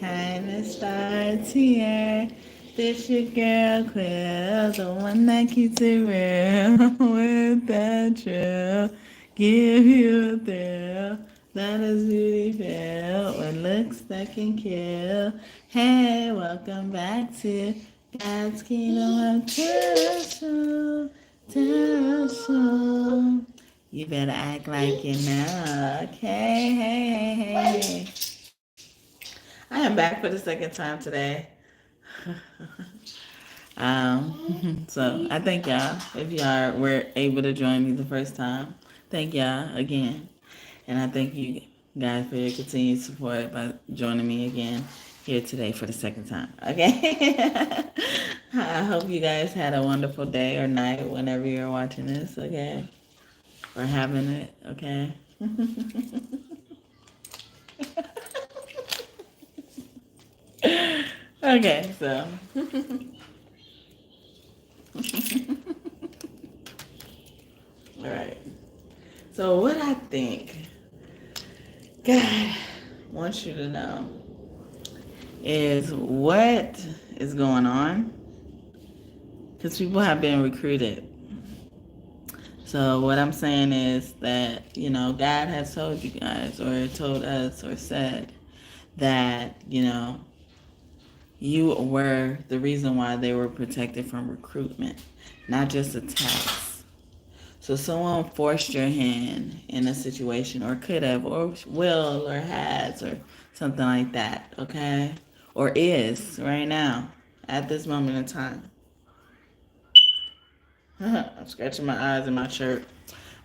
kindness starts here. This your girl Quill, the one that keeps it real with that drill. Give you a thrill that is beauty filled with looks that can kill. Hey, welcome back to God's Kingdom of Terror. You better act like you know, okay? Hey. I am back for the second time today. So I thank y'all. If y'all were able to join me the first time, thank y'all again. And I thank you guys for your continued support by joining me again here today for the second time. Okay? I hope you guys had a wonderful day or night whenever you're watching this, okay? Or having it, okay? Okay, so. All right. So what I think God wants you to know is what is going on, because people have been recruited. So what I'm saying is that, God has told you guys or told us or said that, you were the reason why they were protected from recruitment, not just attacks. So someone forced your hand in a situation, or could have, or will, or has, or something like that, okay? Or is right now, at this moment in time. I'm scratching my eyes in my shirt.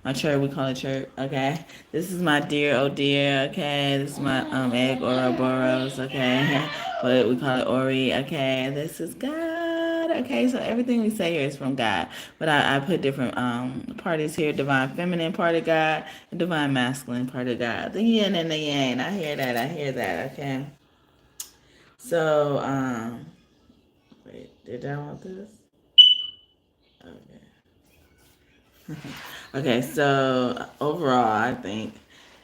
My shirt, we call it shirt, okay? This is my dear, oh dear, okay? This is my egg Ouroboros, okay? But we call it Ori, okay? This is God, okay? So everything we say here is from God. But I put different parties here: divine feminine part of God and divine masculine part of God. The yin and the yang. I hear that, okay? So, wait, did I want this? Okay. Okay, so overall, I think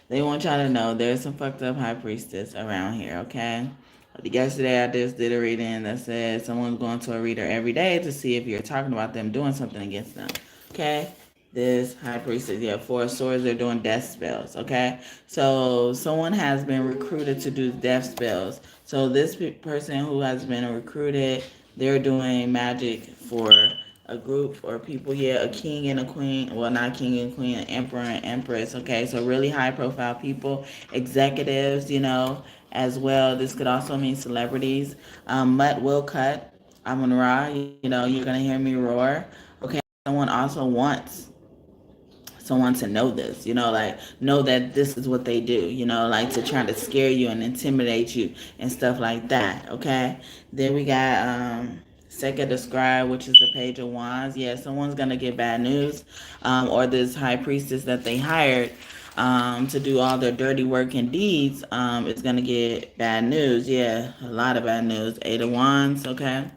they want y'all to know there's some fucked up high priestess around here, okay? Yesterday, I just did a reading that said someone's going to a reader every day to see if you're talking about them doing something against them, okay? This high priestess, yeah, 4 swords, they're doing death spells, okay? So someone has been recruited to do death spells. So this person who has been recruited, they're doing magic for a group or people, yeah, a king and a queen, well, not king and queen, an emperor and empress, okay? So really high profile people, executives, as well. This could also mean celebrities. Mutt will cut. Amon Ra, you're going to hear me roar, okay? Someone also wants someone to know this, know that this is what they do, to try to scare you and intimidate you and stuff like that, okay? Then we got Second Describe, which is the Page of Wands. Yeah, someone's going to get bad news, or this high priestess that they hired to do all their dirty work and deeds is going to get bad news. Yeah, a lot of bad news. 8 of Wands, okay?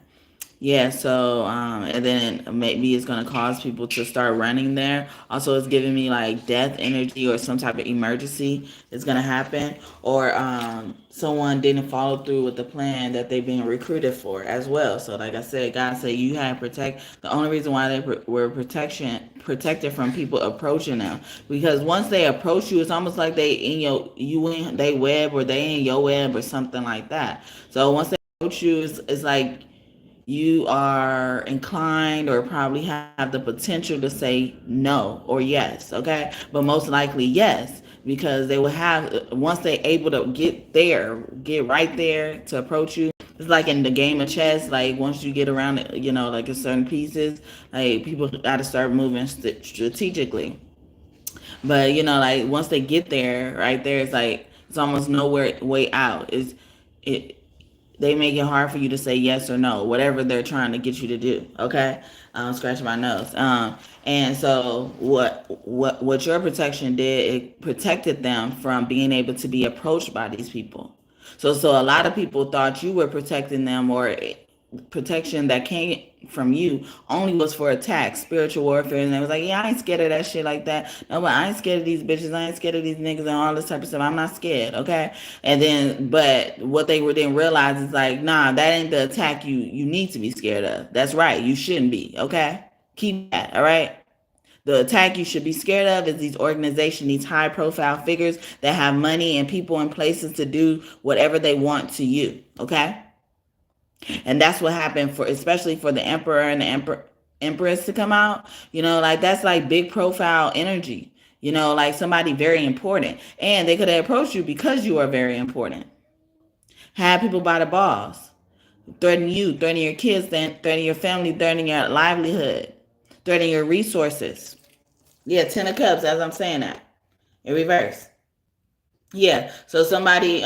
Yeah, so and then maybe it's gonna cause people to start running there. Also, it's giving me like death energy or some type of emergency is gonna happen, or someone didn't follow through with the plan that they've been recruited for as well. So, like I said, God said you had protect. The only reason why they were protected from people approaching them, because once they approach you, it's almost like they in they web, or they in your web or something like that. So once they approach you, it's like you are inclined or probably have the potential to say no or yes, okay? But most likely yes, because they will have, once they're able to get right there to approach you, it's like in the game of chess, like once you get around, like in certain pieces, like people got to start moving strategically. But, like once they get there, right there, it's like, it's almost nowhere way out. It they make it hard for you to say yes or no, whatever they're trying to get you to do. Okay, scratch my nose. And so what your protection did, it protected them from being able to be approached by these people. So a lot of people thought you were protecting them, or protection that came from you only was for attack, spiritual warfare. And they was like, yeah, I ain't scared of that shit like that. No, but I ain't scared of these bitches. I ain't scared of these niggas and all this type of stuff. I'm not scared, okay? And then, but what they didn't realize is like, nah, that ain't the attack you need to be scared of. That's right. You shouldn't be, okay? Keep that, all right? The attack you should be scared of is these organizations, these high profile figures that have money and people in places to do whatever they want to you, okay? And that's what happened for, especially for the emperor and the empress to come out. Like that's like big profile energy. Like somebody very important, and they could have approached you because you are very important. Had people by the balls, threaten you, threaten your kids, threaten your family, threaten your livelihood, threaten your resources. Yeah, 10 of Cups, as I'm saying that in reverse. Yeah, so somebody,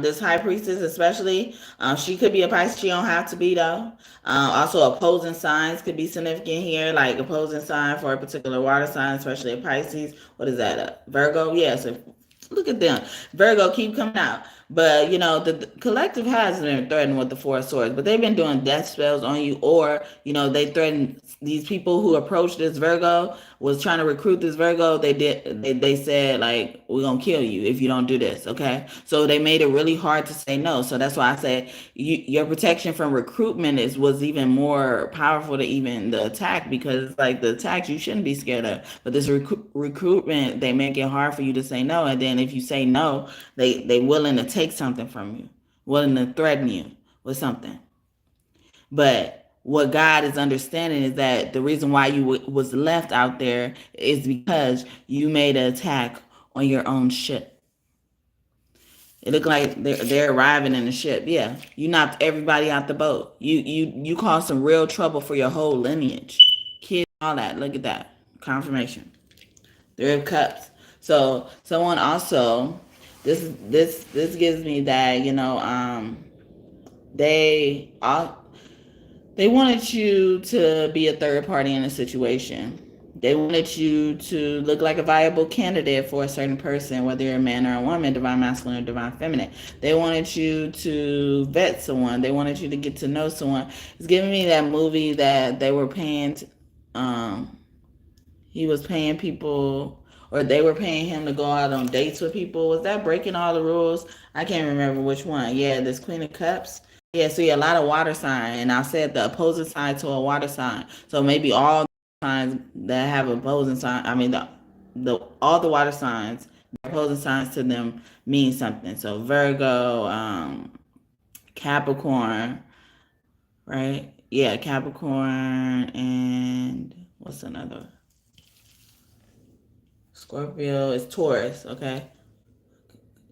this high priestess especially, she could be a Pisces. She don't have to be though. Also, opposing signs could be significant here, like opposing sign for a particular water sign, especially a Pisces. What is that? Virgo. Yeah. So look at them. Virgo keep coming out. But the collective has been threatened with the Four of Swords, but they've been doing death spells on you, or they threatened these people who approached this Virgo, was trying to recruit this Virgo. They said like, we're gonna kill you if you don't do this, okay? So they made it really hard to say no. So that's why I said your protection from recruitment was even more powerful than even the attack, because like the attacks you shouldn't be scared of, but this recruitment, they make it hard for you to say no. And then if you say no, they willing to take something from you, willing to threaten you with something. But what God is understanding is that the reason why you was left out there is because you made an attack on your own ship. It looked like they're arriving in the ship. Yeah, you knocked everybody out the boat. You caused some real trouble for your whole lineage, kids, all that. Look at that confirmation. 3 of Cups. So someone also, this gives me that they wanted you to be a third party in a situation. They wanted you to look like a viable candidate for a certain person, whether you're a man or a woman, divine masculine or divine feminine. They wanted you to vet someone. They wanted you to get to know someone. It's giving me that movie that they were paying, he was paying people, or they were paying him to go out on dates with people. Was that Breaking All the Rules? I can't remember which one. Yeah, this Queen of Cups. Yeah, so yeah, a lot of water sign, and I said the opposing sign to a water sign. So maybe all signs that have opposing sign, I mean the all the water signs, the opposing signs to them mean something. So Virgo, Capricorn, right? Yeah, Capricorn, and what's another? Scorpio is Taurus, okay?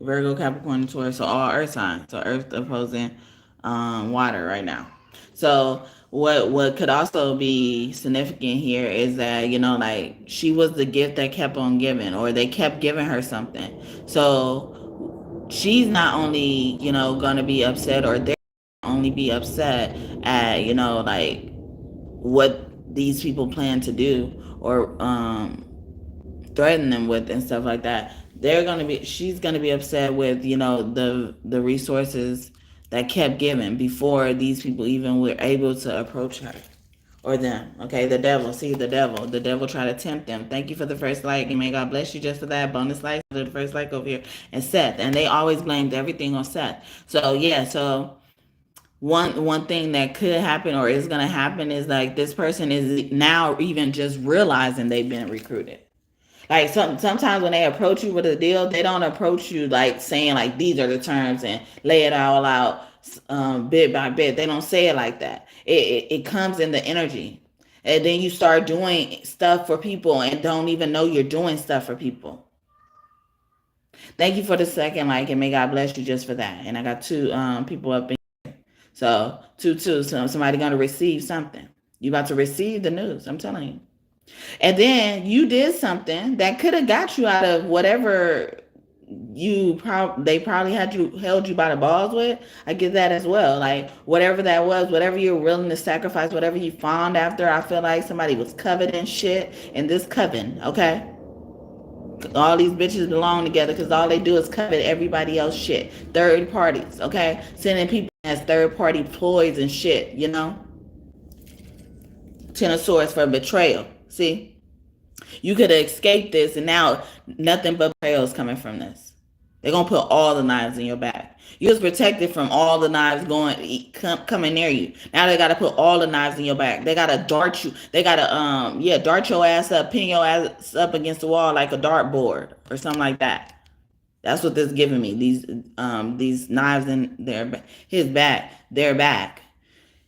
Virgo, Capricorn, and Taurus, so all earth signs. So earth opposing water right now. So what could also be significant here is that like she was the gift that kept on giving, or they kept giving her something. So she's not only gonna be upset, or they're only be upset at like what these people plan to do, or threaten them with and stuff like that. She's gonna be upset with the resources that kept giving before these people even were able to approach her or them. Okay, the devil. See, the devil try to tempt them. Thank you for the first like, and may God bless you just for that bonus like, the first like over here. And Seth, and they always blamed everything on Seth. So yeah, so one thing that could happen or is going to happen is like this person is now even just realizing they've been recruited. Like sometimes when they approach you with a deal, they don't approach you like saying like these are the terms and lay it all out bit by bit. They don't say it like that. It comes in the energy, and then you start doing stuff for people and don't even know you're doing stuff for people. Thank you for the second like, and may God bless you just for that. And I got 2 people up in. So 2, so somebody gonna receive something. You about to receive the news. I'm telling you. And then you did something that could have got you out of whatever they probably held you by the balls with. I get that as well. Like whatever that was, whatever you're willing to sacrifice, whatever you found after. I feel like somebody was coveting shit in this coven. Okay. All these bitches belong together because all they do is covet everybody else shit. Third parties, okay? Sending people as third-party ploys and shit, you know? Ten of Swords for betrayal. See? You could have escaped this, and now nothing but betrayal is coming from this. They're going to put all the knives in your back. You was protected from all the knives coming near you. Now they got to put all the knives in your back. They got to dart you. They got to, dart your ass up, pin your ass up against the wall like a dartboard or something like that. That's what this is giving me. These knives in their back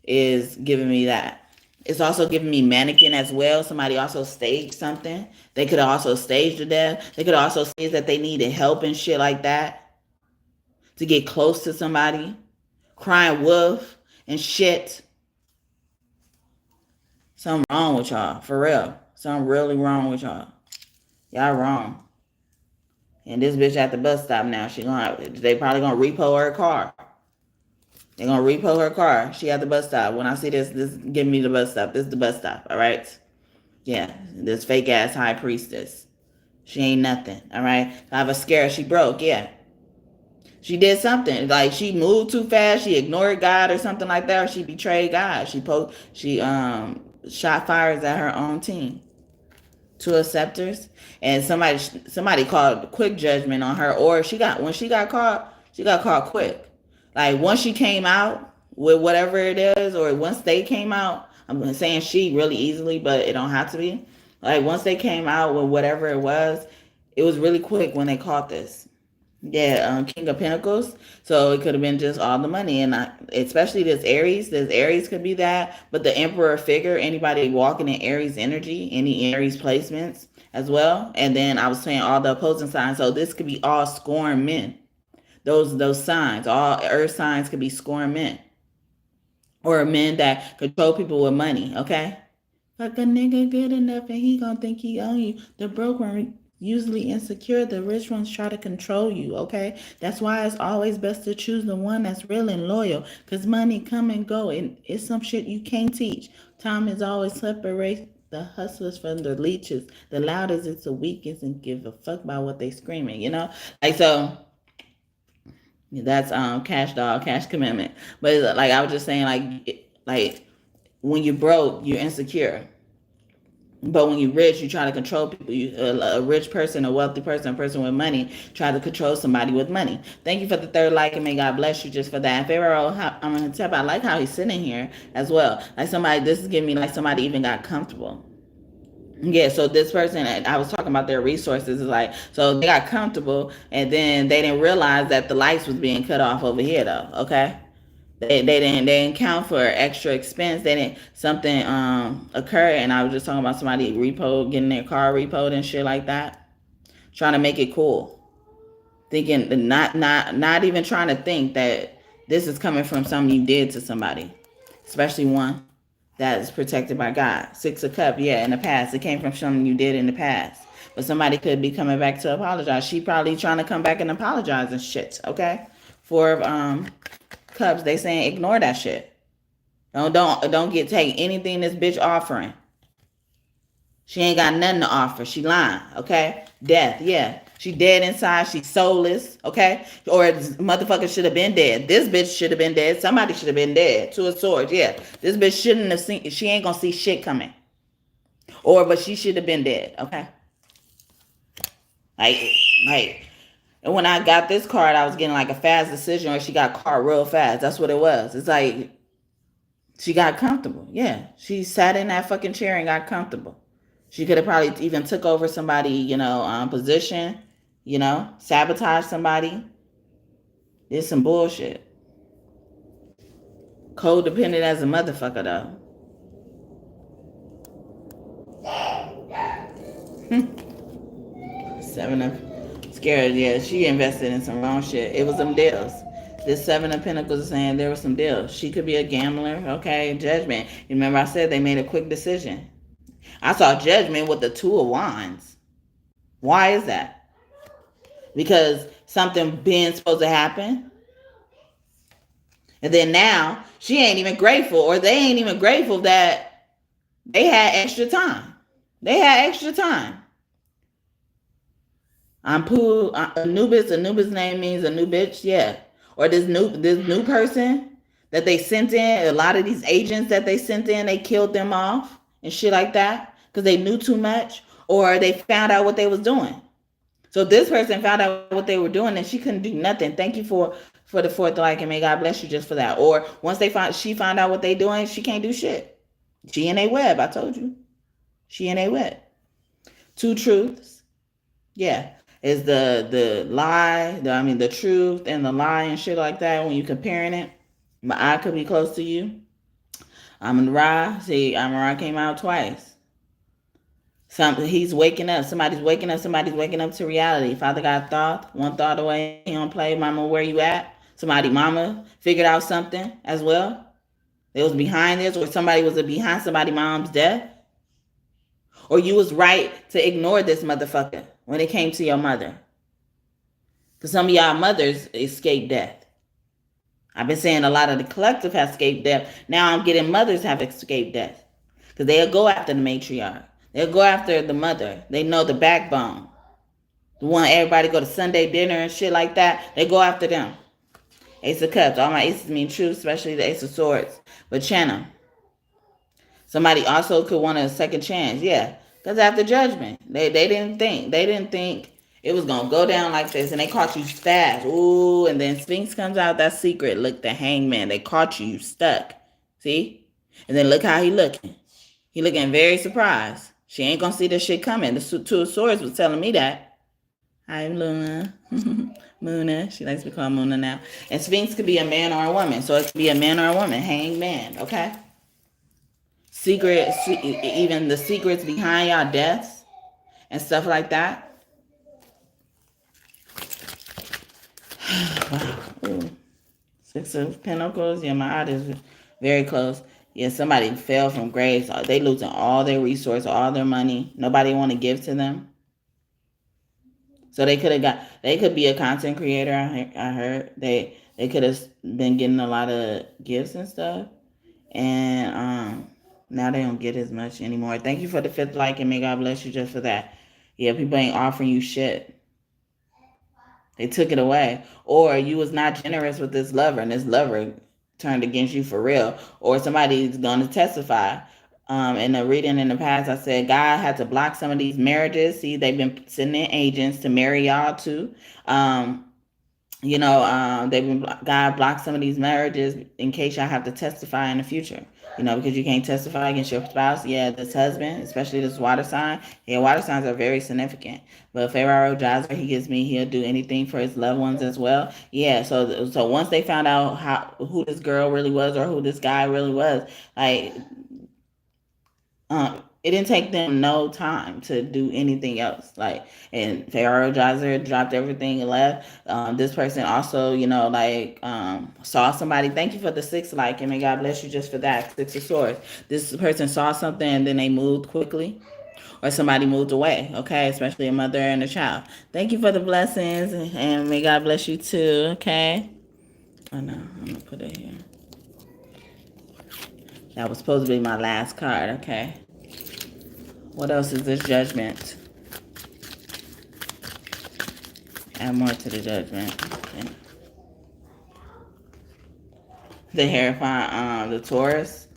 is giving me that. It's also giving me mannequin as well. Somebody also staged something. They could have also staged the death. They could also say that they needed help and shit like that to get close to somebody. Crying wolf and shit. Something wrong with y'all. For real. Something really wrong with y'all. Y'all wrong. And this bitch at the bus stop now. They probably gonna repo her car. They're gonna repo her car. She at the bus stop. When I see this give me the bus stop. This is the bus stop, all right? Yeah, this fake ass high priestess. She ain't nothing, all right? I have a scare. She broke, yeah. She did something. Like she moved too fast. She ignored God or something like that. Or she betrayed God. She shot fires at her own team. Two of Scepters, and somebody called quick judgment on her, or when she got caught quick. Like once she came out with whatever it is, or once they came out, I'm saying she really easily, but it don't have to be. Like once they came out with whatever it was really quick when they caught this. Yeah, King of Pentacles. So it could have been just all the money, and especially this Aries. This Aries could be that, but the Emperor figure, anybody walking in Aries energy, any Aries placements as well. And then I was saying all the opposing signs. So this could be all scorn men. Those signs, all earth signs could be scorn men, or men that control people with money. Okay, fuck a nigga good enough, and he gonna think he own you. The broke one usually insecure. The rich ones try to control you, okay? That's why it's always best to choose the one that's real and loyal, because money come and go, and it's some shit you can't teach. Time is always separate the hustlers from the leeches. The loudest is the weakest and give a fuck about what they screaming, you know? Like, so that's cash dog, cash commitment. But like I was just saying, like when you broke, you're insecure. But when you're rich, you try to control people. A rich person, a wealthy person, a person with money, try to control somebody with money. Thank you for the third like, and may God bless you just for that. And Pharaoh, I'm going to tell you, I like how he's sitting here as well. Like this is giving me like somebody even got comfortable. Yeah, so this person, I was talking about their resources, is like, so they got comfortable, and then they didn't realize that the lights was being cut off over here, though, okay? They didn't count for extra expense. They didn't something occur, and I was just talking about somebody getting their car repoed and shit like that, trying to make it cool, thinking not even trying to think that this is coming from something you did to somebody, especially one that is protected by God. Six of Cups, yeah, in the past, it came from something you did in the past, but somebody could be coming back to apologize. She probably trying to come back and apologize and shit, okay? For Cups, they saying ignore that shit. Don't take anything this bitch offering. She ain't got nothing to offer. She lying, okay? Death, yeah. She dead inside. She soulless, okay? Or motherfucker should have been dead. This bitch should have been dead. Somebody should have been dead. Two of Swords, yeah. This bitch shouldn't have seen. She ain't gonna see shit coming. But she should have been dead, okay? Like. And when I got this card, I was getting like a fast decision, or she got caught real fast. That's what it was. It's like she got comfortable. Yeah. She sat in that fucking chair and got comfortable. She could have probably even took over somebody, position, sabotage somebody. Did some bullshit. Codependent as a motherfucker, though. Seven of Scared, yeah, she invested in some wrong shit. It was some deals. This Seven of Pentacles is saying there were some deals. She could be a gambler, okay? Judgment. Remember I said they made a quick decision. I saw Judgment with the Two of Wands. Why is that? Because something been supposed to happen. And then now, she ain't even grateful, or they ain't even grateful that they had extra time. They had extra time. Anubis. Anubis name means a new bitch, yeah. Or this new person, that they sent in. A lot of these agents that they sent in, they killed them off and shit like that because they knew too much, or they found out what they was doing. So this person found out what they were doing and she couldn't do nothing. Thank you for the fourth like, and may God bless you just for that. Or once she found out what they doing, she can't do shit. She in a web. I told you, she in a web. Two truths. Yeah, is the lie. The truth and the lie and shit like that. When you comparing it, my eye could be close to you. Ra. See, Ra came out twice. He's waking up. Somebody's waking up. Somebody's waking up to reality. Father got thought, one thought away. He don't play. Mama, where you at? Mama figured out something as well. They was behind this, or somebody was behind somebody's mom's death. Or you was right to ignore this motherfucker when it came to your mother. Because some of y'all mothers escaped death. I've been saying a lot of the collective have escaped death. Now I'm getting mothers have escaped death. Because they'll go after the matriarch. They'll go after the mother. They know the backbone. The one everybody go to Sunday dinner and shit like that. They go after them. Ace of Cups. All my aces mean true, especially the Ace of Swords. But channel. Somebody also could want a second chance. Yeah. Because after judgment, they didn't think. They didn't think it was going to go down like this. And they caught you fast. Ooh. And then Sphinx comes out. That secret. Look, the hangman. They caught you stuck. See? And then look how he looking. He looking very surprised. She ain't going to see this shit coming. The Two of Swords was telling me that. Hi, Luna. Muna. She likes to be called Muna now. And Sphinx could be a man or a woman. So it could be a man or a woman. Hangman. Okay? Secrets, even the secrets behind y'all deaths and stuff like that. Wow. Ooh. Six of Pentacles. Yeah, my eye is very close. Yeah, somebody fell from grace. They losing all their resources, all their money. Nobody want to give to them. So they could be a content creator. I heard they could have been getting a lot of gifts and stuff, and now they don't get as much anymore. Thank you for the fifth like, and may God bless you just for that. Yeah, people ain't offering you shit. They took it away, or you was not generous with this lover, and this lover turned against you for real, or somebody's going to testify. In a reading in the past, I said God had to block some of these marriages. See, they've been sending agents to marry y'all too. God blocked some of these marriages in case y'all have to testify in the future. Because you can't testify against your spouse. Yeah, this husband, especially this water sign. Yeah, water signs are very significant. But Pharaoh Jazer, he'll do anything for his loved ones as well. Yeah, so once they found out who this girl really was or who this guy really was, like, it didn't take them no time to do anything else. Like, and Pharaoh Jazer dropped everything and left. This person also, saw somebody. Thank you for the six like, and may God bless you just for that. Six of Swords. This person saw something and then they moved quickly, or somebody moved away. Okay, especially a mother and a child. Thank you for the blessings, and may God bless you too. Okay. Oh no, I'm gonna put it here. That was supposed to be my last card. Okay. What else is this judgment? Add more to the judgment. Okay. The Hierophant, the Taurus.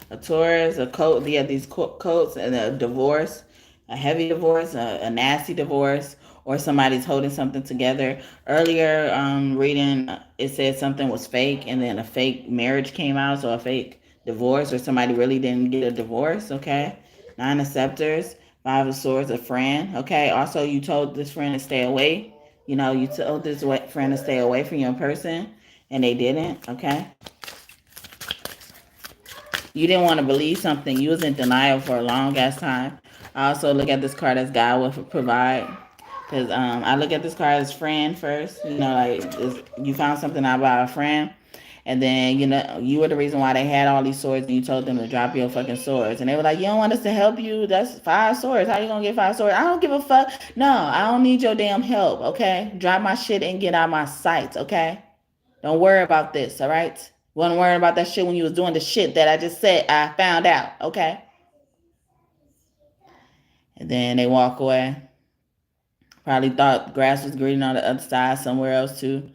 A Taurus, a coat. Yeah, these coats, and a divorce, a heavy divorce, a nasty divorce, or somebody's holding something together. Earlier reading, it said something was fake, and then a fake marriage came out, so a fake divorce, or somebody really didn't get a divorce. Okay. Nine of Scepters, Five of Swords, a friend. Okay. Also, you told this friend to stay away. You told this friend to stay away from your person, and they didn't. Okay. You didn't want to believe something. You was in denial for a long ass time. I also look at this card as God will provide. Because I look at this card as friend first. You found something out about a friend. And then, you were the reason why they had all these swords, and you told them to drop your fucking swords. And they were like, you don't want us to help you? That's 5 swords. How you going to get 5 swords? I don't give a fuck. No, I don't need your damn help, okay? Drop my shit and get out of my sight, okay? Don't worry about this, all right? You wasn't worrying about that shit when you was doing the shit that I just said I found out, okay? And then they walk away. Probably thought grass was green on the other side somewhere else too.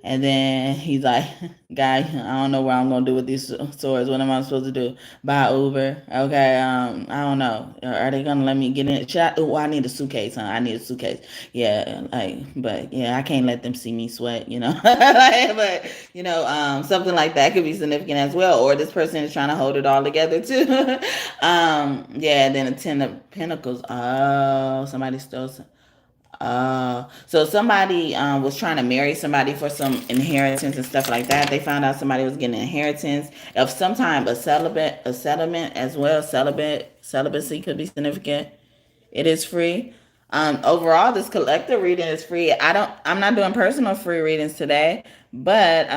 And then he's like, guy, I don't know what I'm gonna do with these swords. What am I supposed to do? Buy Uber? Okay, I don't know. Are they gonna let me get in? Oh, I need a suitcase, huh? I need a suitcase. Yeah, but yeah, I can't let them see me sweat, but something like that could be significant as well. Or this person is trying to hold it all together too. Yeah. And then a Ten of Pentacles. Oh, somebody stole some. So somebody was trying to marry somebody for some inheritance and stuff like that. They found out somebody was getting an inheritance of some time, a settlement as well. Celibacy could be significant. It is free. Overall, this collective reading is free. I'm not doing personal free readings today, but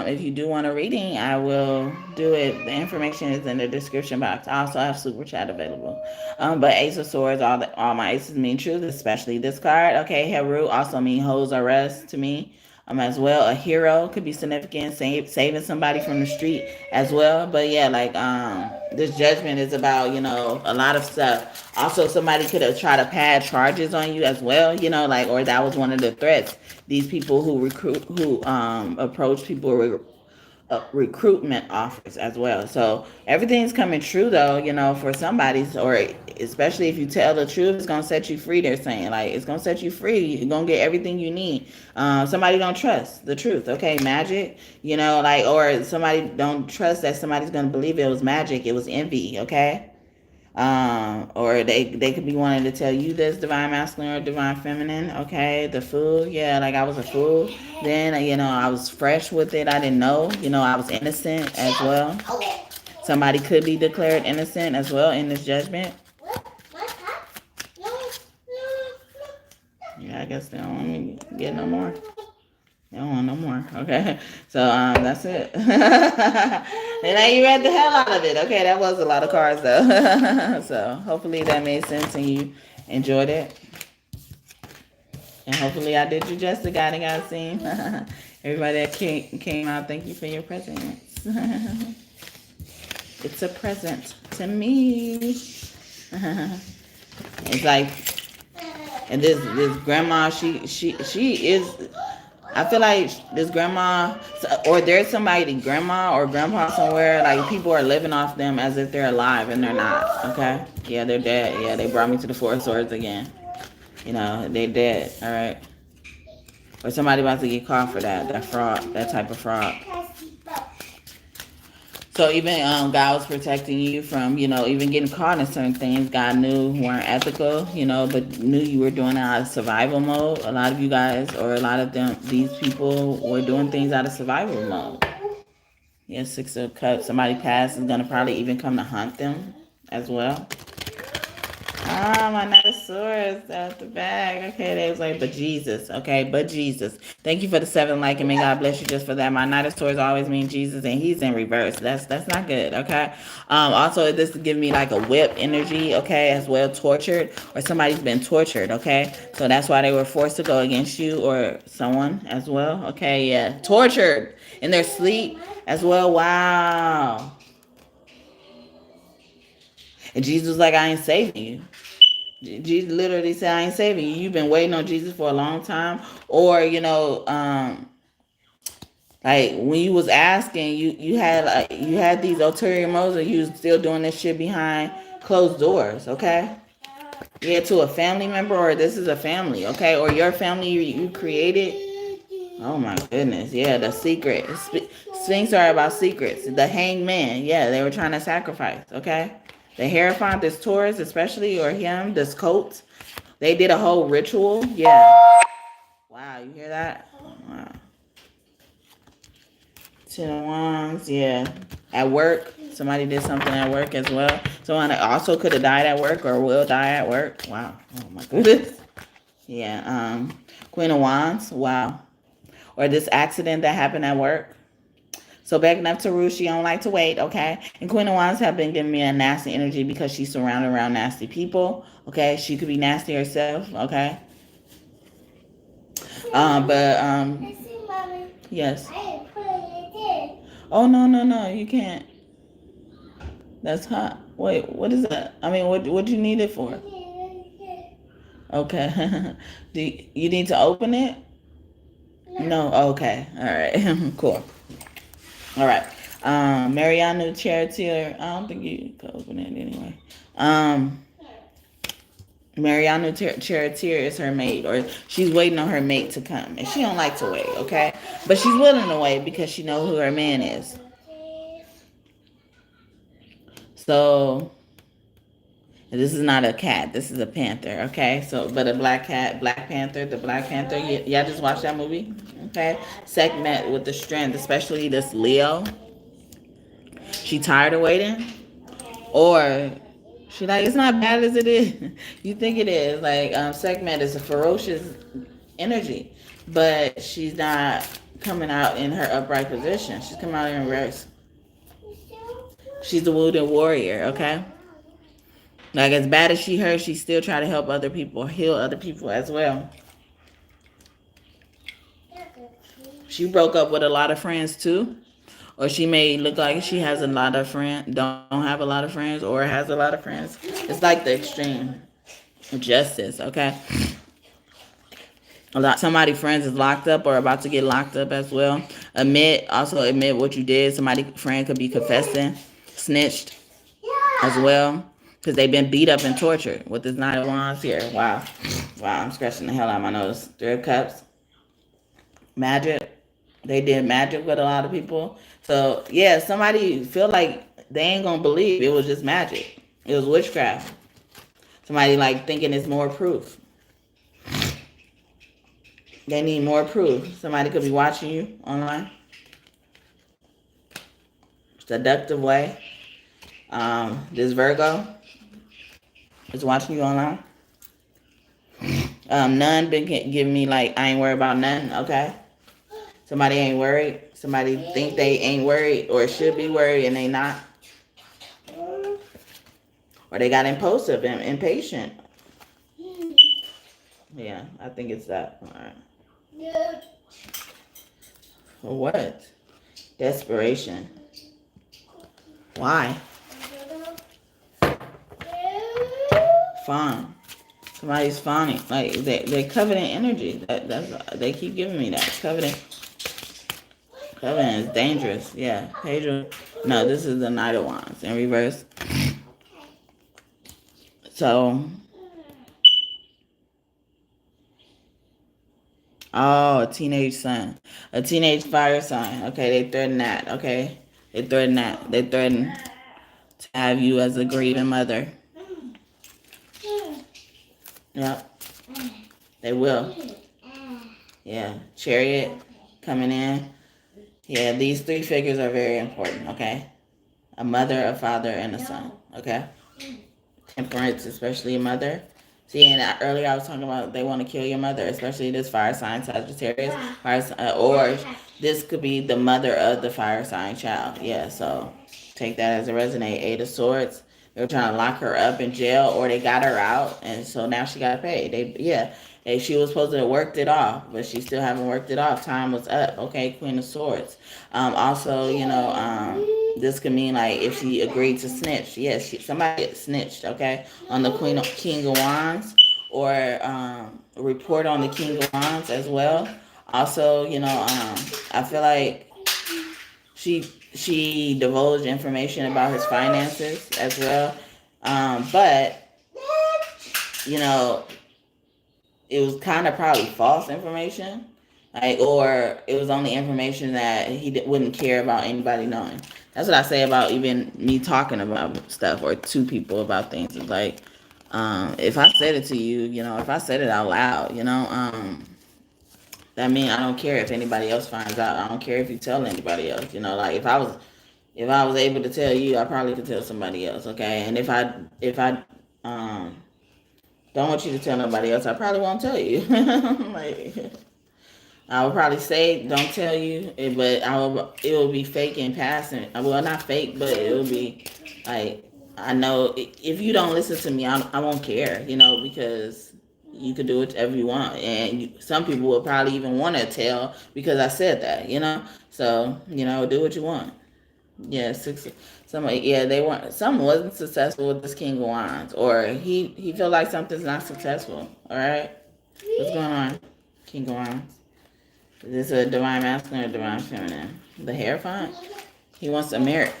if you do want a reading, I will do it. The information is in the description box. I also have super chat available. But Ace of Swords, all my aces mean truth, especially this card. Okay, Heru also mean holds or rest to me. As well, a hero could be significant, saving somebody from the street as well. But yeah, this judgment is about a lot of stuff. Also, somebody could have tried to pad charges on you as well, or that was one of the threats. These people who approach people recruitment offers as well. So everything's coming true though, for somebody's, or especially if you tell the truth, it's gonna set you free. They're saying it's gonna set you free. You're gonna get everything you need. Somebody don't trust the truth. Okay, magic. Or somebody don't trust that somebody's gonna believe it was magic. It was envy. Okay. Or they could be wanting to tell you this divine masculine or divine feminine. Okay, the fool. Yeah, I was a fool. Then I was fresh with it. I didn't know. I was innocent as well. Somebody could be declared innocent as well in this judgment. Yeah, I guess they don't want me to get no more. They don't want no more. Okay. So that's it. And now you read the hell out of it. Okay, that was a lot of cards though. So hopefully that made sense and you enjoyed it. And hopefully I did you justice, guiding God seen. Everybody that came out, thank you for your presence. It's a present to me. It's like, and this grandma, she is. I feel like this grandma, or there's somebody, grandma or grandpa somewhere, people are living off them as if they're alive and they're not. Okay, yeah, they're dead. Yeah, they brought me to the Four of Swords again. They're dead. All right, or somebody about to get caught for that fraud, that type of fraud. So even God was protecting you from, even getting caught in certain things. God knew weren't ethical, but knew you were doing it out of survival mode. A lot of you guys, or a lot of these people were doing things out of survival mode. Yeah, Six of Cups. Somebody past is going to probably even come to hunt them as well. My Knight of Swords at the back. Okay, they was like, but Jesus. Okay, but Jesus. Thank you for the 7 and may God bless you just for that. My Knight of Swords always mean Jesus, and he's in reverse. That's not good. Okay. Also, this is giving me a whip energy. Okay, as well, tortured, or somebody's been tortured. Okay, so that's why they were forced to go against you or someone as well. Okay, yeah, tortured in their sleep as well. Wow. And Jesus was like, I ain't saving you. Jesus literally said, I ain't saving you. You've been waiting on Jesus for a long time. Or, when you was asking, you had these ulterior motives, and you was still doing this shit behind closed doors, okay? Yeah, to a family member, or this is a family, okay? Or your family you created. Oh my goodness. Yeah, the secret. Sphinx are about secrets. The hangman. Yeah, they were trying to sacrifice, okay? The Hierophant, this Taurus especially, or him, this coat. They did a whole ritual. Yeah. Wow, you hear that? Wow. 10 of Wands, yeah. At work, somebody did something at work as well. Someone also could have died at work or will die at work. Wow. Oh my goodness. Yeah. Queen of Wands, wow. Or this accident that happened at work. So backing up to Ruth, she don't like to wait, okay? And Queen of Wands have been giving me a nasty energy because she's surrounded around nasty people, okay? She could be nasty herself, okay? Yes. Oh, no, you can't. That's hot. Wait, what is that? I mean, what do you need it for? Okay. Do you need to open it? No, okay, all right, cool. All right, Mariano Charitier. I don't think you can open it anyway. Mariano Charitier is her mate, or she's waiting on her mate to come, and she don't like to wait, okay? But she's willing to wait because she knows who her man is. So this is not a cat. This is a panther, okay? So, but a black cat, Black Panther, the Black Panther. Y'all just watched that movie, okay? Segment with the strength, especially this Leo. She tired of waiting, or she like it's not bad as it is. You think it is. Like segment is a ferocious energy, but she's not coming out in her upright position. She's coming out in reverse. She's the wounded warrior, okay? Like as bad as she hurt, she still try to help other people, heal other people as well. She broke up with a lot of friends too, or she may look like she has a lot of friends, don't have a lot of friends, or has a lot of friends. It's like the extreme justice, okay? Somebody friends is locked up or about to get locked up as well. Also admit what you did. Somebody friend could be confessing, snitched as well, because they've been beat up and tortured with this Knight of Wands here. Wow, I'm scratching the hell out of my nose. Three of Cups, magic. They did magic with a lot of people. So yeah, somebody feel like they ain't gonna believe it was just magic. It was witchcraft. Somebody like thinking it's more proof. They need more proof. Somebody could be watching you online. Seductive way. This Virgo is watching you online. None been giving me like, I ain't worried about nothing, okay? Somebody ain't worried. Somebody think they ain't worried or should be worried and they not. Or they got impulsive and impatient. Yeah, I think it's that. All right. For what? Desperation. Why? Fawn. Somebody's fawning. Like they coveting energy. They keep giving me that. Coveting is dangerous. Yeah. Pedro. No, this is the Knight of Wands in reverse. So a teenage son. A teenage fire sign. Okay, they threaten that. Okay. They threaten that. They threaten to have you as a grieving mother. Yep. They will. Yeah. Chariot coming in. Yeah, these three figures are very important, okay? A mother, a father, and a son, okay? Temperance, especially a mother. See, and earlier I was talking about they want to kill your mother, especially this fire sign, Sagittarius, or this could be the mother of the fire sign child. Yeah, so take that as a resonate. Eight of Swords. They were trying to lock her up in jail, or they got her out, and so now she got paid. She was supposed to have worked it off, but she still haven't worked it off. Time was up. Okay, Queen of Swords. Also, this could mean like if she agreed to snitch. Yes, somebody snitched. Okay, on the King of Wands, or report on the King of Wands as well. Also, I feel like she divulged information about his finances as well. But it was kind of probably false information, or it was only information that he wouldn't care about anybody knowing. That's what I say about even me talking about stuff or to people about things. It's like, if I said it to you, if I said it out loud, that means I don't care if anybody else finds out. I don't care if you tell anybody else. Like if I was able to tell you, I probably could tell somebody else. Okay, and if I don't want you to tell nobody else, I probably won't tell you. I would probably say don't tell you, but it will be fake and passing. Well, not fake, but it will be like, I know if you don't listen to me, I won't care, because you could do whatever you want, and some people will probably even want to tell because I said that, So do what you want. Yeah, some wasn't successful with this King of Wands, or he feel like something's not successful. All right, what's going on, King of Wands? Is this a divine masculine or divine feminine? The hair font? He wants a marriage?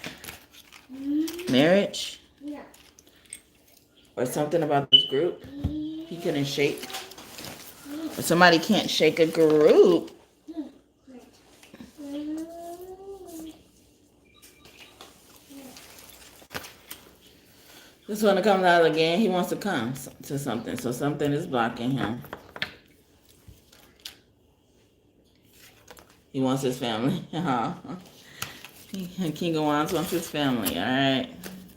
Or something about this group he couldn't shake? Or somebody can't shake a group? This one comes out again. He wants to come to something. So something is blocking him. He wants his family. King of Wands wants his family. All right.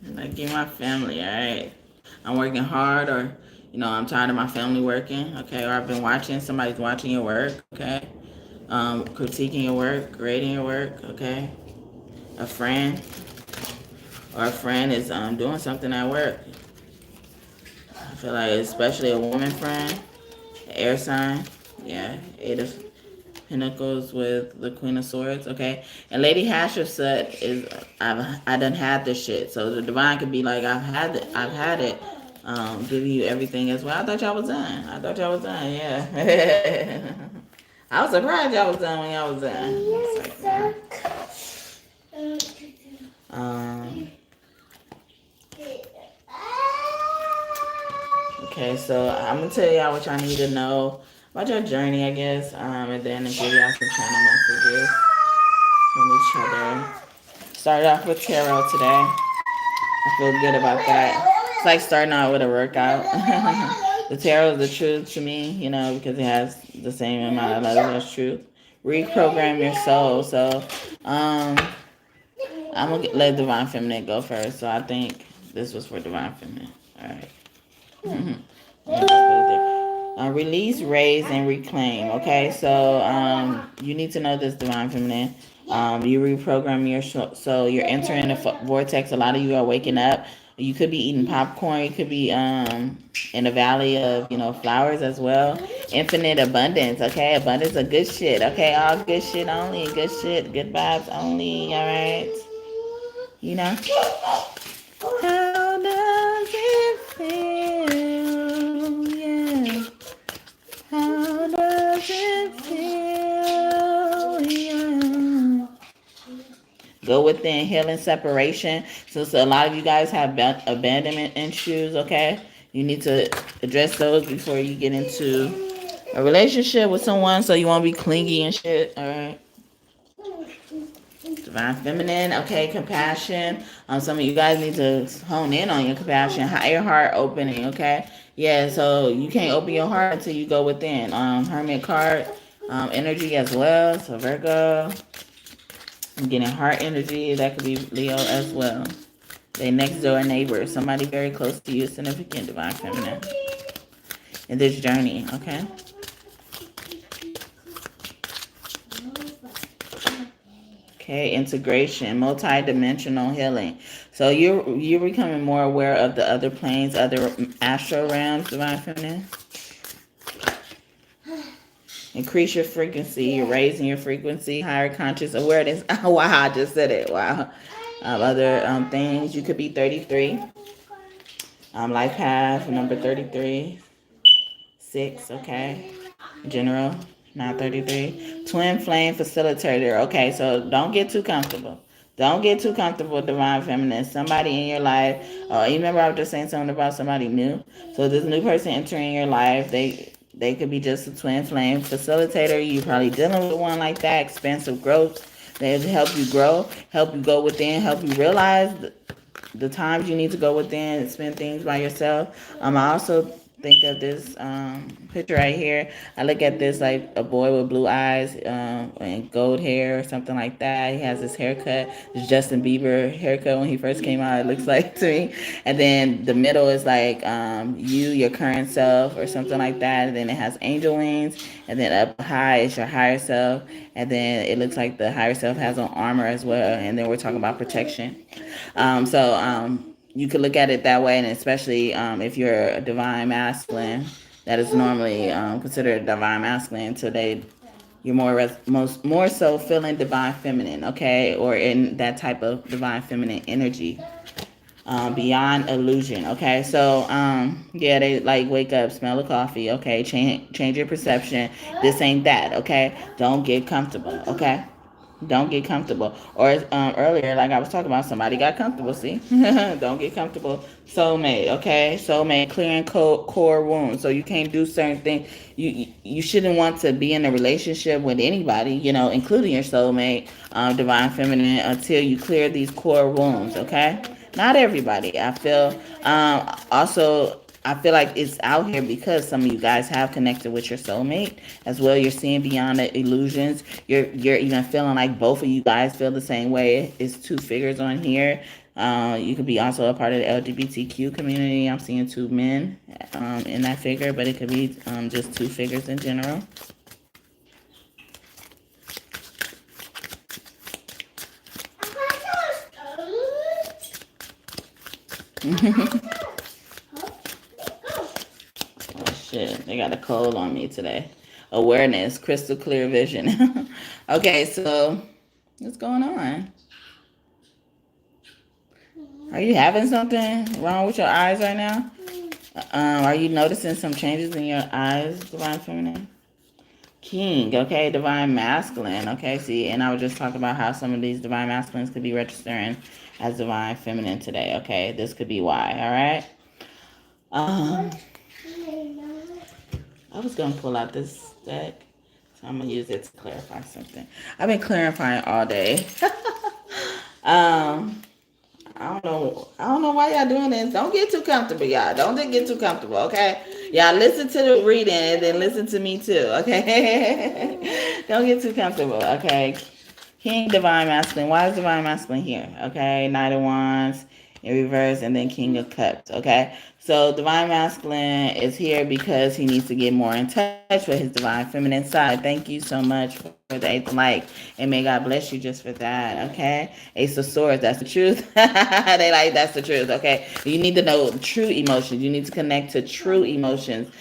Like, give my family. All right. I'm working hard, or, I'm tired of my family working. Okay. Or I've been watching. Somebody's watching your work. Okay. Critiquing your work, grading your work. Okay. A friend is doing something at work. I feel like, especially a woman friend, air sign. Yeah. 8 of Pentacles with the Queen of Swords. Okay. And Lady Hatshepsut is, I done had this shit. So the divine could be like, I've had it. Giving you everything as well. I thought y'all was done. Yeah. I was surprised y'all was done when y'all was done. Okay, so I'm gonna tell y'all what y'all need to know about your journey, I guess, and then give y'all some channel messages from each other. Started off with tarot today. I feel good about that. It's like starting out with a workout. The tarot is the truth to me, because it has the same amount of letters as truth. Reprogram your soul. So, I'm gonna let Divine Feminine go first. So I think this was for Divine Feminine. All right. Release, raise, and reclaim. Okay, so you need to know this, Divine Feminine. You reprogram your so you're entering a vortex. A lot of you are waking up. You could be eating popcorn. You could be in a valley of flowers as well. Infinite abundance. Okay, abundance of good shit. Okay, all good shit only. Good shit. Good vibes only. All right. How does it feel? Yeah. How does it feel? Yeah. Go within, healing, separation. So a lot of you guys have abandonment issues, okay? You need to address those before you get into a relationship with someone, so you won't be clingy and shit, all right? Divine Feminine, okay, compassion. Some of you guys need to hone in on your compassion, higher heart opening, okay? Yeah, so you can't open your heart until you go within. Hermit card, energy as well. So Virgo, I'm getting heart energy. That could be Leo as well. They next door neighbor, somebody very close to you, significant Divine Feminine in this journey, okay? Okay, integration, multi-dimensional healing. So you're becoming more aware of the other planes, other astral realms, Divine Feminine. Increase your frequency. You're raising your frequency, higher conscious awareness. Oh, wow, I just said it. Wow. Other things. You could be 33. Life path number 33. 6. Okay. General. Not 33. Twin flame facilitator. Okay, so don't get too comfortable. Don't get too comfortable, Divine Feminine. Somebody in your life. You remember I was just saying something about somebody new? So this new person entering your life, they could be just a twin flame facilitator. You're probably dealing with one like that. Expansive growth. They help you grow, help you go within, help you realize the times you need to go within and spend things by yourself. I also think of this picture right here. I look at this like a boy with blue eyes and gold hair or something like that. He has this haircut. It's Justin Bieber haircut when he first came out, it looks like to me. And then the middle is like your current self or something like that. And then it has angel wings. And then up high is your higher self. And then it looks like the higher self has on armor as well. And then we're talking about protection. You could look at it that way, and especially if you're a divine masculine, that is normally considered a divine masculine. Today, you're more so feeling divine feminine, okay, or in that type of divine feminine energy. beyond illusion. Okay, so yeah, they like wake up, smell the coffee. Okay, change your perception. This ain't that. Okay, don't get comfortable. Okay, don't get comfortable. Or earlier, like I was talking about, somebody got comfortable. See, don't get comfortable. Soulmate, okay, soulmate, clearing core wounds. So you can't do certain things. You shouldn't want to be in a relationship with anybody, including your soulmate, divine feminine, until you clear these core wounds. Okay, not everybody. I feel also. I feel like it's out here because some of you guys have connected with your soulmate as well. You're seeing beyond the illusions. You're even feeling like both of you guys feel the same way. It's two figures on here. You could be also a part of the LGBTQ community. I'm seeing two men in that figure, but it could be just two figures in general. Shit, they got a cold on me today. Awareness, crystal clear vision. Okay, so what's going on? Are you having something wrong with your eyes right now? Are you noticing some changes in your eyes, divine feminine? King, okay, divine masculine, okay, see, and I was just talking about how some of these divine masculines could be registering as divine feminine today, okay? This could be why, all right? I was going to pull out this deck, so I'm going to use it to clarify something. I've been clarifying all day. I don't know why y'all doing this. Don't get too comfortable, y'all. Don't get too comfortable, okay? Y'all listen to the reading and then listen to me too, okay? Don't get too comfortable, okay? King, divine masculine. Why is divine masculine here? Okay, Knight of Wands in reverse, and then King of Cups. Okay, so divine masculine is here because he needs to get more in touch with his divine feminine side. Thank you so much for the 8th like, and may God bless you just for that. Okay, Ace of Swords. That's the truth. They like that's the truth. Okay, you need to know true emotions. You need to connect to true emotions.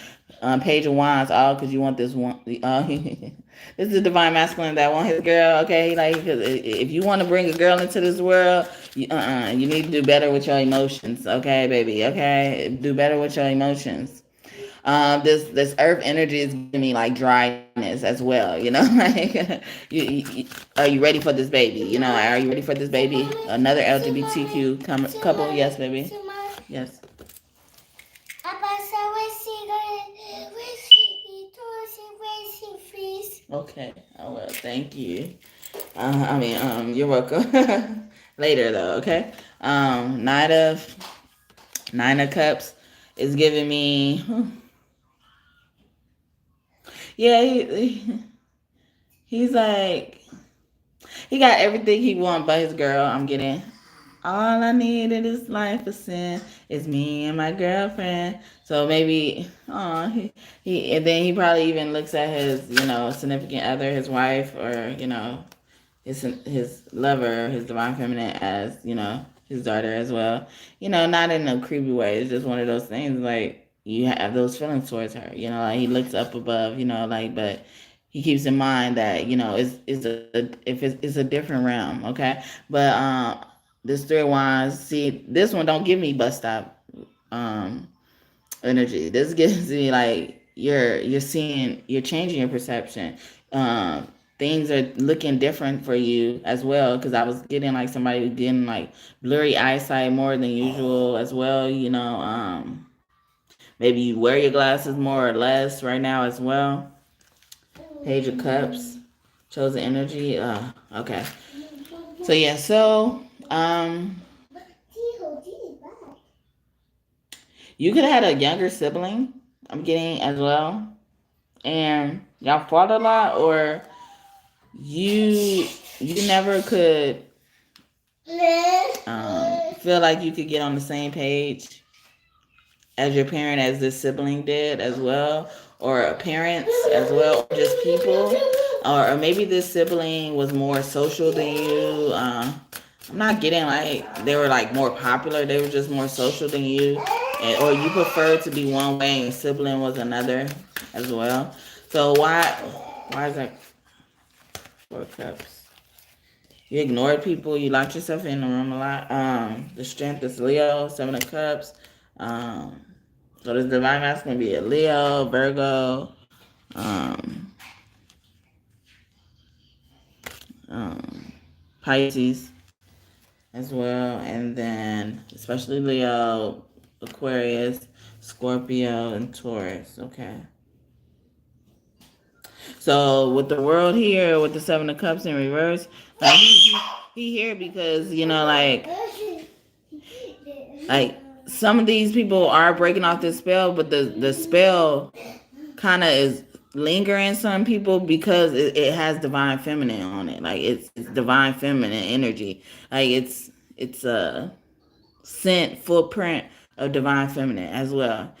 Page of Wands, all because you want this one. This is the divine masculine that want his girl. Okay, like if you want to bring a girl into this world, you need to do better with your emotions. Okay, baby. Okay, do better with your emotions. This earth energy is giving me like dryness as well. Like are you ready for this baby? Are you ready for this baby? Another LGBTQ couple? Yes, baby. Yes. Okay. Oh well, thank you. You're welcome. Later though, okay? Nine of Cups is giving me yeah, he's like he got everything he wants but his girl. I'm getting all I need in this life of sin is me and my girlfriend. So maybe, he and then he probably even looks at his, significant other, his wife, or his lover, his divine feminine, as his daughter as well. Not in a creepy way. It's just one of those things like you have those feelings towards her. Like he looks up above. But he keeps in mind that it's a different realm. Okay, but this 3 of Wands. See, this one don't give me bus stop energy. This gives me like you're seeing, you're changing your perception. Things are looking different for you as well, because I was getting like somebody getting like blurry eyesight more than usual as well. Maybe you wear your glasses more or less right now as well. Page of Cups, chosen energy. Okay. So yeah, you could have had a younger sibling, I'm getting as well, and y'all fought a lot, or you never could feel like you could get on the same page as your parent, as this sibling did as well, or parents as well, or just people, or maybe this sibling was more social than you. I'm not getting like they were like more popular. They were just more social than you, or you preferred to be one way and your sibling was another as well. So why is that 4 Cups? You ignored people. You locked yourself in the room a lot. The strength is Leo, Seven of Cups. Um, so this divine masculine be a Leo, Virgo, um, Pisces as well, and then especially Leo, Aquarius, Scorpio, and Taurus. Okay. So with the world here, with the Seven of Cups in reverse, like he here because like some of these people are breaking off this spell, but the spell kind of is lingering some people because it has divine feminine on it. Like it's divine feminine energy. Like it's a scent footprint of divine feminine as well.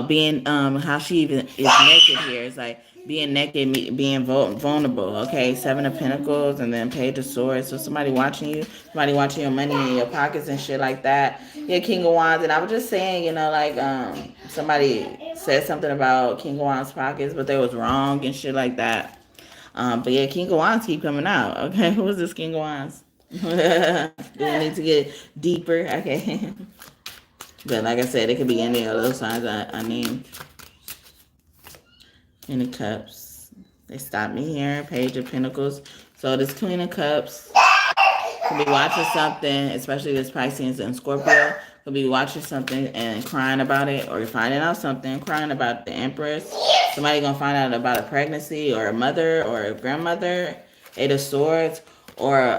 Being how she even is naked here. It's like being naked, being vulnerable. Okay, Seven of Pentacles and then Page of Swords. So somebody watching you, somebody watching your money in your pockets and shit like that. Yeah, King of Wands. And I was just saying, somebody said something about King of Wands pockets, but they was wrong and shit like that. But yeah, King of Wands keep coming out. Okay, who is this King of Wands? Do we need to get deeper? Okay. But like I said, it could be any of those signs I named. Queen of Cups. They stopped me here. Page of Pentacles. So this Queen of Cups could be watching something, especially this Pisces and Scorpio. Could be watching something and crying about it, or finding out something, crying about the Empress. Somebody gonna find out about a pregnancy, or a mother, or a grandmother. Eight of Swords. Or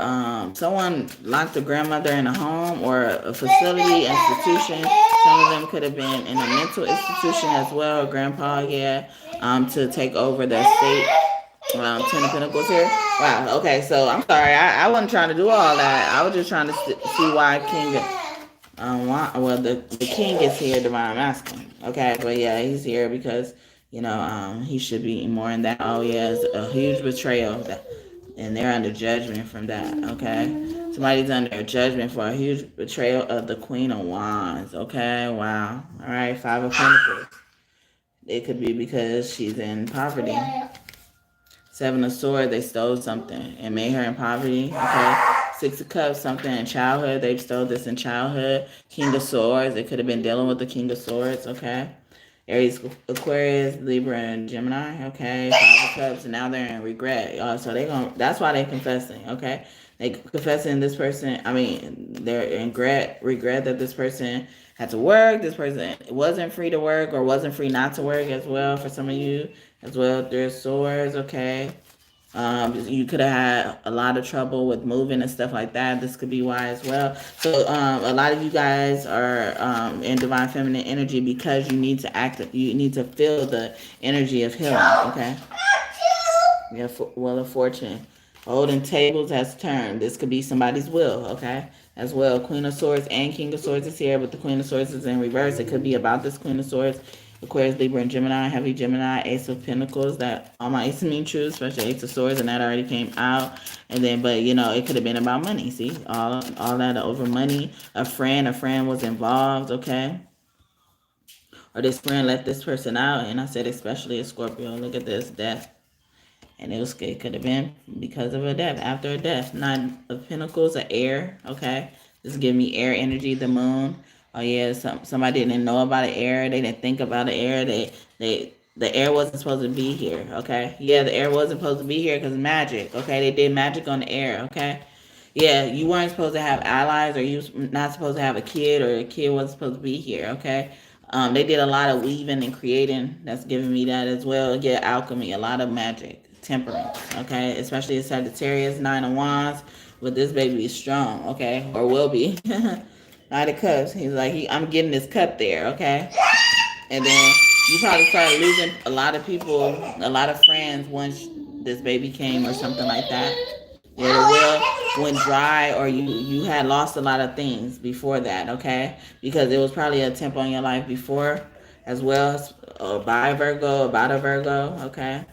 someone locked a grandmother in a home or a facility, institution. Some of them could have been in a mental institution as well, grandpa, yeah, to take over the estate. Ten of Pentacles here. Wow, okay, so I'm sorry. I wasn't trying to do all that. I was just trying to see why King, the King is here, divine masculine. Okay, but yeah, he's here because, he should be more in that. Oh, yeah, it's a huge betrayal. And they're under judgment from that, okay? Somebody's under judgment for a huge betrayal of the Queen of Wands, okay? Wow. All right, Five of Pentacles. It could be because she's in poverty. Seven of Swords, they stole something and made her in poverty, okay? Six of Cups, something in childhood. They stole this in childhood. King of Swords, they could have been dealing with the King of Swords, okay? Aries, Aquarius, Libra, and Gemini. Okay, Five of Cups, and now they're in regret. So that's why they're confessing. Okay, they confessing this person. I mean, they're in regret that this person had to work. This person wasn't free to work or wasn't free not to work as well. For some of you as well, there's swords. Okay. You could have had a lot of trouble with moving and stuff like that. This could be why as well. So a lot of you guys are in divine feminine energy because you need to you need to feel the energy of healing. Okay. Yeah, Wheel of Fortune. Holding tables has turned. This could be somebody's will. Okay. As well, Queen of Swords and King of Swords is here, but the Queen of Swords is in reverse. It could be about this Queen of Swords. Aquarius, Libra, and Gemini, Heavy Gemini, Ace of Pentacles. That all my aces mean true, especially Ace of Swords, and that already came out. And then, but it could have been about money. See, all that over money. A friend was involved. Okay, or this friend let this person out, and I said especially a Scorpio. Look at this death, and it could have been because of a death, after a death. Nine of Pentacles, an air. Okay, this give me air energy. The moon. Oh yeah, somebody didn't know about the air. They didn't think about the air. The air wasn't supposed to be here. Okay, yeah, the air wasn't supposed to be here because magic. Okay, they did magic on the air. Okay, yeah, you weren't supposed to have allies, or you was not supposed to have a kid, or a kid wasn't supposed to be here. Okay, they did a lot of weaving and creating. That's giving me that as well. Yeah, alchemy, a lot of magic, temperance. Okay, especially a Sagittarius, Nine of Wands. But this baby is strong. Okay, or will be. Nine of Cups. He's like, I'm getting this cup there, okay? And then you probably started losing a lot of people, a lot of friends once this baby came or something like that. Yeah, the well went dry, or you had lost a lot of things before that, okay? Because it was probably a temp on your life before as well, by a Virgo, about a Virgo, okay?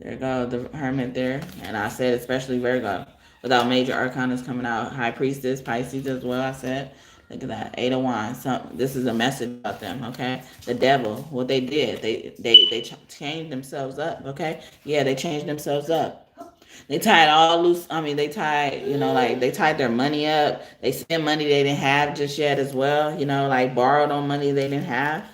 There you go, the Hermit there. And I said especially Virgo. Without major arcanas coming out. High Priestess, Pisces as well, I said. Look at that. Eight of Wands. This is a message about them, okay? The devil, what they did. They changed themselves up, okay? Yeah, they changed themselves up. They tied all loose. I mean, they tied, like they tied their money up. They spent money they didn't have just yet as well. Like borrowed on money they didn't have.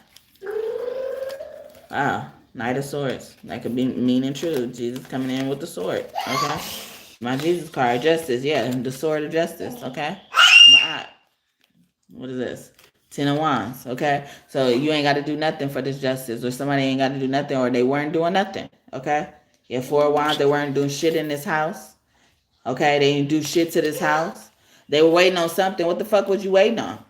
Wow, Knight of Swords. That could be meaning true. Jesus coming in with the sword. Okay. My Jesus card, justice. Yeah, the sword of justice. Okay. What is this? 10 of Wands. Okay. So you ain't got to do nothing for this justice, or somebody ain't got to do nothing, or they weren't doing nothing. Okay. Yeah, 4 of Wands. They weren't doing shit in this house. Okay. They didn't do shit to this house. They were waiting on something. What the fuck was you waiting on?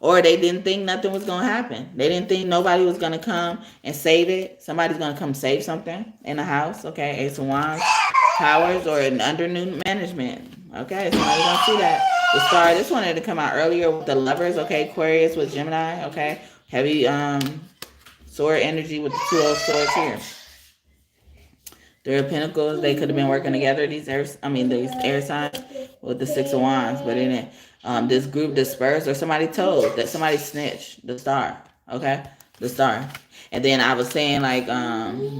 Or they didn't think nothing was going to happen. They didn't think nobody was going to come and save it. Somebody's going to come save something in the house. Okay, Ace of Wands, powers, or under new management. Okay, somebody's going to see that. The star, this one had to come out earlier with the lovers. Okay, Aquarius with Gemini. Okay, heavy sword energy with the 2 of Swords here. Three of Pentacles, they could have been working together, these air signs, with the 6 of Wands, but in it, this group dispersed, or somebody told, that somebody snitched, the star, okay? The star. And then I was saying, like,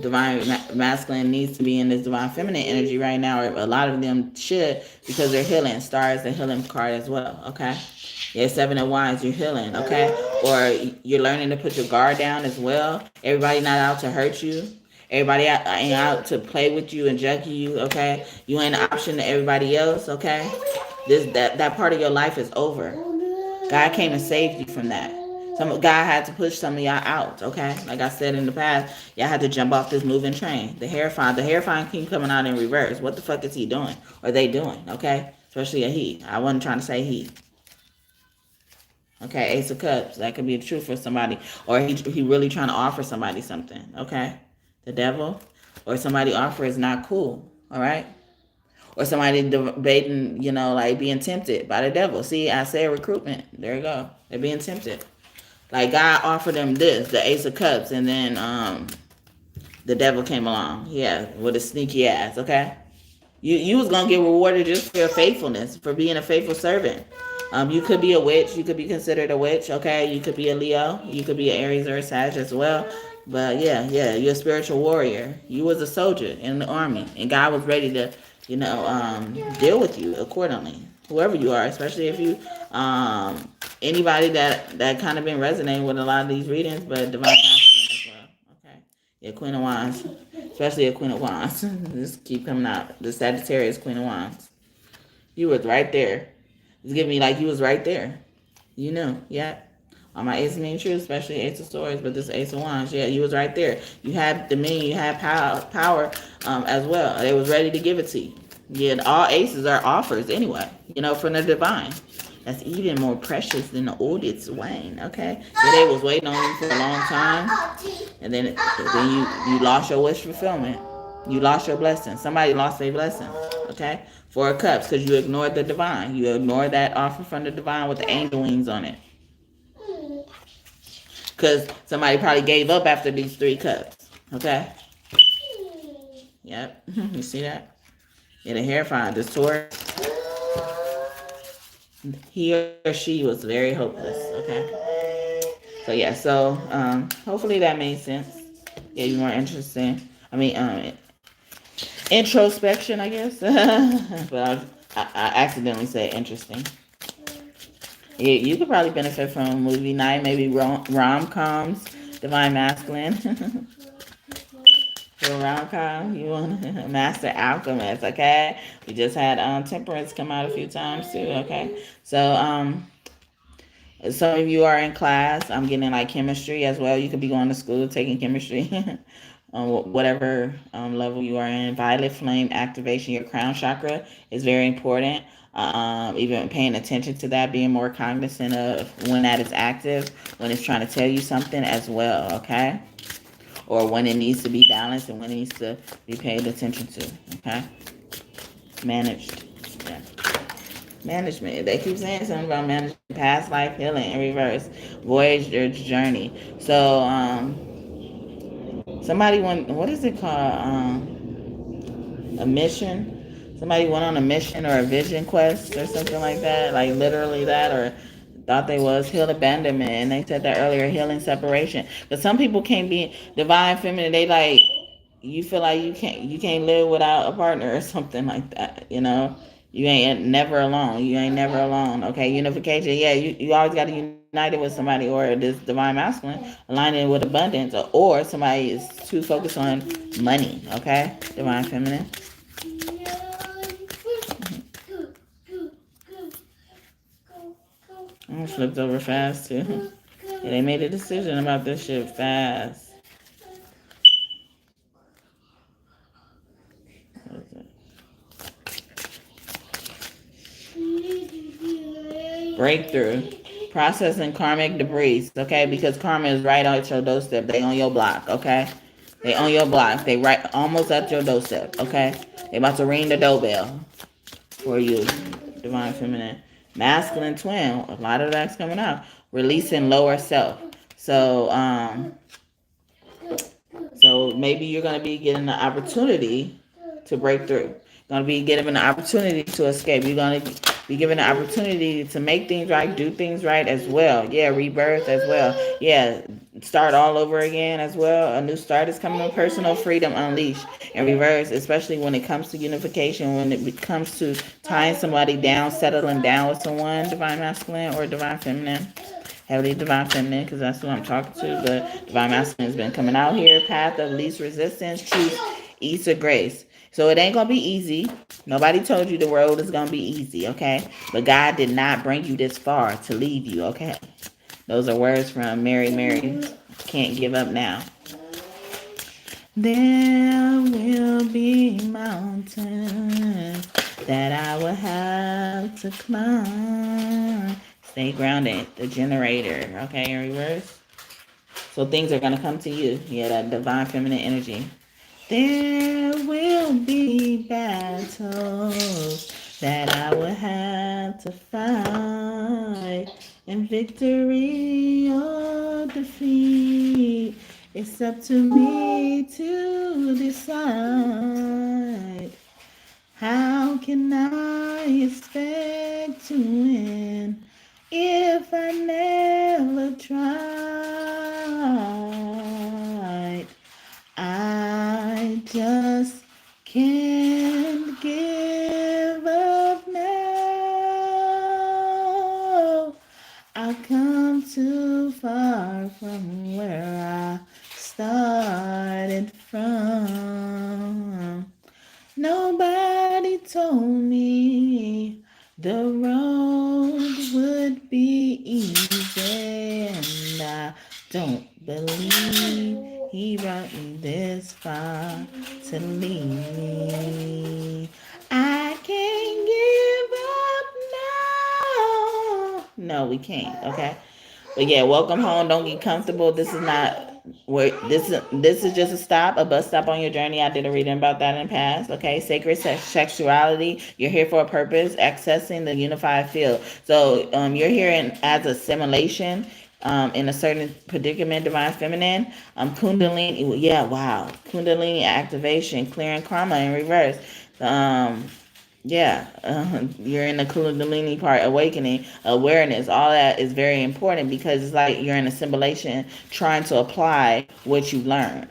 divine masculine needs to be in this divine feminine energy right now, or a lot of them should, because they're healing. Star is a healing card as well, okay? Yeah, 7 of Wands, you're healing, okay? Or you're learning to put your guard down as well. Everybody not out to hurt you. Everybody ain't out to play with you and junkie you, okay? You ain't an option to everybody else, okay? That part of your life is over. God came and saved you from that. God had to push some of y'all out, okay? Like I said in the past, y'all had to jump off this moving train. The Hierophant keep coming out in reverse. What the fuck is he doing? Or they doing, okay? Especially a he. I wasn't trying to say he. Okay, Ace of Cups. That could be true for somebody. Or he really trying to offer somebody something, okay? The devil, or somebody offer is not cool, all right? Or somebody debating, like being tempted by the devil. See, I say recruitment. There you go. They're being tempted. Like God offered them this, the Ace of Cups, and then the devil came along. Yeah, with a sneaky ass, okay? You was going to get rewarded just for your faithfulness, for being a faithful servant. You could be a witch. You could be considered a witch, okay? You could be a Leo. You could be an Aries or a Sag as well. But yeah, you're a spiritual warrior. You was a soldier in the army, and God was ready to, deal with you accordingly. Whoever you are, especially if you, anybody that kind of been resonating with a lot of these readings, but divine masculine as well. Okay, yeah, Queen of Wands, especially a Queen of Wands. This keep coming out. The Sagittarius Queen of Wands. You was right there. It's giving me like you was right there. You knew, yeah. On my Ace of Mean True, especially Ace of Swords, but this Ace of Wands, yeah, you was right there. You had dominion, you had power as well. They was ready to give it to you. Yeah, all aces are offers anyway, from the divine. That's even more precious than the oldest wine, okay? So they was waiting on you for a long time, and then you lost your wish fulfillment. You lost your blessing. Somebody lost their blessing, okay? 4 of Cups, because you ignored the divine. You ignored that offer from the divine with the angel wings on it. Because somebody probably gave up after these 3 cups. Okay? Yep. You see that? Yeah, the Hierophant, the sword. He or she was very hopeless. Okay? So, yeah. So, hopefully that made sense. Yeah, you more interesting. I mean, introspection, I guess. But I accidentally said interesting. You could probably benefit from a movie night, maybe rom-coms, divine masculine. For a rom-com, you want Master Alchemist, okay? We just had Temperance come out a few times too, okay? So some of you are in class. I'm getting like chemistry as well. You could be going to school taking chemistry. Whatever level you are in. Violet flame activation, your crown chakra is very important. Even paying attention to that, being more cognizant of when that is active, when it's trying to tell you something as well, okay? Or when it needs to be balanced and when it needs to be paid attention to, okay? Managed, yeah. Management. They keep saying something about management, past life healing in reverse, voyage or journey. So, somebody went, what is it called? A mission. Somebody went on a mission or a vision quest or something like that, like literally that, or thought they was healed abandonment, and they said that earlier, healing separation. But some people can't be divine feminine. They like, you feel like you can't live without a partner or something like that, you know. You ain't never alone. You ain't never alone. Okay, unification. Yeah, you always got to unite it with somebody, or this divine masculine aligning with abundance, or somebody is too focused on money. Okay, divine feminine. I flipped over fast too. Yeah, they made a decision about this shit fast. Breakthrough. Processing karmic debris, okay? Because karma is right on your doorstep. They on your block, okay? They on your block. They right almost at your doorstep, okay? They about to ring the doorbell for you, divine feminine. Masculine twin, a lot of that's coming out. Releasing lower self. So maybe you're gonna be getting the opportunity to break through. Gonna be given an opportunity to escape. You're gonna be given an opportunity to make things right, do things right as well. Yeah, rebirth as well. Yeah, start all over again as well. A new start is coming. Personal freedom unleashed and reverse, especially when it comes to unification, when it comes to tying somebody down, settling down with someone, divine masculine or divine feminine. Heavily divine feminine, because that's who I'm talking to. But divine masculine has been coming out here. Path of least resistance. Choose ease of grace. So it ain't gonna be easy. Nobody told you the road is gonna be easy, okay? But God did not bring you this far to leave you, okay? Those are words from Mary. Can't give up now. There will be mountains that I will have to climb. Stay grounded, the generator, okay, in reverse. So things are going to come to you. Yeah, that divine feminine energy. There will be battles that I will have to fight. And victory or defeat, it's up to me to decide. How can I expect to win if I never tried? I just can't give up now. I've come too far from where I started from. Nobody told me the road would be easy, and I don't believe he brought me this far to leave me. I can't give up now. No, we can't, okay? But yeah, welcome home. Don't get comfortable. This is not where this is just a bus stop on your journey. I did a reading about that in the past. Okay, sacred sexuality. You're here for a purpose, accessing the unified field. So you're here as assimilation. In a certain predicament, divine feminine, kundalini, yeah, wow, kundalini activation, clearing karma in reverse. Yeah, you're in the Kundalini part, awakening, awareness. All that is very important because it's like you're in assimilation, trying to apply what you learned.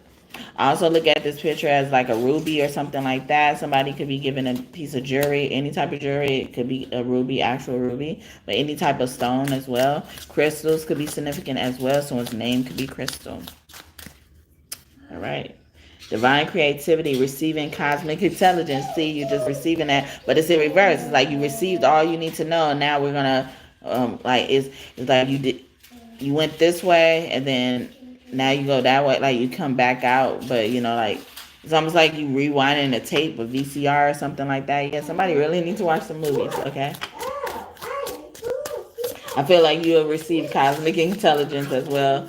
I also look at this picture as like a ruby or something like that. Somebody could be given a piece of jewelry, any type of jewelry. It could be a ruby, actual ruby, but any type of stone as well. Crystals could be significant as well. Someone's name could be crystal. All right. Divine creativity, receiving cosmic intelligence. See, you're just receiving that, but it's in reverse. It's like you received all you need to know, and now we're gonna, it's like you went this way, and then now you go that way. Like you come back out, but like it's almost like you rewinding a tape, a VCR or something like that. Yeah, somebody really needs to watch some movies. Okay. I feel like you have received cosmic intelligence as well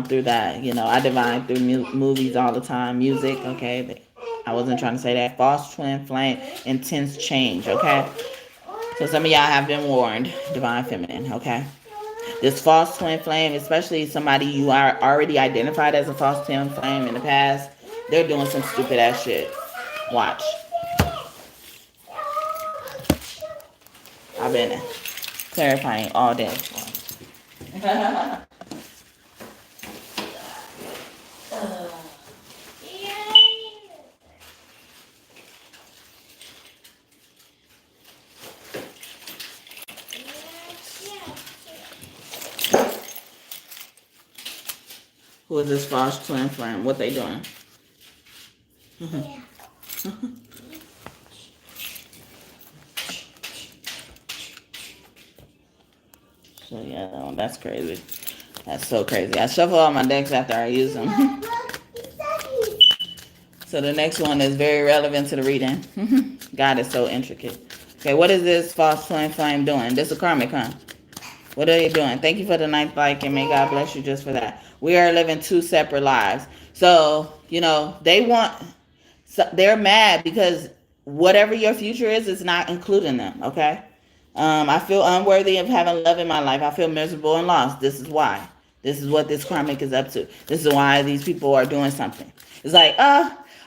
through that. I divine through movies all the time, music, okay? I wasn't trying to say that. False twin flame, intense change, okay? So some of y'all have been warned, divine feminine, okay? This false twin flame, especially somebody you are already identified as a false twin flame in the past, they're doing some stupid ass shit. Watch. I've been clarifying all day. Who is this false twin flame? What they doing? So yeah, that's crazy. That's so crazy. I shuffle all my decks after I use them. So the next one is very relevant to the reading. God is so intricate. Okay, what is this false twin flame doing? This is a karmic, huh? What are they doing? Thank you for the ninth like, and may God bless you just for that. We are living two separate lives. So, you know, they're mad because whatever your future is not including them, okay? I feel unworthy of having love in my life. I feel miserable and lost. This is why. This is what this karmic is up to. This is why these people are doing something. It's like,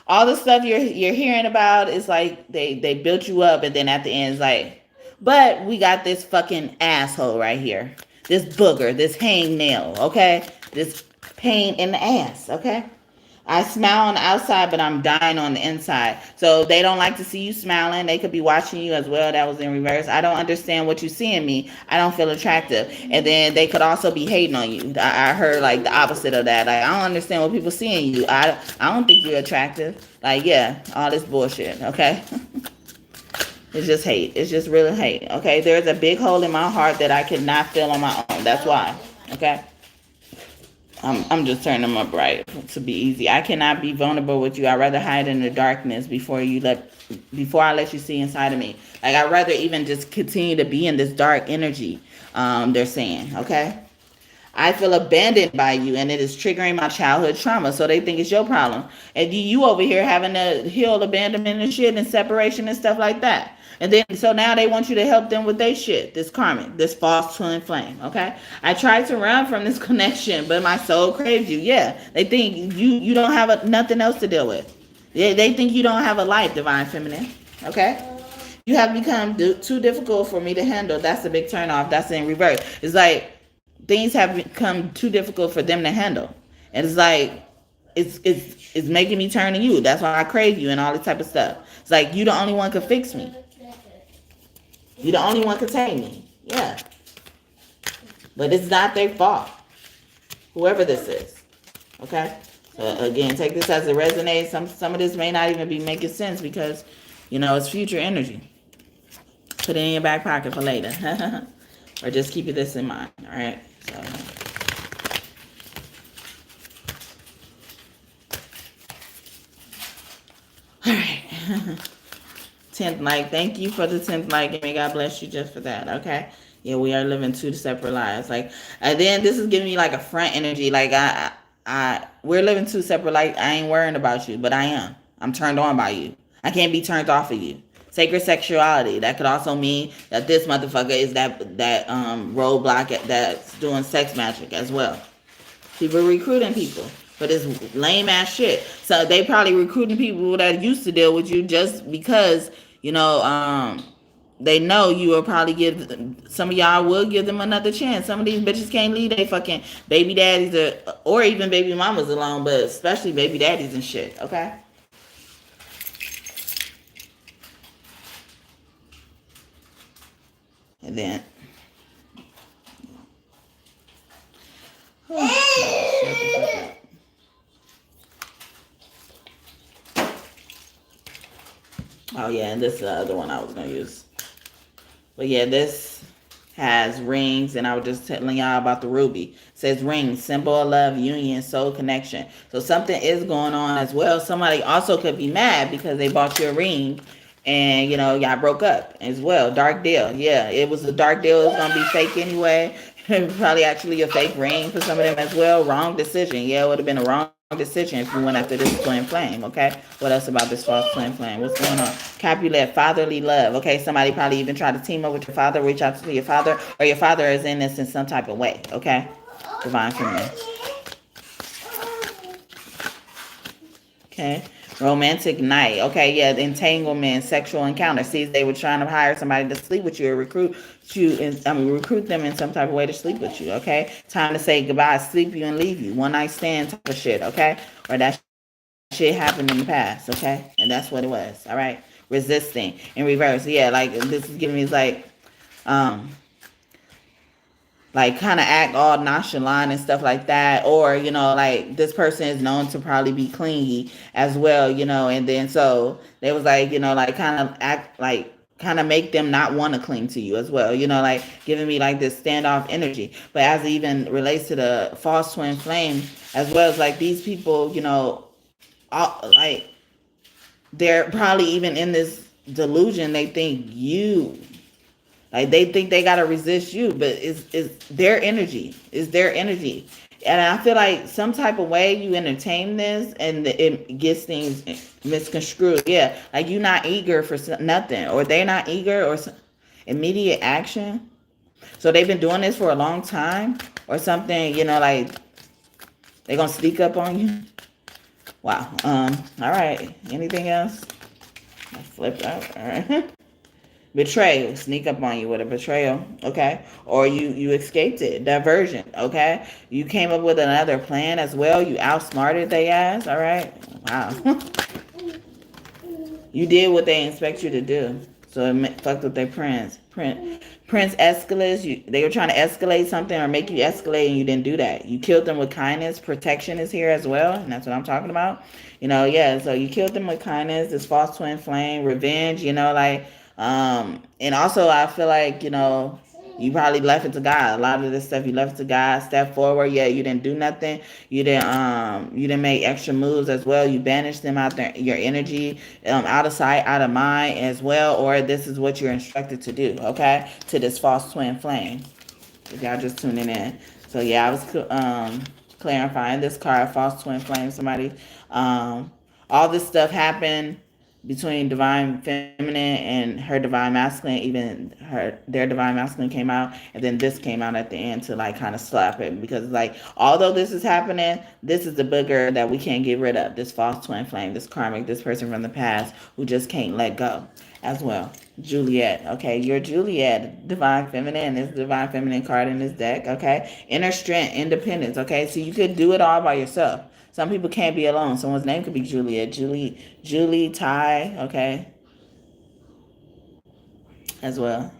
all the stuff you're hearing about is like they built you up, and then at the end it's like, but we got this fucking asshole right here. This booger, this hangnail, okay? This pain in the ass, okay? I smile on the outside, but I'm dying on the inside. So they don't like to see you smiling. They could be watching you as well. That was in reverse. I don't understand what you see in me. I don't feel attractive. And then they could also be hating on you. I heard like the opposite of that. Like, I don't understand what people see in you. I don't think you're attractive. Like, yeah, all this bullshit, okay? It's just hate. It's just really hate, okay? There's a big hole in my heart that I cannot fill on my own. That's why, okay? I'm just turning them up right to be easy. I cannot be vulnerable with you. I'd rather hide in the darkness before I let you see inside of me. Like, I'd rather even just continue to be in this dark energy, they're saying, okay? I feel abandoned by you, and it is triggering my childhood trauma, so they think it's your problem. And you over here having to heal abandonment and shit and separation and stuff like that. And then, so now they want you to help them with their shit, this karmic, this false twin flame, okay? I tried to run from this connection, but my soul craves you. Yeah, they think you don't have nothing else to deal with. They think you don't have a life, divine feminine, okay? You have become too difficult for me to handle. That's a big turnoff. That's in reverse. It's like things have become too difficult for them to handle. And it's like, it's making me turn to you. That's why I crave you and all this type of stuff. It's like, you the only one could fix me. You the only one could tame me. Yeah. But it's not their fault. Whoever this is. Okay? So again, take this as it resonates. Some of this may not even be making sense because, you know, it's future energy. Put it in your back pocket for later. Or just keep this in mind. All right? So. All right. 10th like. Thank you for the 10th like. And may God bless you just for that. Okay? Yeah, we are living two separate lives. Like, and then this is giving me like a front energy. Like, we're living two separate lives. I ain't worrying about you, but I am. I'm turned on by you. I can't be turned off of you. Sacred sexuality. That could also mean that this motherfucker is that roadblock that's doing sex magic as well. People recruiting people. But it's lame ass shit. So they probably recruiting people that used to deal with you just because, you know, they know you will probably some of y'all will give them another chance. Some of these bitches can't leave they fucking baby daddies or even baby mamas alone, but especially baby daddies and shit, okay? And then oh yeah, and this is the other one I was gonna use. But yeah, this has rings, and I was just telling y'all about the ruby. It says rings, symbol of love, union, soul connection. So something is going on as well. Somebody also could be mad because they bought you a ring and, you know, y'all broke up as well. Dark deal. Yeah, it was a dark deal. It was going to be fake anyway. Probably actually a fake ring for some of them as well. Wrong decision. Yeah, it would have been a wrong decision if you went after this twin flame, okay? What else about this false twin flame? What's going on? Capulet, fatherly love. Okay, somebody probably even tried to team up with your father, reach out to your father, or your father is in this in some type of way, okay? Divine feminine. Okay. Romantic night. Okay, yeah, the entanglement, sexual encounter. See, they were trying to hire somebody to sleep with you or recruit them in some type of way to sleep with you, okay? Time to say goodbye, sleep you and leave you. One night stand type of shit, okay? Or that shit happened in the past, okay? And that's what it was, all right? Resisting in reverse. Yeah, like this is giving me like like kind of act all nonchalant and stuff like that, or like this person is known to probably be clingy as well, and then so they was like, like kind of act like kind of make them not want to cling to you as well, like giving me like this standoff energy. But as it even relates to the false twin flame, as well as like these people, like they're probably even in this delusion. They think you, like they think they gotta resist you, but it's their energy. It's their energy. And I feel like some type of way you entertain this and it gets things misconstrued. Yeah, like you're not eager for nothing, or they're not eager, or immediate action. So they've been doing this for a long time, or something. Like they're gonna sneak up on you. Wow. All right. Anything else? I flipped out. All right. Betrayal, sneak up on you with a betrayal, okay? Or you escaped it, diversion, okay? You came up with another plan as well. You outsmarted they ass, all right? Wow. You did what they expect you to do. So it fucked with their Prince escalates. They were trying to escalate something or make you escalate, and you didn't do that. You killed them with kindness. Protection is here as well, and that's what I'm talking about. Yeah. So you killed them with kindness. This false twin flame, revenge. And also I feel like you probably left it to God. A lot of this stuff you left it to God. Step forward. Yeah, you didn't do nothing. You didn't make extra moves as well. You banished them out there, your energy, out of sight, out of mind as well. Or this is what you're instructed to do. Okay, to this false twin flame. If y'all just tuning in. So yeah, I was clarifying this card, false twin flame. Somebody, all this stuff happened between divine feminine and her divine masculine. Even their divine masculine came out, and then this came out at the end to like kind of slap it, because like although this is happening, this is the booger that we can't get rid of, this false twin flame, this karmic, this person from the past who just can't let go as well. Juliet, okay, you're Juliet, divine feminine. This divine feminine card in this deck, okay. Inner strength, independence, okay. So you could do it all by yourself. Some people can't be alone. Someone's name could be Juliet, Julie, Ty, okay, as well.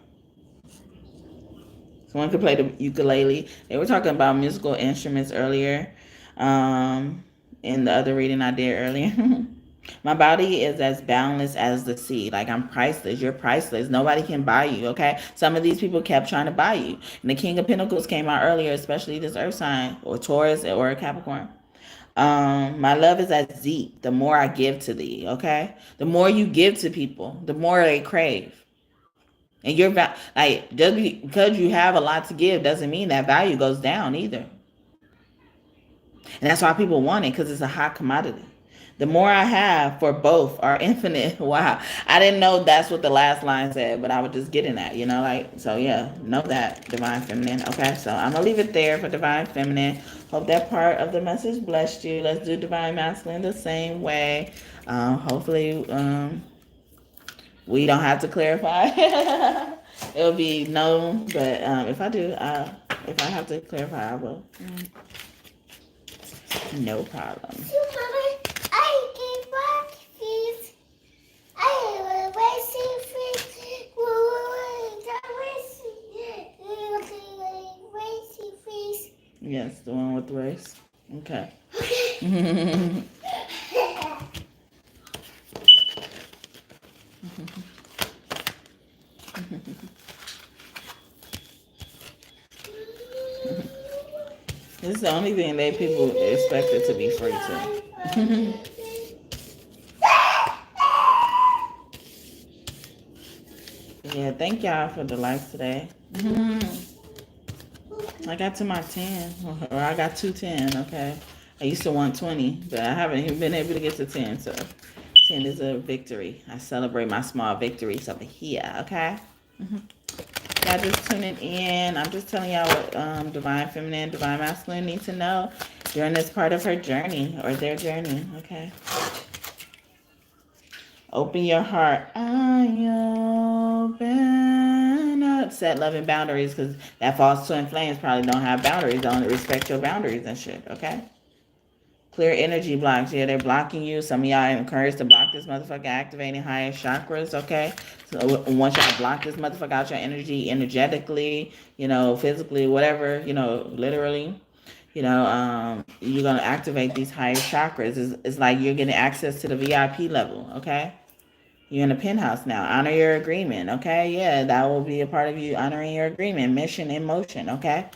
Someone could play the ukulele. They were talking about musical instruments earlier, in the other reading I did earlier. My body is as boundless as the sea. Like I'm priceless. You're priceless. Nobody can buy you, okay? Some of these people kept trying to buy you. And the King of Pentacles came out earlier, especially this Earth sign, or Taurus, or Capricorn. My love is as deep. The more I give to thee, okay? The more you give to people, the more they crave. And you're like, just because you have a lot to give doesn't mean that value goes down either. And that's why people want it, because it's a hot commodity. The more I have for both are infinite. Wow. I didn't know that's what the last line said, but I was just getting that, like, so yeah, know that, divine feminine. Okay, so I'm going to leave it there for divine feminine. Hope that part of the message blessed you. Let's do divine masculine the same way. Hopefully, we don't have to clarify. It'll be known, but if I do, if I have to clarify, I will. No problem. Yes, the one with the race. Okay. This is the only thing that people expect it to be free to. Yeah, thank y'all for the likes today. I got to my 10, or I got 210, okay? I used to want 20, but I haven't even been able to get to 10, so 10 is a victory. I celebrate my small victories over here, okay? Y'all just tuning in. I'm just telling y'all what divine feminine, divine masculine need to know during this part of her journey, or their journey, okay? Open your heart. I open up. Set loving boundaries, because that false twin flames probably don't have boundaries. Don't respect your boundaries and shit, okay? Clear energy blocks. Yeah, they're blocking you. Some of y'all are encouraged to block this motherfucker, activating higher chakras, okay? So once y'all block this motherfucker out your energy, energetically, physically, whatever, literally, you're gonna activate these higher chakras. It's like you're getting access to the VIP level, okay? You're in a penthouse now. Honor your agreement, okay? Yeah, that will be a part of you honoring your agreement. Mission in motion, okay?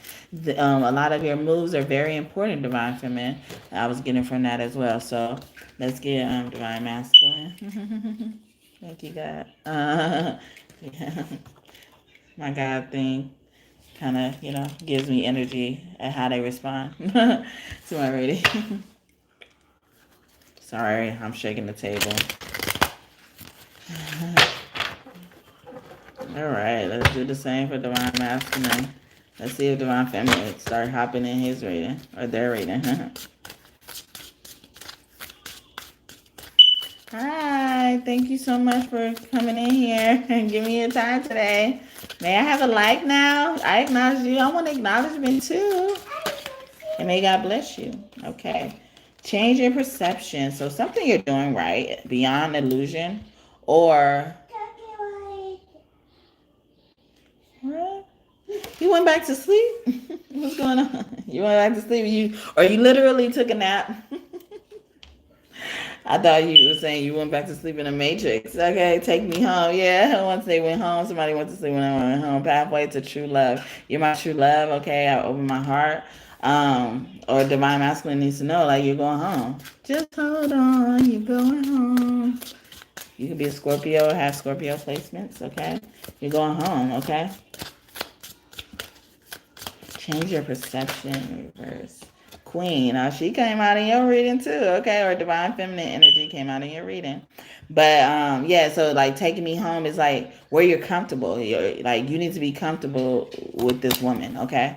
A lot of your moves are very important, Divine Feminine. I was getting from that as well. So let's get Divine Masculine. Thank you, God. Yeah. My God thing kind of, gives me energy at how they respond to my reading. Sorry, I'm shaking the table. All right, let's do the same for Divine Masculine. Let's see if Divine Feminine start hopping in his reading or their reading. Hi, thank you so much for coming in here and giving me your time today. May I have a like now? I acknowledge you. I want acknowledgement too. And may God bless you. Okay. Change your perception. So something you're doing right beyond illusion or... What? You went back to sleep? What's going on? You went back to sleep? You literally took a nap? I thought you were saying you went back to sleep in the Matrix. Okay, take me home. Yeah, once they went home, somebody went to sleep when I went home. Pathway to true love. You're my true love. Okay, I open my heart. Or Divine Masculine needs to know, like, you're going home. Just hold on, you're going home. You could be a Scorpio or have Scorpio placements, okay? You're going home, okay? Change your perception, reverse. Queen, she came out in your reading too, okay? Or Divine Feminine energy came out in your reading. But yeah, so like taking me home is like where you're comfortable. Like you need to be comfortable with this woman, okay?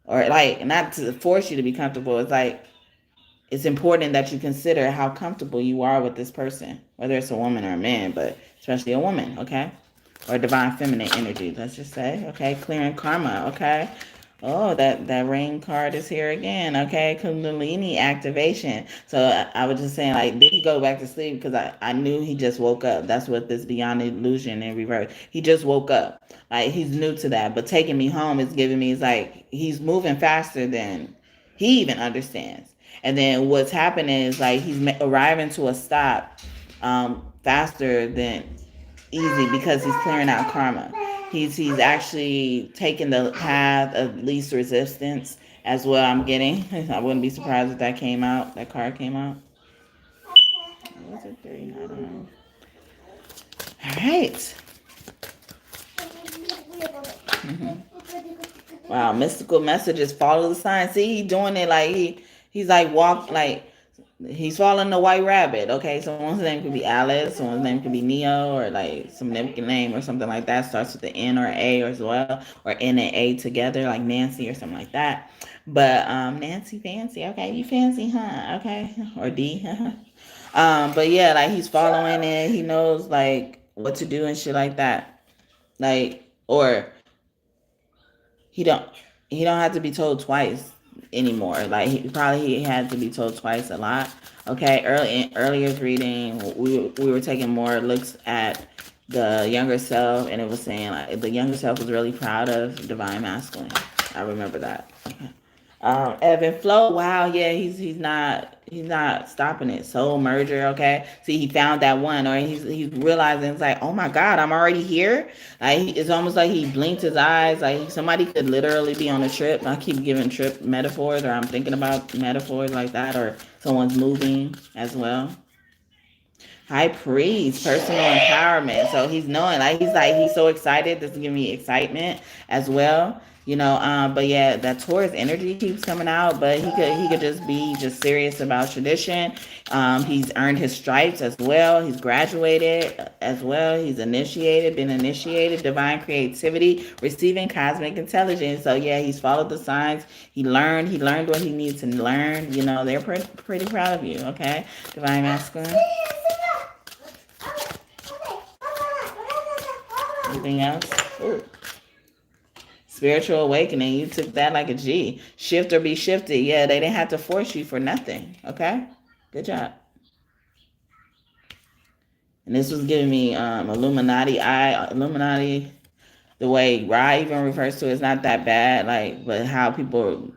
Or like not to force you to be comfortable. It's like it's important that you consider how comfortable you are with this person, whether it's a woman or a man, but especially a woman, okay? Or Divine Feminine energy, let's just say, okay? Clearing karma, okay? Oh, that rain card is here again. Okay, Kundalini activation. So I was just saying, like, did he go back to sleep? Because I knew he just woke up. That's what this beyond illusion in reverse. He just woke up. Like, he's new to that. But taking me home is giving me, it's like, he's moving faster than he even understands. And then what's happening is, like, he's arriving to a stop faster than easy because he's clearing out karma. He's actually taking the path of least resistance as well. I'm getting. I wouldn't be surprised if that came out. That card came out. Was it 3? I don't know. All right. Wow, mystical messages. Follow the sign. See, he's doing it like he's like he's following the white rabbit. Okay, someone's name could be Alice, someone's name could be Neo, or like some name or something like that. Starts with the N or A as well, or N and A together, like Nancy or something like that. But Nancy Fancy, okay, you fancy, huh? Okay, or D. But yeah, like he's following it. He knows like what to do and shit like that. Like, or he don't have to be told twice anymore. Like he had to be told twice a lot. Okay, earlier reading, we were taking more looks at the younger self, and it was saying like the younger self was really proud of Divine Masculine. I remember that. Okay. Ebb and flow. Wow, yeah, he's not stopping it. Soul merger, okay. See, he found that one, or he's realizing it's like, oh my God, I'm already here. Like it's almost like he blinked his eyes. Like somebody could literally be on a trip. I keep giving trip metaphors, or I'm thinking about metaphors like that, or someone's moving as well. High priest, personal empowerment. So he's knowing, he's so excited. This is giving me excitement as well. But yeah, that Taurus energy keeps coming out, but he could just be just serious about tradition. He's earned his stripes as well. He's graduated as well. He's been initiated, divine creativity, receiving cosmic intelligence. So yeah, he's followed the signs. He learned what he needs to learn. They're pretty proud of you. Okay, Divine Masculine. Anything else? Ooh. Spiritual awakening. You took that like a G. Shift or be shifted. Yeah, they didn't have to force you for nothing. Okay? Good job. And this was giving me Illuminati. Illuminati, the way Ra even refers to it, is not that bad. Like, but how people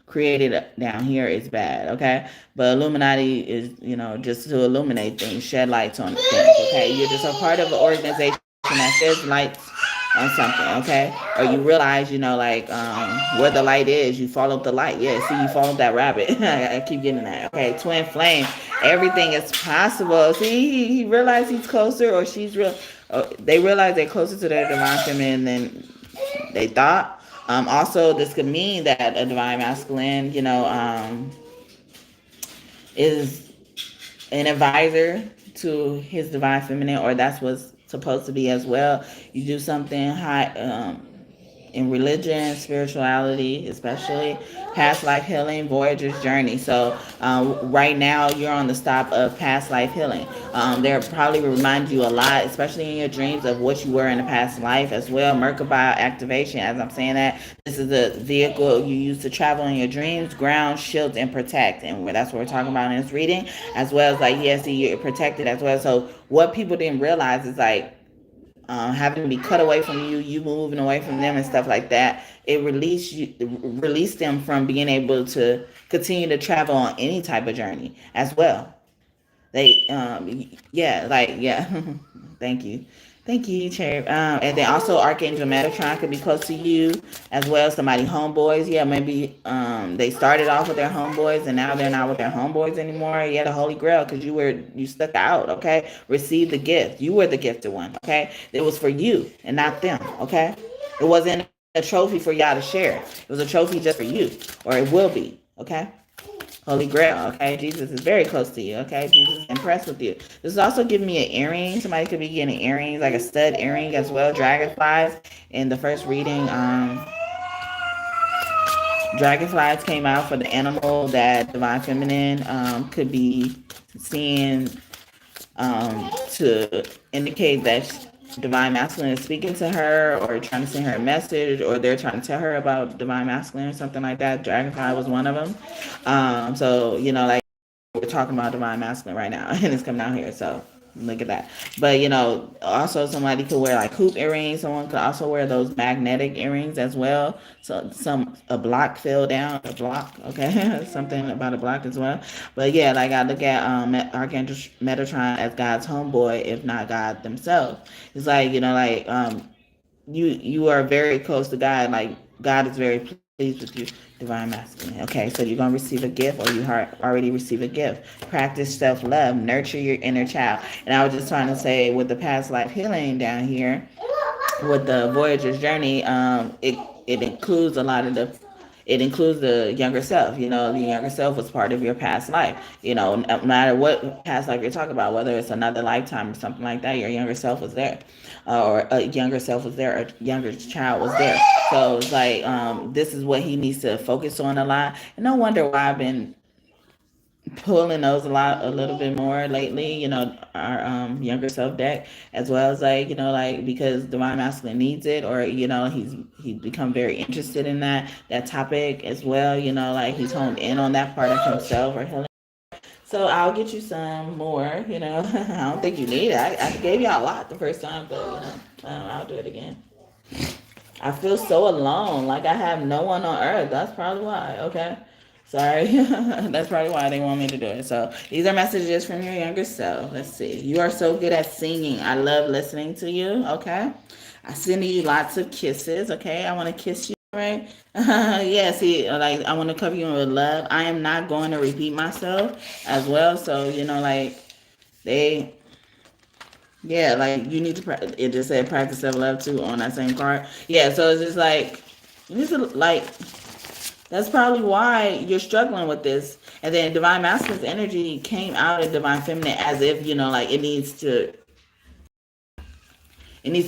created down here is bad, okay? But Illuminati is, just to illuminate things, shed lights on things, okay? You're just a part of an organization that sheds lights on something, okay? Or you realize, where the light is, you follow the light. Yeah, see, you followed that rabbit. I keep getting that, okay? Twin flame, everything is possible. See, he realized he's closer, or she's real. They realize they're closer to their divine feminine than they thought. Also, this could mean that a divine masculine, is an advisor to his divine feminine, or that's what's supposed to be as well. You do something high in religion, spirituality, especially past life healing, voyager's journey. So right now you're on the stop of past life healing. They'll probably remind you a lot, especially in your dreams, of what you were in the past life as well. Merkaba activation, as I'm saying that, this is the vehicle you use to travel in your dreams, ground, shield, and protect. And that's what we're talking about in this reading, as well as you're protected as well. So what people didn't realize is having to be cut away from you moving away from them and stuff like that. It released them from being able to continue to travel on any type of journey as well. They, thank you. Thank you, Cherry. And then also Archangel Metatron could be close to you as well. Somebody homeboys. Yeah, maybe they started off with their homeboys and now they're not with their homeboys anymore. Yeah, the Holy Grail, because you stuck out, okay? Receive the gift. You were the gifted one, okay? It was for you and not them, okay? It wasn't a trophy for y'all to share. It was a trophy just for you, or it will be, okay? Holy Grail, okay? Jesus is very close to you, okay? Jesus is impressed with you. This is also giving me an earring. Somebody could be getting earrings, like a stud earring as well. Dragonflies. In the first reading, dragonflies came out for the animal that Divine Feminine could be seeing to indicate that Divine Masculine is speaking to her or trying to send her a message, or they're trying to tell her about Divine Masculine or something like that. Dragonfly was one of them. So, we're talking about Divine Masculine right now, and it's coming out here. So look at that. But also somebody could wear like hoop earrings. Someone could also wear those magnetic earrings as well. So a block fell down, a block, okay? Something about a block as well. But yeah, I look at Archangel Metatron as God's homeboy, if not God themselves. It's you are very close to God. Like God is very pleased with you, Divine Masculine. Okay, so you're gonna receive a gift, or you already receive a gift. Practice self-love, nurture your inner child. And I was just trying to say, with the past life healing down here, with the Voyager's journey, it includes a lot of it includes the younger self. The younger self was part of your past life. No matter what past life you're talking about, whether it's another lifetime or something like that, your younger self was there, or a younger self was there, or a younger child was there. So it's this is what he needs to focus on a lot. And no wonder why I've been pulling those a little bit more lately, our younger self deck, as well as because Divine Masculine needs it, or he's become very interested in that topic as well, he's honed in on that part of himself or healing. So I'll get you some more, I don't think you need it. I gave you a lot the first time, but I'll do it again. I feel so alone, like I have no one on earth. That's probably why, okay? Sorry. That's probably why they want me to do it. So these are messages from your younger self. Let's see. You are so good at singing. I love listening to you, okay? I send you lots of kisses, okay? I want to kiss you, right? Yeah, see, I want to cover you with love. I am not going to repeat myself as well. So, they... Yeah, you need to it just said practice self-love too on that same card. Yeah, so it's just you need to that's probably why you're struggling with this. And then Divine Masculine's energy came out of Divine Feminine as if, it needs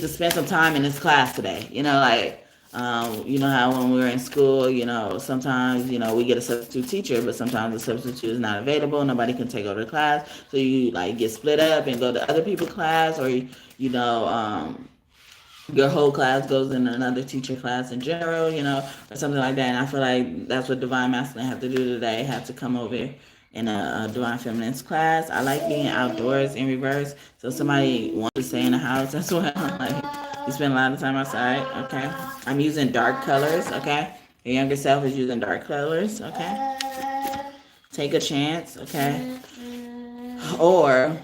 to spend some time in this class today. How when we were in school, sometimes, we get a substitute teacher, but sometimes the substitute is not available. Nobody can take over the class. So you get split up and go to other people's class, or, your whole class goes in another teacher class in general, or something like that. And I feel like that's what Divine Masculine have to do today. Have to come over in a Divine Feminine's class. I like being outdoors in reverse. So somebody wants to stay in the house as well. Like you spend a lot of time outside. Okay. I'm using dark colors. Okay. Your younger self is using dark colors. Okay. Take a chance. Okay. Or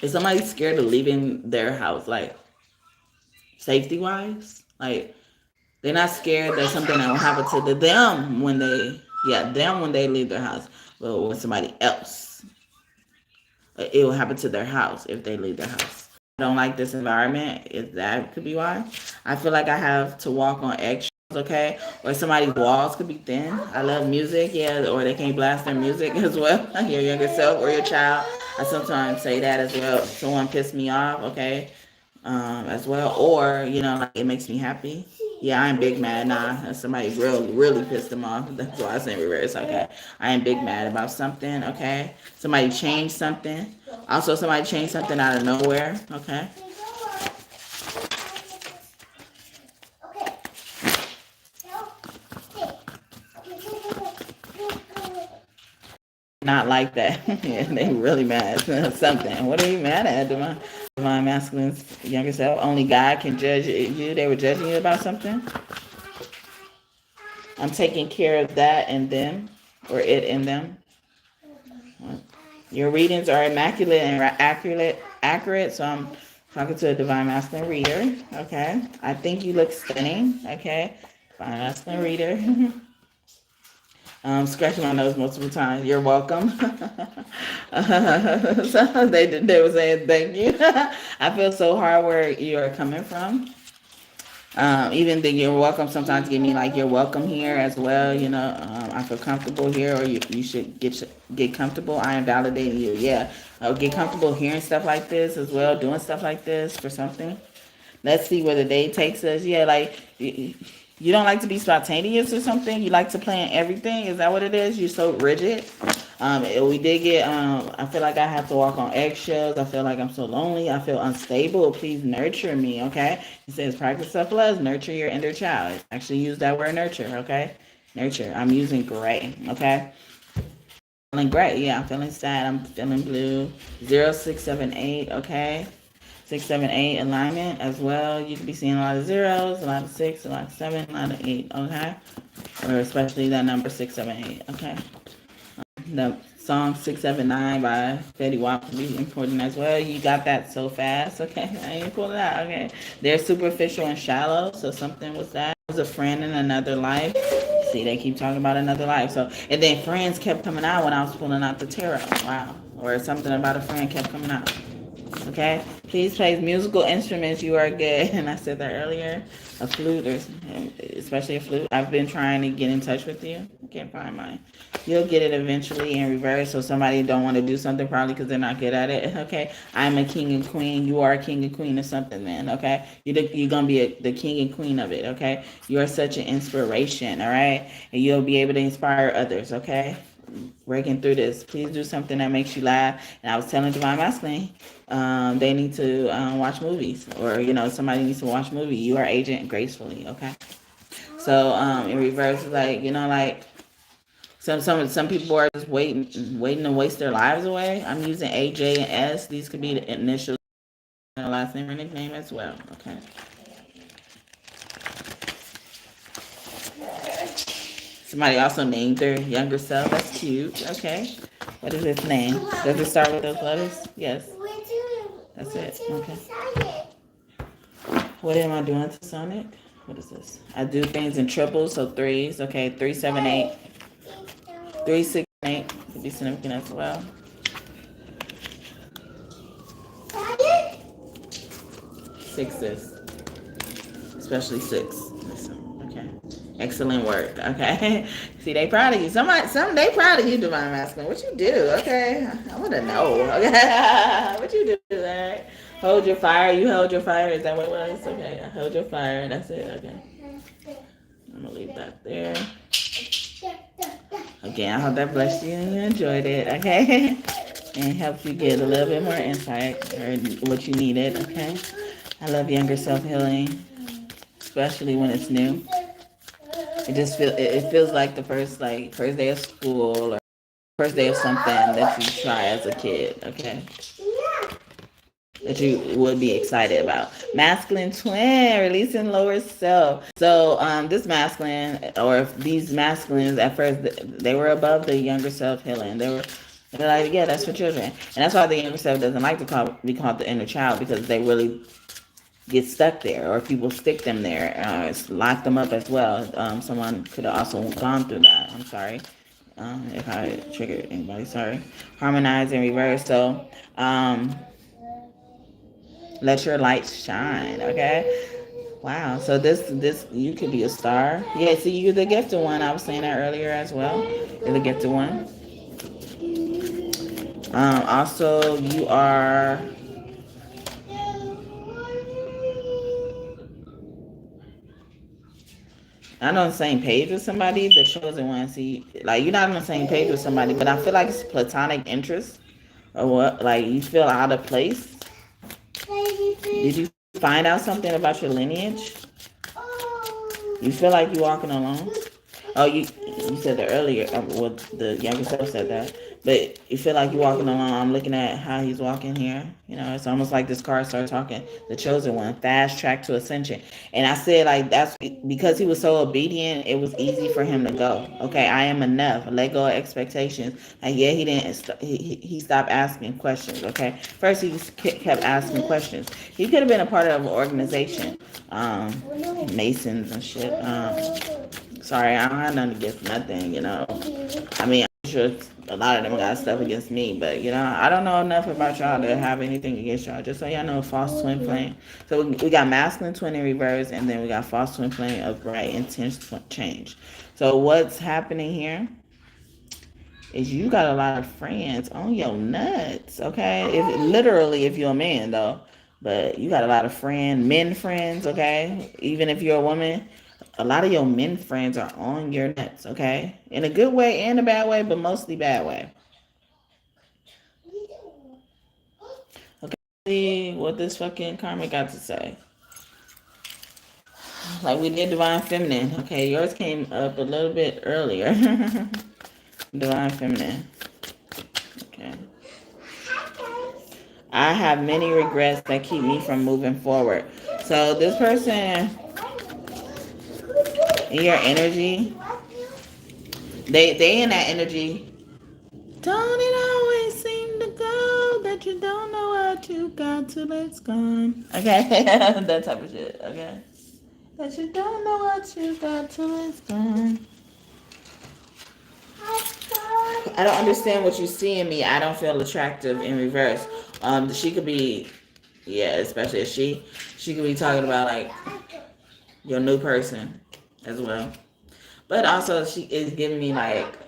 if somebody's scared of leaving their house, like safety wise, like they're not scared that something that will happen to them when they leave their house, but when somebody else, it will happen to their house if they leave their house. I don't like this environment. If that could be why. I feel like I have to walk on eggshells. Okay, or somebody's walls could be thin. I love music, yeah, or they can't blast their music as well. Your younger self or your child. I sometimes say that as well. Someone pissed me off, okay, as well, or like it makes me happy. Yeah, I am big mad. Nah, somebody really pissed them off. That's why I say reverse. Okay, I am big mad about something. Okay, somebody changed something. Also, somebody changed something out of nowhere. Okay. Not like that. Yeah, they really mad. Something. What are you mad at? Divine masculine's younger self. Only God can judge you. They were judging you about something. I'm taking care of that in them, or it in them. Your readings are immaculate and accurate. So I'm talking to a divine masculine reader. Okay. I think you look stunning. Okay. Divine masculine reader. Scratching my nose multiple times. You're welcome. So they were saying thank you. I feel so hard where you are coming from. Even the you're welcome sometimes give me like you're welcome here as well. I feel comfortable here, or you should get comfortable. I am validating you. Yeah, get comfortable hearing stuff like this as well, doing stuff like this for something. Let's see where the day takes us. Yeah, like you don't like to be spontaneous or something. You like to plan everything. Is that what it is? You're so rigid. We did get. I feel like I have to walk on eggshells. I feel like I'm so lonely. I feel unstable. Please nurture me. Okay. It says practice self-love. Nurture your inner child. Actually, use that word nurture. Okay. Nurture. I'm using gray. Okay. Feeling gray. Yeah, I'm feeling sad. I'm feeling blue. 0678. Okay. 678 alignment as well. You could be seeing a lot of zeros, a lot of 6, a lot of 7, a lot of 8, okay? Or especially that number 678, okay? The song 679 by Fetty Wap could be important as well. You got that so fast, okay? I ain't pulled it out, okay? They're superficial and shallow, so something was that. I was a friend in another life. See, they keep talking about another life. So, and then friends kept coming out when I was pulling out the tarot. Wow. Or something about a friend kept coming out. Okay, please play musical instruments. You are good. And I said that earlier. A flute, or especially a flute. I've been trying to get in touch with you. I can't find mine. You'll get it eventually in reverse. So somebody don't want to do something probably because they're not good at it. Okay, I'm a king and queen. You are a king and queen of something, man. Okay, you're gonna be the king and queen of it. Okay, you are such an inspiration. All right, and you'll be able to inspire others. Okay. Breaking through this. Please do something that makes you laugh. And I was telling Divine Masculine, they need to watch movies, or somebody needs to watch movie. You are agent gracefully, okay? So in reverse, like like some people are just waiting to waste their lives away. I'm using AJ and S. These could be the initials, last name or nickname as well, okay? Somebody also named their younger self. That's cute. Okay. What is its name? Does it start with those letters? Yes. That's it. Okay. What am I doing to Sonic? What is this? I do things in triples, so threes. Okay. 378. 368 could be significant as well. Sixes. Especially 6. Okay. Excellent work. Okay. See, they proud of you. They proud of you, Divine Masculine. What you do? Okay. I want to know. Okay. What you do? Right? Hold your fire. You hold your fire. Is that what it was? Okay. Hold your fire. That's it. Okay. I'm going to leave that there. Again, I hope that blessed you and you enjoyed it. Okay. And helped you get a little bit more insight or what you needed. Okay. I love younger self healing, especially when it's new. It feels like the first day of school or first day of something that you try as a kid. Okay, that you would be excited about. Masculine twin releasing lower self. So this masculine, or if these masculines at first they were above the younger self healing. They're like, yeah, that's for children, and that's why the younger self doesn't like to be called the inner child, because they really get stuck there, or people stick them there, lock them up as well. Someone could have also gone through that. I'm sorry if I triggered anybody. Sorry. Harmonize and reverse. So let your light shine. Okay. Wow. So this you could be a star. Yeah. See, you're the gifted one. I was saying that earlier as well. You're the gifted one. Also, you are not on the same page with somebody, the chosen one. See, like you're not on the same page with somebody, but I feel like it's platonic interest or what? Like you feel out of place. Did you find out something about your lineage? You feel like you're walking alone. Oh, you said that earlier. Well, the younger self said that, but you feel like you're walking along. I'm looking at how he's walking here. You know, it's almost like this car started talking. The chosen one, fast track to ascension. And I said like that's because he was so obedient. It was easy for him to go. Okay, I am enough. Let go of expectations. And yeah, he didn't. He stopped asking questions. Okay, first he just kept asking questions. He could have been a part of an organization, Masons and shit. Sorry, I don't have nothing against nothing, you know. I mean, I'm sure a lot of them got stuff against me, but, you know, I don't know enough about y'all to have anything against y'all. Just so y'all know, false twin flame. So we got masculine twin in reverse, and then we got false twin flame upright, intense change. So what's happening here is you got a lot of friends on your nuts, okay? If you're a man, though. But you got a lot of men friends, okay? Even if you're a woman, a lot of your men friends are on your nuts, okay? In a good way and a bad way, but mostly bad way. Okay, see what this fucking karma got to say. Like we did divine feminine. Okay, yours came up a little bit earlier. Divine feminine. Okay. I have many regrets that keep me from moving forward. So this person in your energy, they in that energy. Don't it always seem to go that you don't know what you got till it's gone? Okay, that type of shit. Okay, that you don't know what you got till it's gone. I don't understand what you see in me. I don't feel attractive in reverse. She could be, yeah, especially if she could be talking about like your new person as well. But also she is giving me like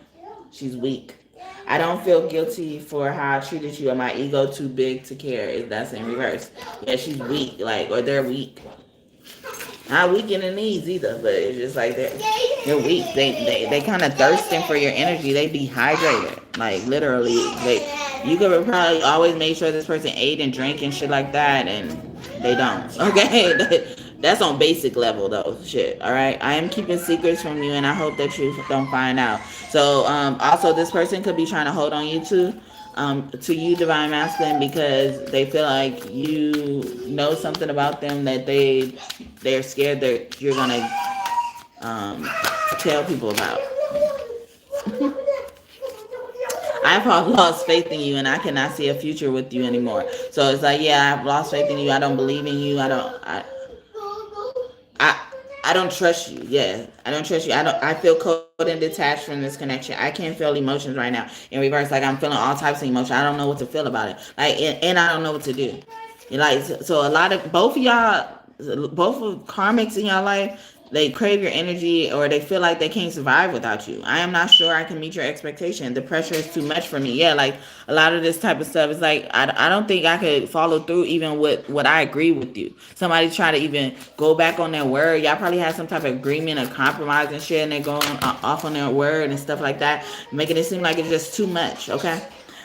she's weak. I don't feel guilty for how I treated you, or my ego too big to care. If that's in reverse. Yeah, she's weak, like, or they're weak. Not weak in the knees either, but it's just like they're weak. They kind of thirsting for your energy. They dehydrated, like literally. You could probably always make sure this person ate and drank and shit like that, and they don't. Okay, that's on basic level though. Shit. All right. I am keeping secrets from you, and I hope that you don't find out. So also this person could be trying to hold on to you, divine masculine, because they feel like you know something about them that they're scared that you're gonna tell people about. I've lost faith in you, and I cannot see a future with you anymore. So it's like, yeah, I've lost faith in you. I don't believe in you. I I don't trust you. Yeah, I don't trust you. I feel cold and detached from this connection. I can't feel emotions right now. In reverse, like I'm feeling all types of emotion. I don't know what to feel about it. Like, and I don't know what to do. Like, so a lot of both of y'all, both of karmics in your life, they crave your energy, or they feel like they can't survive without you. I am not sure I can meet your expectation. The pressure is too much for me. Yeah, like a lot of this type of stuff is like I don't think I could follow through even with what I agree with you. Somebody try to even go back on their word. Y'all probably had some type of agreement or compromise and shit, and they're going off on their word and stuff like that, making it seem like it's just too much. Okay,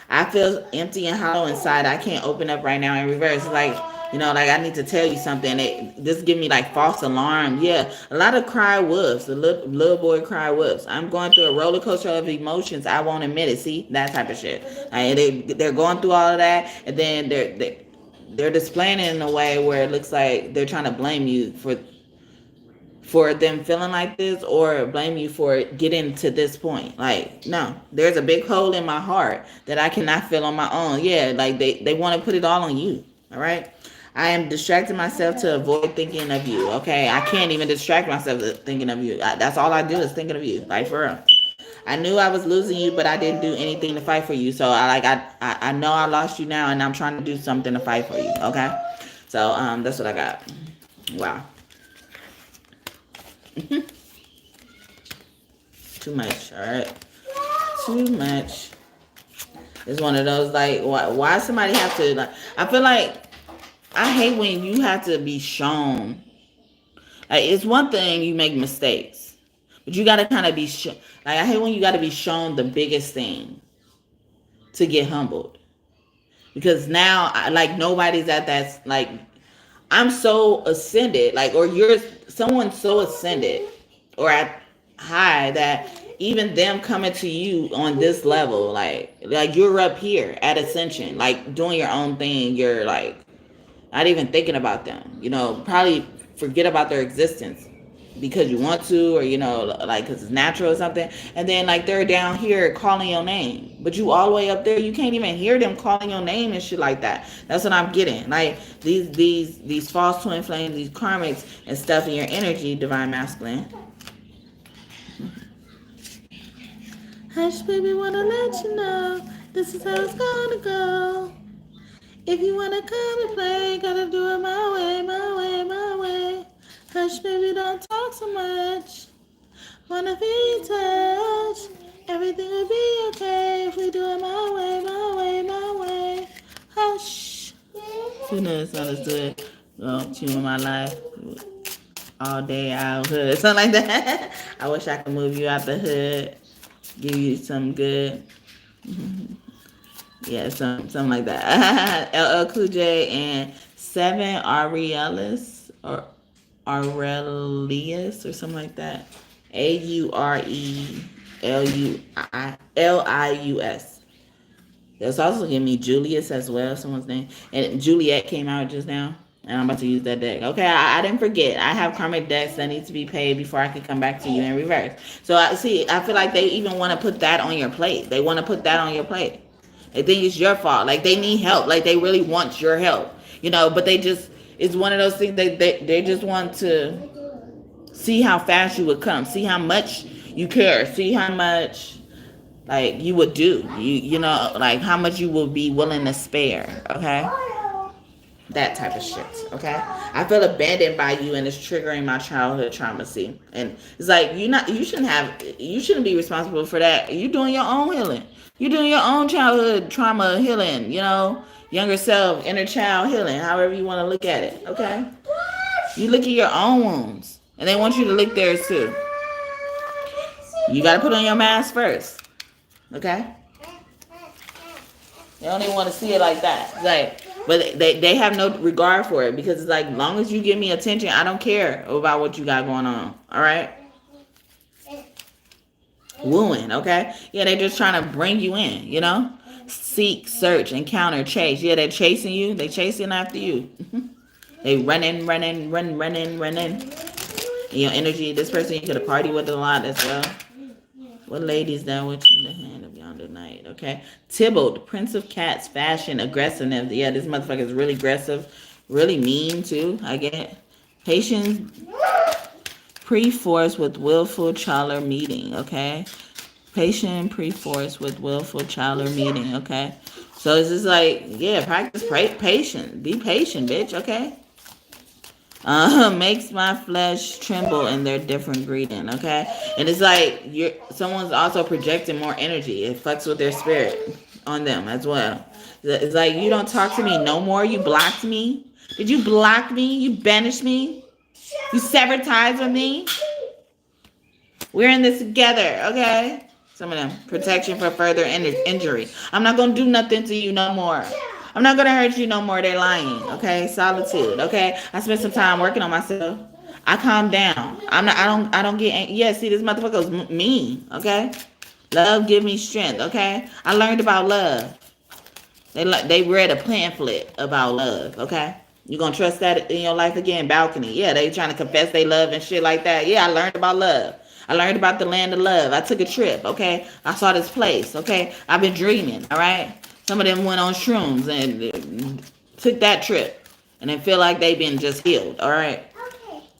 I feel empty and hollow inside. I can't open up right now in reverse. Like You know, like I need to tell you something. This give me like false alarm. Yeah, a lot of cry wolves. The little boy cry wolves. I'm going through a roller coaster of emotions. I won't admit it. See, that type of shit. Like, they're going through all of that, and then they're displaying it in a way where it looks like they're trying to blame you for them feeling like this, or blame you for getting to this point. Like, no, there's a big hole in my heart that I cannot fill on my own. Yeah, like they want to put it all on you. All right. I am distracting myself to avoid thinking of you. Okay, I can't even distract myself to thinking of you. That's all I do is thinking of you. Like, for real. I knew I was losing you, but I didn't do anything to fight for you. So I know I lost you now, and I'm trying to do something to fight for you. Okay, so that's what I got. Wow. Too much. All right, too much. It's one of those, like, why somebody have to, like, I feel like I hate when you have to be shown. Like, it's one thing you make mistakes, but you got to kind of be like, I hate when you got to be shown the biggest thing to get humbled, because now like nobody's at that, like, I'm so ascended, like, or you're someone so ascended or at high that even them coming to you on this level, like you're up here at ascension, like doing your own thing. You're like not even thinking about them, probably forget about their existence because you want to, or like because it's natural or something. And then like they're down here calling your name, but you all the way up there, you can't even hear them calling your name and shit like that. That's what I'm getting. Like these false twin flames, these karmics and stuff in your energy, divine masculine. Hush, baby, wanna let you know this is how it's gonna go. If you wanna come and play, gotta do it my way, my way, my way. Hush, baby, don't talk so much. Wanna be touched. Everything will be okay if we do it my way, my way, my way. Hush. You know it's not as good. Chewing my life all day out hood, something like that. I wish I could move you out the hood, give you some good. Yeah, something like that. LL Cool J and Seven Aurelius or Aurelius or something like that. Aurelius. There's also giving me Julius as well, someone's name. And Juliet came out just now. And I'm about to use that deck. Okay, I didn't forget. I have karmic decks that need to be paid before I can come back to you in reverse. So I feel like they even want to put that on your plate. They want to put that on your plate. They think it's your fault. Like they need help. Like they really want your help. But it's one of those things they just want to see how fast you would come. See how much you care. See how much like you would do. Like how much you will be willing to spare. Okay? That type of shit. Okay? I feel abandoned by you and it's triggering my childhood trauma. See? And it's like you shouldn't be responsible for that. You're doing your own healing. You're doing your own childhood trauma healing, younger self, inner child healing, however you want to look at it, okay? You look at your own wounds, and they want you to lick theirs too. You got to put on your mask first, okay? They don't even want to see it like that. But they have no regard for it because it's like, long as you give me attention, I don't care about what you got going on, all right? Wooing, okay? Yeah, they're just trying to bring you in, seek, search, encounter, chase. Yeah, they're chasing you. They chasing after you. They running. And your energy, this person you could have partied with a lot as well. What lady is that with you in the hand of yonder night, okay? Tybalt, Prince of Cats, fashion, aggressiveness. Yeah, this motherfucker is really aggressive, really mean too, I get it. Patience, pre-force with willful Chandler meeting, okay? Patient pre-force with willful Chandler meeting, okay? So it's just like, yeah, practice patience. Be patient, bitch, okay? Makes my flesh tremble in their different greeting, okay? And it's like someone's also projecting more energy. It fucks with their spirit on them as well. It's like, you don't talk to me no more. You blocked me. Did you block me? You banished me? You severed ties with me? We're in this together, okay? Some of them. Protection for further injury. I'm not going to do nothing to you no more. I'm not gonna hurt you no more. They're lying. Okay, solitude. Okay, I spent some time working on myself. I calmed down. I'm not. I don't get. Yeah, see, this motherfucker was mean. Okay, love give me strength. Okay, I learned about love. They read a pamphlet about love. Okay, you gonna trust that in your life again? Balcony. Yeah, they trying to confess they love and shit like that. Yeah, I learned about love. I learned about the land of love. I took a trip. Okay, I saw this place. Okay, I've been dreaming. All right. Some of them went on shrooms and took that trip, and they feel like they've been just healed. All right.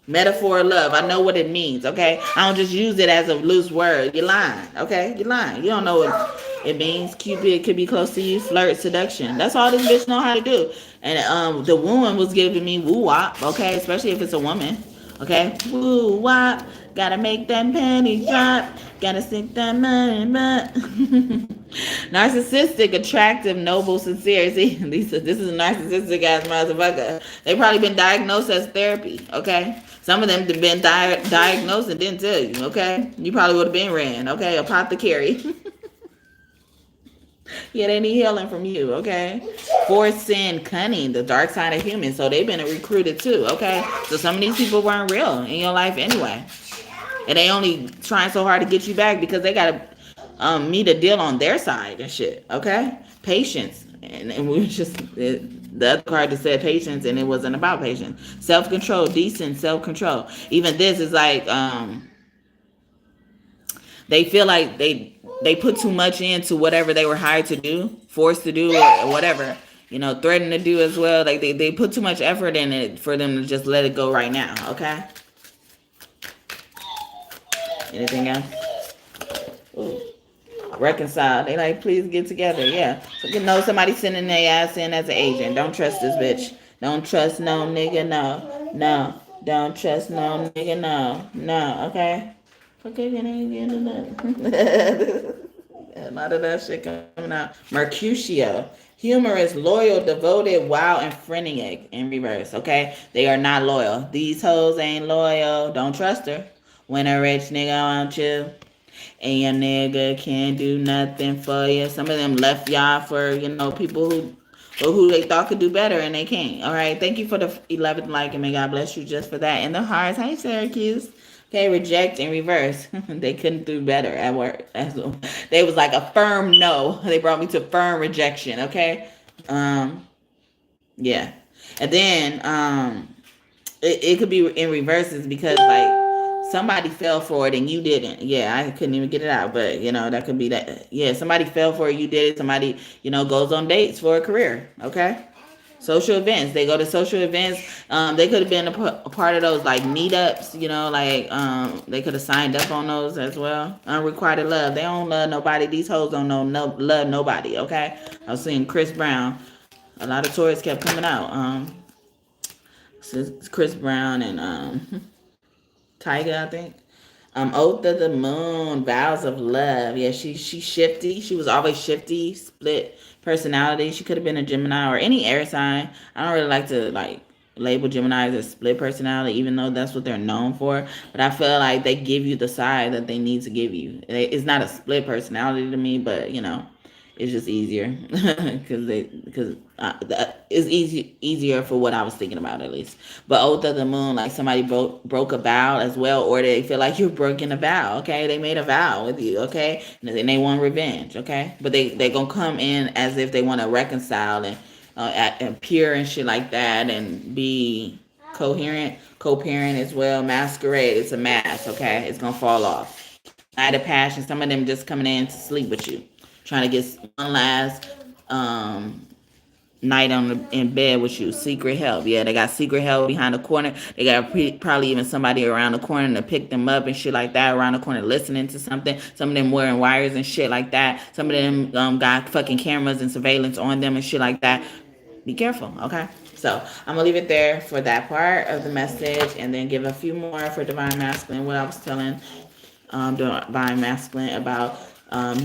Metaphor of love. I know what it means, okay? I don't just use it as a loose word. You're lying, okay? You're lying. You don't know what it means. Cupid could be close to you. Flirt, seduction. That's all this bitch know how to do. And the woman was giving me woo wop, okay? Especially if it's a woman, okay? Woo wop. Gotta make that penny drop. Gotta stick that money, but narcissistic, attractive, noble, sincere. See, this is a narcissistic ass motherfucker. They probably been diagnosed as therapy, okay? Some of them have been diagnosed and didn't tell you, okay? You probably would have been ran, okay? Apothecary. Yeah, they need healing from you, okay? Force, sin, cunning, the dark side of humans. So they've been recruited too, okay? So some of these people weren't real in your life anyway. And they only trying so hard to get you back because they got to meet a deal on their side and shit, okay? Patience. And we just, the other card that said patience, and it wasn't about patience. Self-control, decent self-control. Even this is like, they feel like they put too much into whatever they were hired to do, forced to do, or whatever, threatened to do as well. Like they put too much effort in it for them to just let it go right now, okay? Anything else? Ooh. Reconcile. They like, please get together. Yeah. So somebody sending their ass in as an agent. Don't trust this bitch. Don't trust no nigga. No. No. Don't trust no nigga. No. No. Okay. Okay. A lot of that shit coming out. Mercutio. Humorous, loyal, devoted, wild, and frenetic in reverse. Okay. They are not loyal. These hoes ain't loyal. Don't trust her. When a rich nigga want you and your nigga can't do nothing for you. Some of them left y'all for, people who they thought could do better and they can't. All right. Thank you for the 11th like, and may God bless you just for that. And the hearts. Hey, Syracuse. Okay, reject and reverse. They couldn't do better at work. They was like a firm no. They brought me to firm rejection. Okay. Yeah. And then it could be in reverses because like somebody fell for it and you didn't. Yeah, I couldn't even get it out, but that could be that. Yeah, somebody fell for it, you did it. Somebody, goes on dates for a career. Okay. Social events. They go to social events. They could have been a part of those like meetups, they could have signed up on those as well. Unrequited love. They don't love nobody. These hoes don't love nobody. Okay. I was seeing Chris Brown. A lot of tourists kept coming out. Chris Brown and Tiger, I think. Oath of the Moon, Vows of Love. Yeah, she's shifty. She was always shifty, split personality. She could have been a Gemini or any air sign. I don't really like to label Geminis as split personality, even though that's what they're known for. But I feel like they give you the side that they need to give you. It's not a split personality to me, but it's just easier because it's easier for what I was thinking about at least. But Oath of the Moon, like somebody broke a vow as well, or they feel like you're breaking a vow. Okay, they made a vow with you. Okay, and they want revenge. Okay, but they gonna come in as if they want to reconcile and pure and shit like that, and be coherent, co-parent as well. Masquerade, it's a mask. Okay, it's gonna fall off. Night of Passion, some of them just coming in to sleep with you, trying to get one last night in bed with you. Secret help. Yeah, they got secret help behind the corner. They got probably even somebody around the corner to pick them up and shit like that, around the corner listening to something. Some of them wearing wires and shit like that. Some of them got fucking cameras and surveillance on them and shit like that. Be careful, okay? So I'm gonna leave it there for that part of the message, and then give a few more for Divine Masculine. What I was telling Divine Masculine about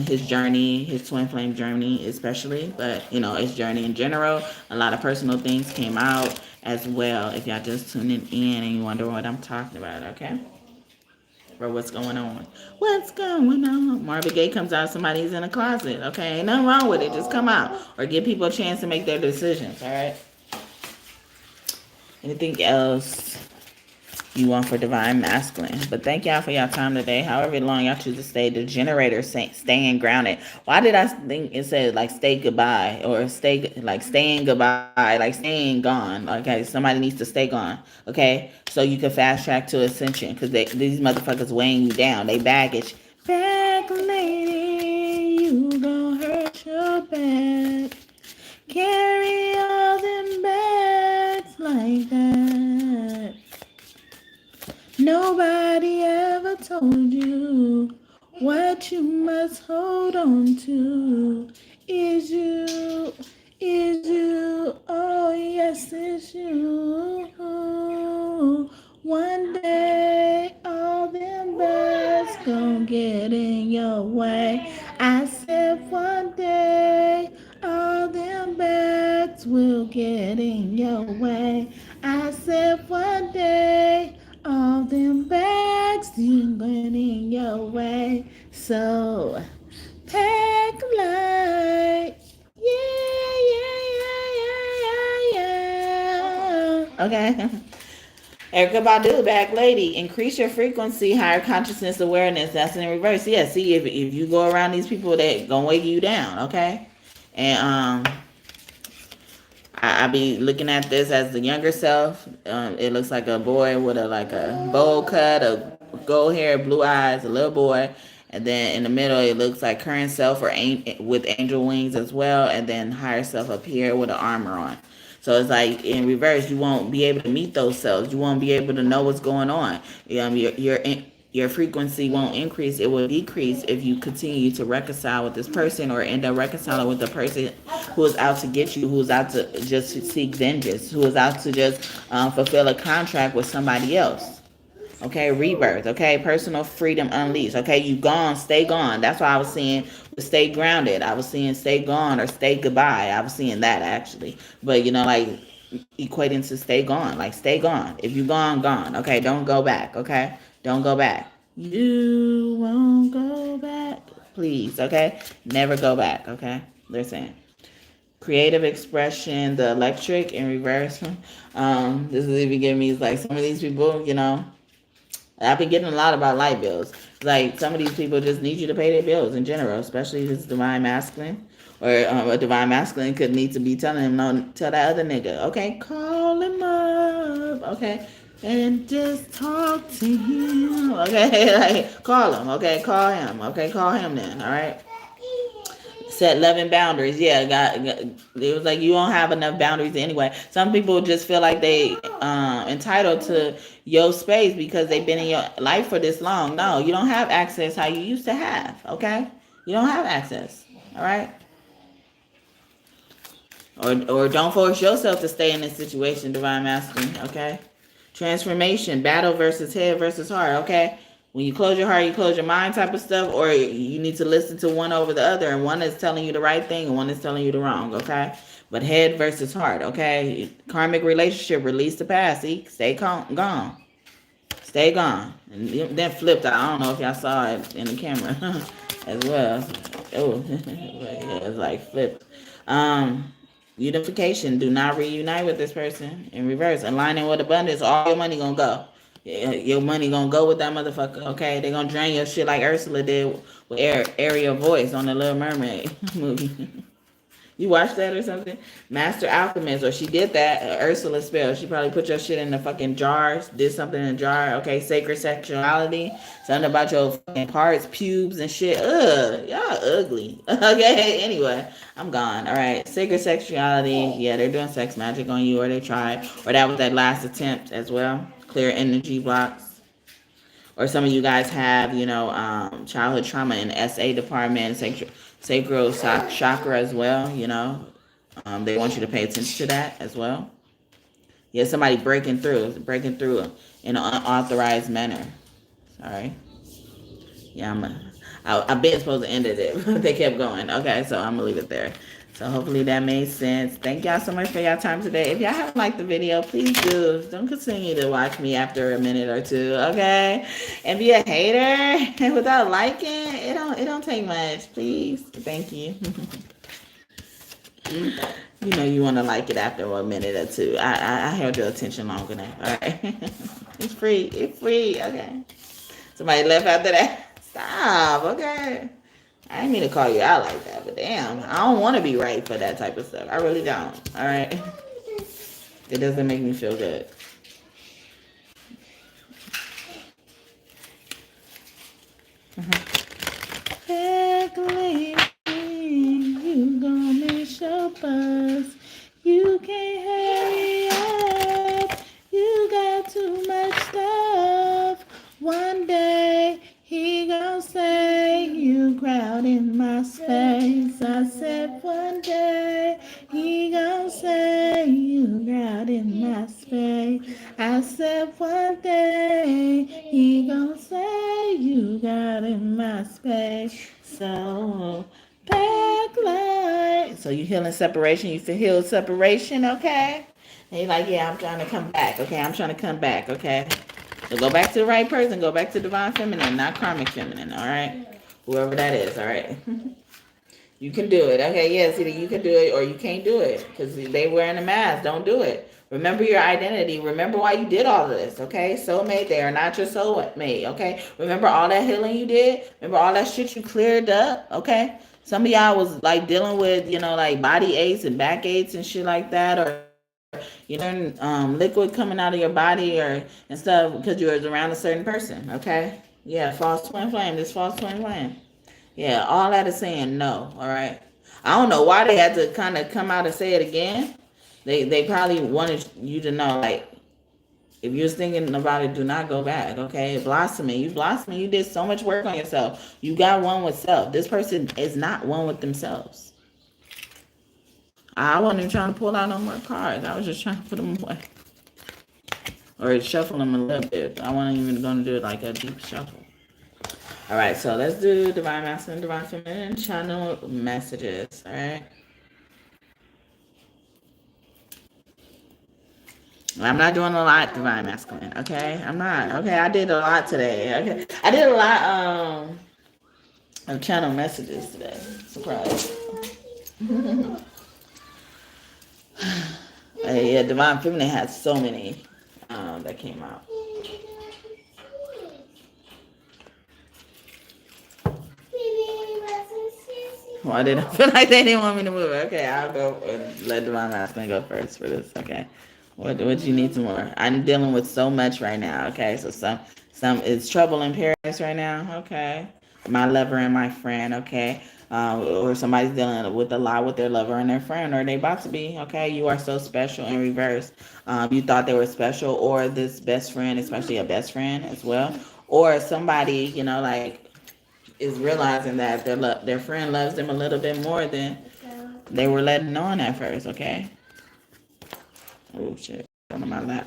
his journey, his twin flame journey especially, but his journey in general. A lot of personal things came out as well, if y'all just tuning in and you wonder what I'm talking about. Okay, for what's going on. What's going on? Marvin Gaye comes out, somebody's in a closet. Okay, ain't nothing wrong with it. Just come out or give people a chance to make their decisions. All right. Anything else you want for divine masculine? But thank y'all for y'all time today. However long y'all choose to stay, the generator staying grounded. Why did I think it said like stay goodbye or staying goodbye, like staying gone? Okay, somebody needs to stay gone. Okay, so you can fast track to ascension because these motherfuckers weighing you down. They baggage. Back lady, you gon' hurt your back. Carry all them bags like that. Nobody ever told you what you must hold on to is you, oh yes it's you. One day all them bags gon' get in your way. I said one day all them bags will get in your way. I said one day all them bags you went in your way. So pack light. Yeah. Okay. Erica Badu, back lady. Increase your frequency, higher consciousness awareness. That's in reverse. Yeah, see, if you go around these people that gonna weigh you down, okay? And I be looking at this as the younger self. It looks like a boy with a bowl cut, a gold hair, blue eyes, a little boy. And then in the middle, it looks like current self or with angel wings as well. And then higher self up here with an armor on. So it's like in reverse, you won't be able to meet those selves. You won't be able to know what's going on. Your frequency won't increase. It will decrease if you continue to reconcile with this person or end up reconciling with the person who is out to get you, who is out to just seek vengeance, who is out to just fulfill a contract with somebody else. Okay, rebirth. Okay, personal freedom unleashed. Okay, you gone, stay gone. That's why I was saying stay grounded. I was saying stay gone or stay goodbye. I was seeing that actually. But like equating to stay gone. Like stay gone. If you gone, gone. Okay, don't go back. Okay, don't go back. You won't go back. Please, okay? Never go back, okay? They're saying. Creative expression, the electric in reverse. This is even giving me like some of these people, I've been getting a lot about light bills. Like some of these people just need you to pay their bills in general, especially if it's divine masculine. Or a divine masculine could need to be telling him, no, tell that other nigga, okay, call him up, okay, and just talk to him, okay, like call him, okay, call him, okay, call him then, all right. Set loving boundaries. Yeah, it was like you don't have enough boundaries anyway. Some people just feel like they entitled to your space because they've been in your life for this long. No, you don't have access how you used to have. Okay, you don't have access. All right. Or don't force yourself to stay in this situation, divine masculine. Okay. Transformation, battle versus head versus heart. Okay. When you close your heart, you close your mind type of stuff, or you need to listen to one over the other, and one is telling you the right thing and one is telling you the wrong, okay? But head versus heart, okay? Karmic relationship, release the past, see? Stay gone. Stay gone. And then flipped, I don't know if y'all saw it in the camera as well. Oh, yeah, it's like flipped. Unification, do not reunite with this person. In reverse, aligning with abundance, all your money gonna go. Your money gonna go with that motherfucker, okay? They gonna drain your shit like Ursula did with Ariel voice on the Little Mermaid movie. You watched that or something? Master Alchemist, or she did that, Ursula spell. She probably put your shit in the fucking jars, did something in a jar, okay? Sacred sexuality, something about your fucking parts, pubes and shit. Ugh, y'all ugly. Okay, anyway, I'm gone, all right? Sacred sexuality, yeah, they're doing sex magic on you, or they tried, or that was that last attempt as well. Clear energy blocks. Or some of you guys have, childhood trauma in the SA department, sacral chakra as well, They want you to pay attention to that as well. Yeah, somebody breaking through in an unauthorized manner. Sorry. Yeah, I've been supposed to end it, but they kept going. Okay, so I'm going to leave it there. So hopefully that made sense. Thank y'all so much for y'all time today. If y'all haven't liked the video, please do. Don't continue to watch me after a minute or two, okay? And be a hater without liking, it don't take much. Please. Thank you. You know you want to like it after a minute or two. I held your attention long enough. All right. It's free. It's free. Okay. Somebody left after that. Stop. Okay. I didn't mean to call you out like that, but damn, I don't want to be right for that type of stuff. I really don't. All right. It doesn't make me feel good. Back lady, you gonna miss your bus. You can't hurry up. You got too much stuff. One day he gonna say you crowding my space. I said one day he gonna say you crowding my space. I said one day he gonna say you got in my space. So backlight. So you healing separation. You feel healed separation, okay? And you're like, yeah, I'm trying to come back. Okay, I'm trying to come back. Okay. So go back to the right person. Go back to divine feminine, not karmic feminine. All right. Whoever that is. All right. You can do it. Okay, yes, either you can do it or you can't do it because they wearing a mask. Don't do it. Remember your identity. Remember why you did all of this, okay? Soulmate, they are not your soulmate, okay? Remember all that healing you did? Remember all that shit you cleared up, okay? Some of y'all was like dealing with, like body aches and back aches and shit like that, or liquid coming out of your body or and stuff because you was around a certain person, okay? Yeah, false twin flame. This false twin flame. Yeah, all that is saying no, all right? I don't know why they had to kind of come out and say it again. They probably wanted you to know, like, if you're thinking about it, do not go back, okay? Blossoming. You did so much work on yourself. You got one with self. This person is not one with themselves. I wasn't even trying to pull out no more cards. I was just trying to put them away. Or shuffle them a little bit. I wasn't even going to do it like a deep shuffle. All right, so let's do divine masculine, divine feminine channel messages. All right. I'm not doing a lot divine masculine. Okay, I'm not. Okay, I did a lot today. Okay, I did a lot of channel messages today. Surprise. Yeah, divine feminine had so many that came out. Why did I feel like they didn't want me to move? Okay, I'll go and let divine masculine go first for this. Okay. What you need some more? I'm dealing with so much right now. Okay, so some it's trouble in paradise right now. Okay, my lover and my friend. Okay, or somebody's dealing with a lot with their lover and their friend, or they about to be. Okay, you are so special in reverse. You thought they were special, or this best friend, especially a best friend as well, or somebody like is realizing that their friend loves them a little bit more than they were letting on at first. Okay. Oh shit, on my lap.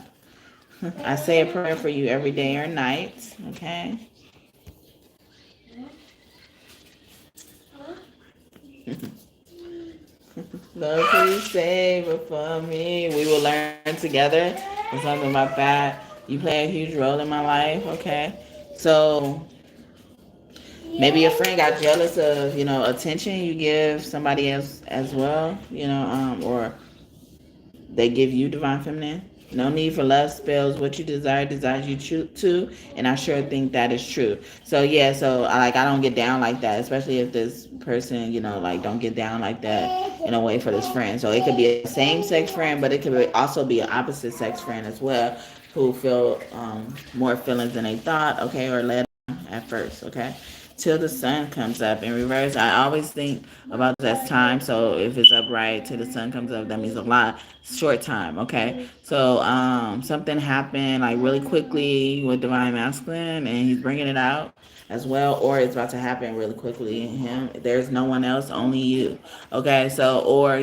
I say a prayer for you every day or night, okay? Lord, please save it for me. We will learn together. Or something about that. You play a huge role in my life, okay? So maybe your friend got jealous of, attention you give somebody else as well, or they give you divine feminine. No need for love spells. What you desire desires you to, and I sure think that is true. So yeah, so I don't get down like that, especially if this person, don't get down like that in a way for this friend. So it could be a same sex friend, but it could also be an opposite sex friend as well, who feel more feelings than they thought, okay, or led on at first, okay. Till the sun comes up in reverse. I always think about that time. So if it's upright till the sun comes up, that means a lot short time. Okay. So something happened like really quickly with divine masculine, and he's bringing it out as well, or it's about to happen really quickly in him. There's no one else, only you. Okay. So or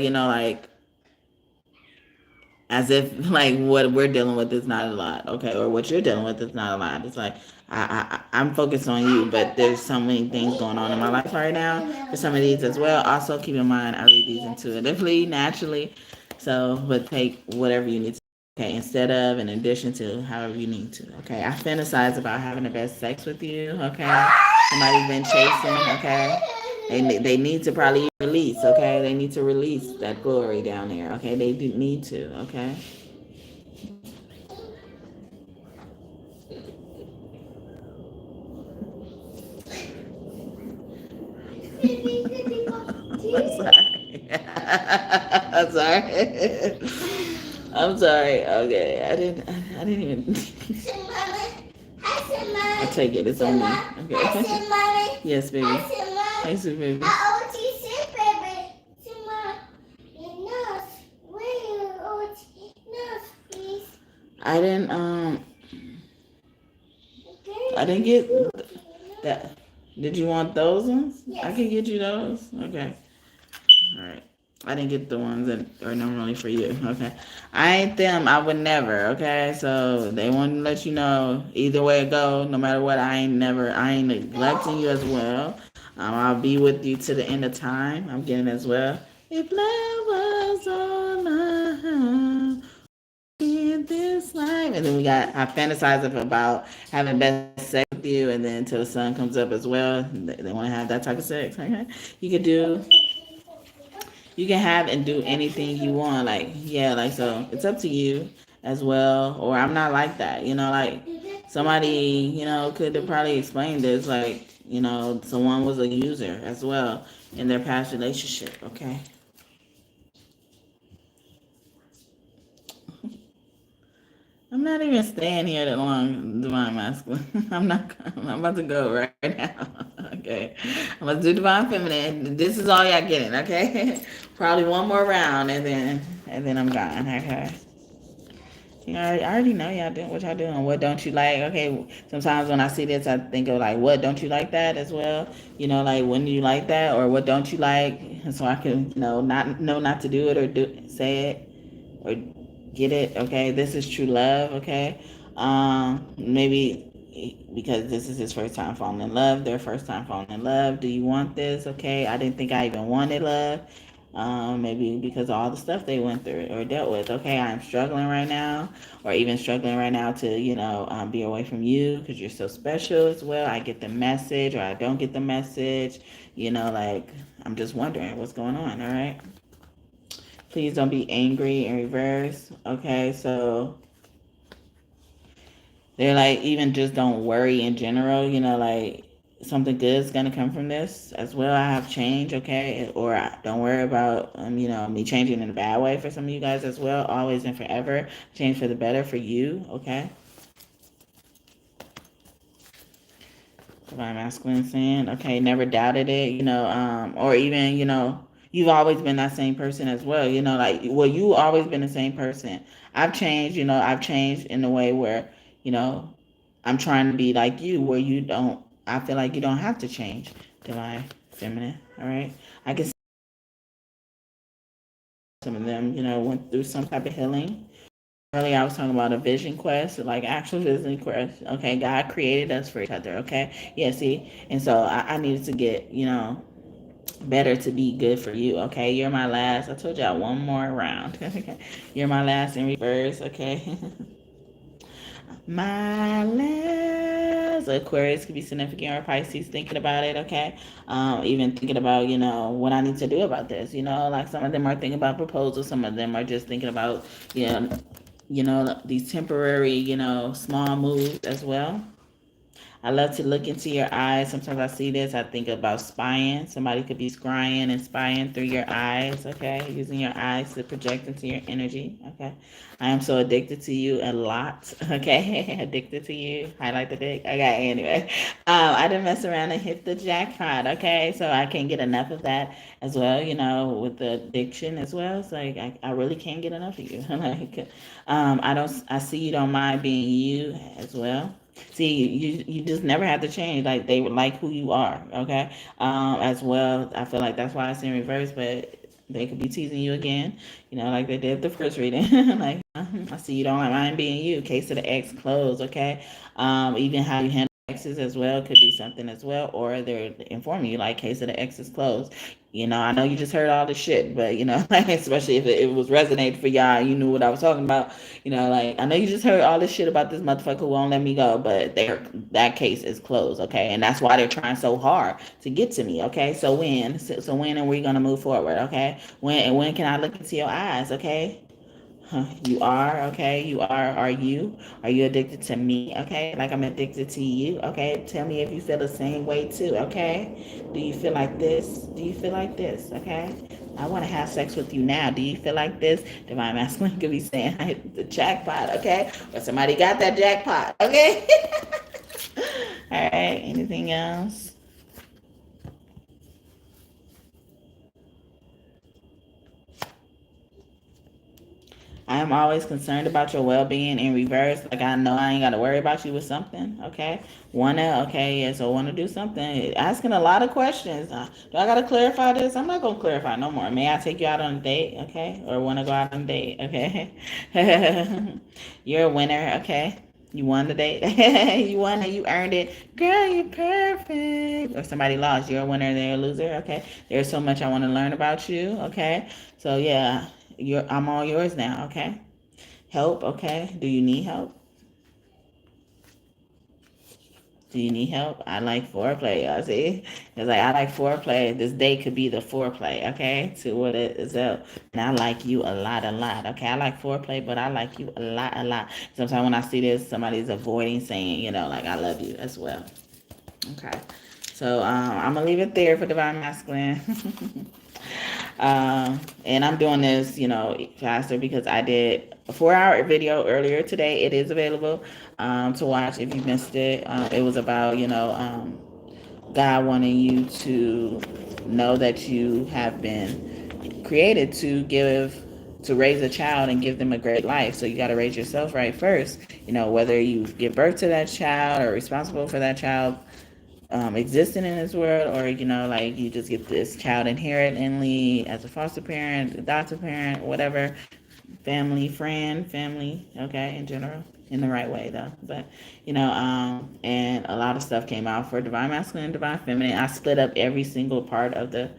as if like what we're dealing with is not a lot, okay, or what you're dealing with is not a lot. It's like I'm focused on you, but there's so many things going on in my life right now for some of these as well. Also, keep in mind, I read these intuitively, naturally. So, but take whatever you need to. Okay, instead of, in addition to, however you need to. Okay, I fantasize about having the best sex with you. Okay, somebody's been chasing. Okay, they need to probably release. Okay, they need to release that glory down there. Okay, they do need to. Okay. I'm sorry. I'm sorry. I'm sorry. Okay, I didn't even. I take it. It's on me. Okay. Yes, baby. Hey, sweet baby. I didn't. I didn't get that. Did you want those ones? Yes. I can get you those. Okay. All right. I didn't get the ones that are normally for you. Okay. I ain't them. I would never. Okay. So they want to let you know either way it go, no matter what, I ain't neglecting you as well. I'll be with you to the end of time. I'm getting as well. If love was all I have in this life. And then I fantasize about having best sex with you, and then until the sun comes up as well. They want to have that type of sex. Okay. You could do you can have and do anything you want. Like, yeah, like, so it's up to you as well. Or I'm not like that, like somebody, could have probably explained this, like, someone was a user as well in their past relationship. Okay. I'm not even staying here that long, Divine Masculine. I'm about to go right now. Okay. I'm about to do Divine Feminine. This is all y'all getting, okay? Probably one more round, and then I'm gone, okay? I already know y'all doing what y'all doing. What don't you like? Okay, sometimes when I see this, I think of like, what don't you like that as well? Like, when do you like that, or what don't you like? And so I can, not know not to do it, or say it, or get it. Okay, this is true love. Okay, maybe because this is his first time falling in love, their first time falling in love. Do you want this? Okay, I didn't think I even wanted love. Maybe because of all the stuff they went through or dealt with. Okay, I'm struggling right now, or even struggling right now to, be away from you because you're so special as well. I get the message, or I don't get the message. Like, I'm just wondering what's going on. All right. Please don't be angry in reverse. Okay, so they're like, even just don't worry in general, like something good is gonna come from this as well. I have change, okay? Or don't worry about me changing in a bad way for some of you guys as well. Always and forever. Change for the better for you, okay? Divine Masculine saying, okay, never doubted it, or even, you've always been that same person as well, like, well, you always been the same person. I've changed, I've changed in a way where, I'm trying to be like you, where I feel like you don't have to change. Divine Feminine, all right? I can see some of them, went through some type of healing. Earlier, I was talking about a vision quest, like actual vision quest. Okay, God created us for each other. Okay, yeah, see, and so I needed to get, better to be good for you. Okay, you're my last. I told y'all one more round. Okay, you're my last in reverse. Okay, my last. Aquarius could be significant, or Pisces thinking about it. Okay, even thinking about what I need to do about this. Like some of them are thinking about proposals. Some of them are just thinking about these temporary, small moves as well. I love to look into your eyes. Sometimes I see this, I think about spying. Somebody could be scrying and spying through your eyes, okay? Using your eyes to project into your energy, okay? I am so addicted to you a lot, okay? Addicted to you. Highlight the dick. Okay, anyway. I didn't mess around and hit the jackpot, okay? So I can't get enough of that as well, with the addiction as well. It's like I really can't get enough of you. Like, I see you don't mind being you as well. See, you just never have to change. Like, they would like who you are, okay? As well, I feel like that's why it's in reverse, but they could be teasing you again, like they did the first reading. Like, I see you don't mind being you. Case of the X closed, okay? Even how you handle exes as well. Could be something as well, or they're informing you like case of the ex is closed. I know you just heard all this shit, but like especially if it was resonated for y'all, you knew what I was talking about. Like I know you just heard all this shit about this motherfucker who won't let me go, but that case is closed, okay? And that's why they're trying so hard to get to me, okay? So when are we gonna move forward, okay? When can I look into your eyes, okay? You are, okay? Are you addicted to me, okay? Like I'm addicted to you, okay? Tell me if you feel the same way too, okay? Do you feel like this? Do you feel like this, okay? I want to have sex with you now. Do you feel like this? Divine Masculine could be saying, I hit the jackpot, okay? Or somebody got that jackpot, okay? All right, anything else? I am always concerned about your well-being in reverse. Like I know I ain't got to worry about you with something. Okay, yeah. So wanna do something? Asking a lot of questions. Do I gotta clarify this? I'm not gonna clarify no more. May I take you out on a date? Okay, or wanna go out on a date? Okay, you're a winner. Okay, you won the date. You won it. You earned it. Girl, you're perfect. Or somebody lost. You're a winner. They're a loser. Okay, there's so much I want to learn about you. Okay, so yeah. I'm all yours now, okay? Help, okay? Do you need help? Do you need help? I like foreplay, y'all see? It's like I like foreplay. This day could be the foreplay, okay? To what it is up. And I like you a lot, okay? I like foreplay, but I like you a lot. Sometimes when I see this, somebody's avoiding saying, like I love you as well. Okay. So I'm gonna leave it there for Divine Masculine. And I'm doing this, faster because I did a 4-hour video earlier today. It is available to watch if you missed it. It was about, God wanting you to know that you have been created to raise a child and give them a great life. So you got to raise yourself right first. Whether you give birth to that child or responsible for that child existing in this world, or like you just get this child inherently as a foster parent, adoptive parent, whatever, family, okay, in general, in the right way though. But and a lot of stuff came out for Divine Masculine and Divine Feminine. I split up every single part of the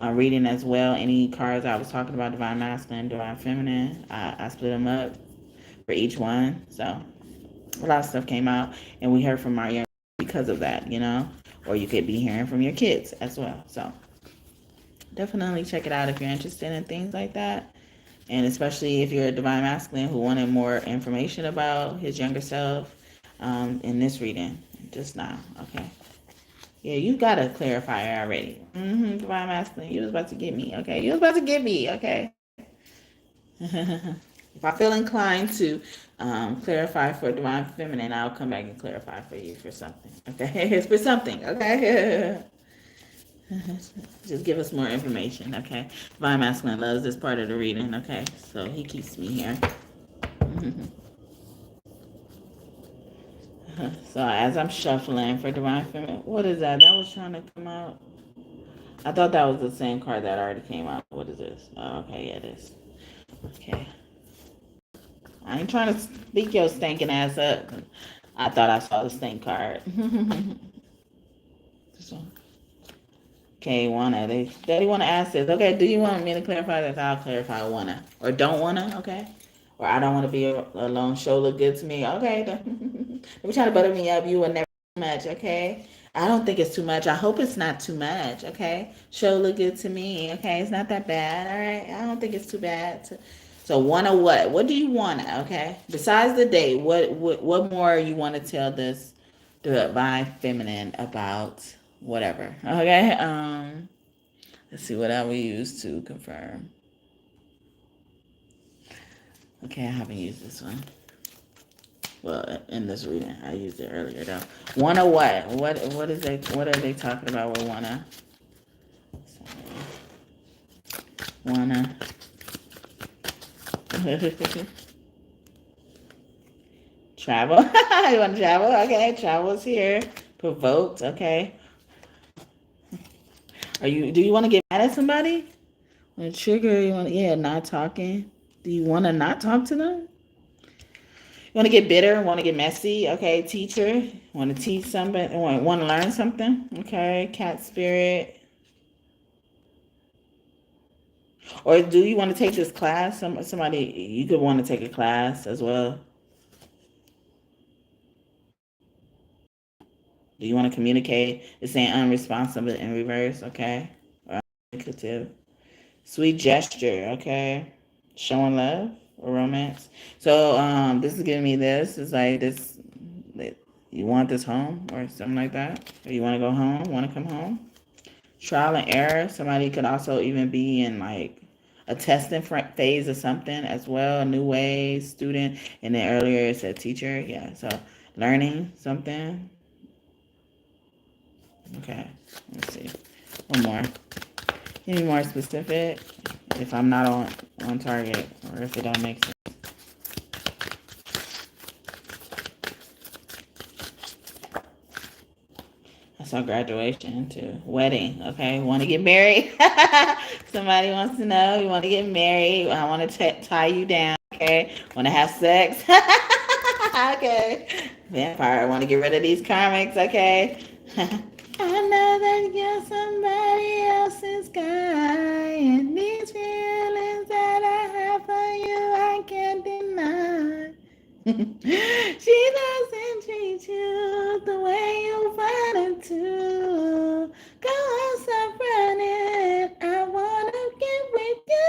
reading as well. Any cards I was talking about, Divine Masculine, Divine Feminine, I split them up for each one. So a lot of stuff came out, and we heard from our young because of that, or you could be hearing from your kids as well. So definitely check it out if you're interested in things like that, and especially if you're a Divine Masculine who wanted more information about his younger self in this reading just now. Okay, yeah, you got a clarifier already. Divine Masculine, you was about to get me. Okay, okay. If I feel inclined to clarify for Divine Feminine, I'll come back and clarify for you for something. Okay, it's for something. Okay, just give us more information. Okay, Divine Masculine loves this part of the reading. Okay, so he keeps me here. So as I'm shuffling for Divine Feminine, what is that? That was trying to come out. I thought that was the same card that already came out. What is this? Oh, okay, yeah, it is. Okay. I ain't trying to speak your stinking ass up. I thought I saw the stink card. Okay, wanna. Daddy wanna ask this. Okay, do you want me to clarify this? I'll clarify wanna. Or don't wanna, okay? Or I don't want to be alone. Show look good to me. Okay. Let me try to butter me up. You will never too much, okay? I don't think it's too much. I hope it's not too much, okay? Show look good to me, okay? It's not that bad, all right? I don't think it's too bad. So wanna what? What do you wanna, okay? Besides the date, what more you want to tell this Divine Feminine about whatever, okay? Let's see what I will use to confirm. Okay, I haven't used this one. Well, in this reading, I used it earlier though. Wanna what? What is they? What are they talking about with wanna? Wanna. Travel. You want to travel? Okay, travel's here. Provoked. Okay. Do you want to get mad at somebody? Trigger. You want? Yeah, not talking. Do you want to not talk to them? want to get bitter, want to get messy, okay? Teacher, want to teach something, want to learn something, okay? Cat spirit. Or do you want to take this class? Somebody, you could want to take a class as well. Do you want to communicate? It's saying unresponsive in reverse, okay? Or communicative. Sweet gesture, okay? Showing love or romance. So this is giving me this. It's like this, you want this home or something like that? Or you want to go home, want to come home? Trial and error. Somebody could also even be in like a testing phase of something as well. A new way, student. And then earlier it said teacher. Yeah, so learning something. Okay, let's see. One more. Any more specific? If I'm not on target or if it don't make sense. I saw graduation too. Wedding. Okay, want to get married? Somebody wants to know. You want to get married? I want to tie you down. Okay, want to have sex? Okay, vampire. Want to get rid of these karmics? Okay. I know that you're somebody else's guy, and these feelings that I have for you, I can't deny. She doesn't treat you the way you wanted to. Go on, stop running. I wanna get with you.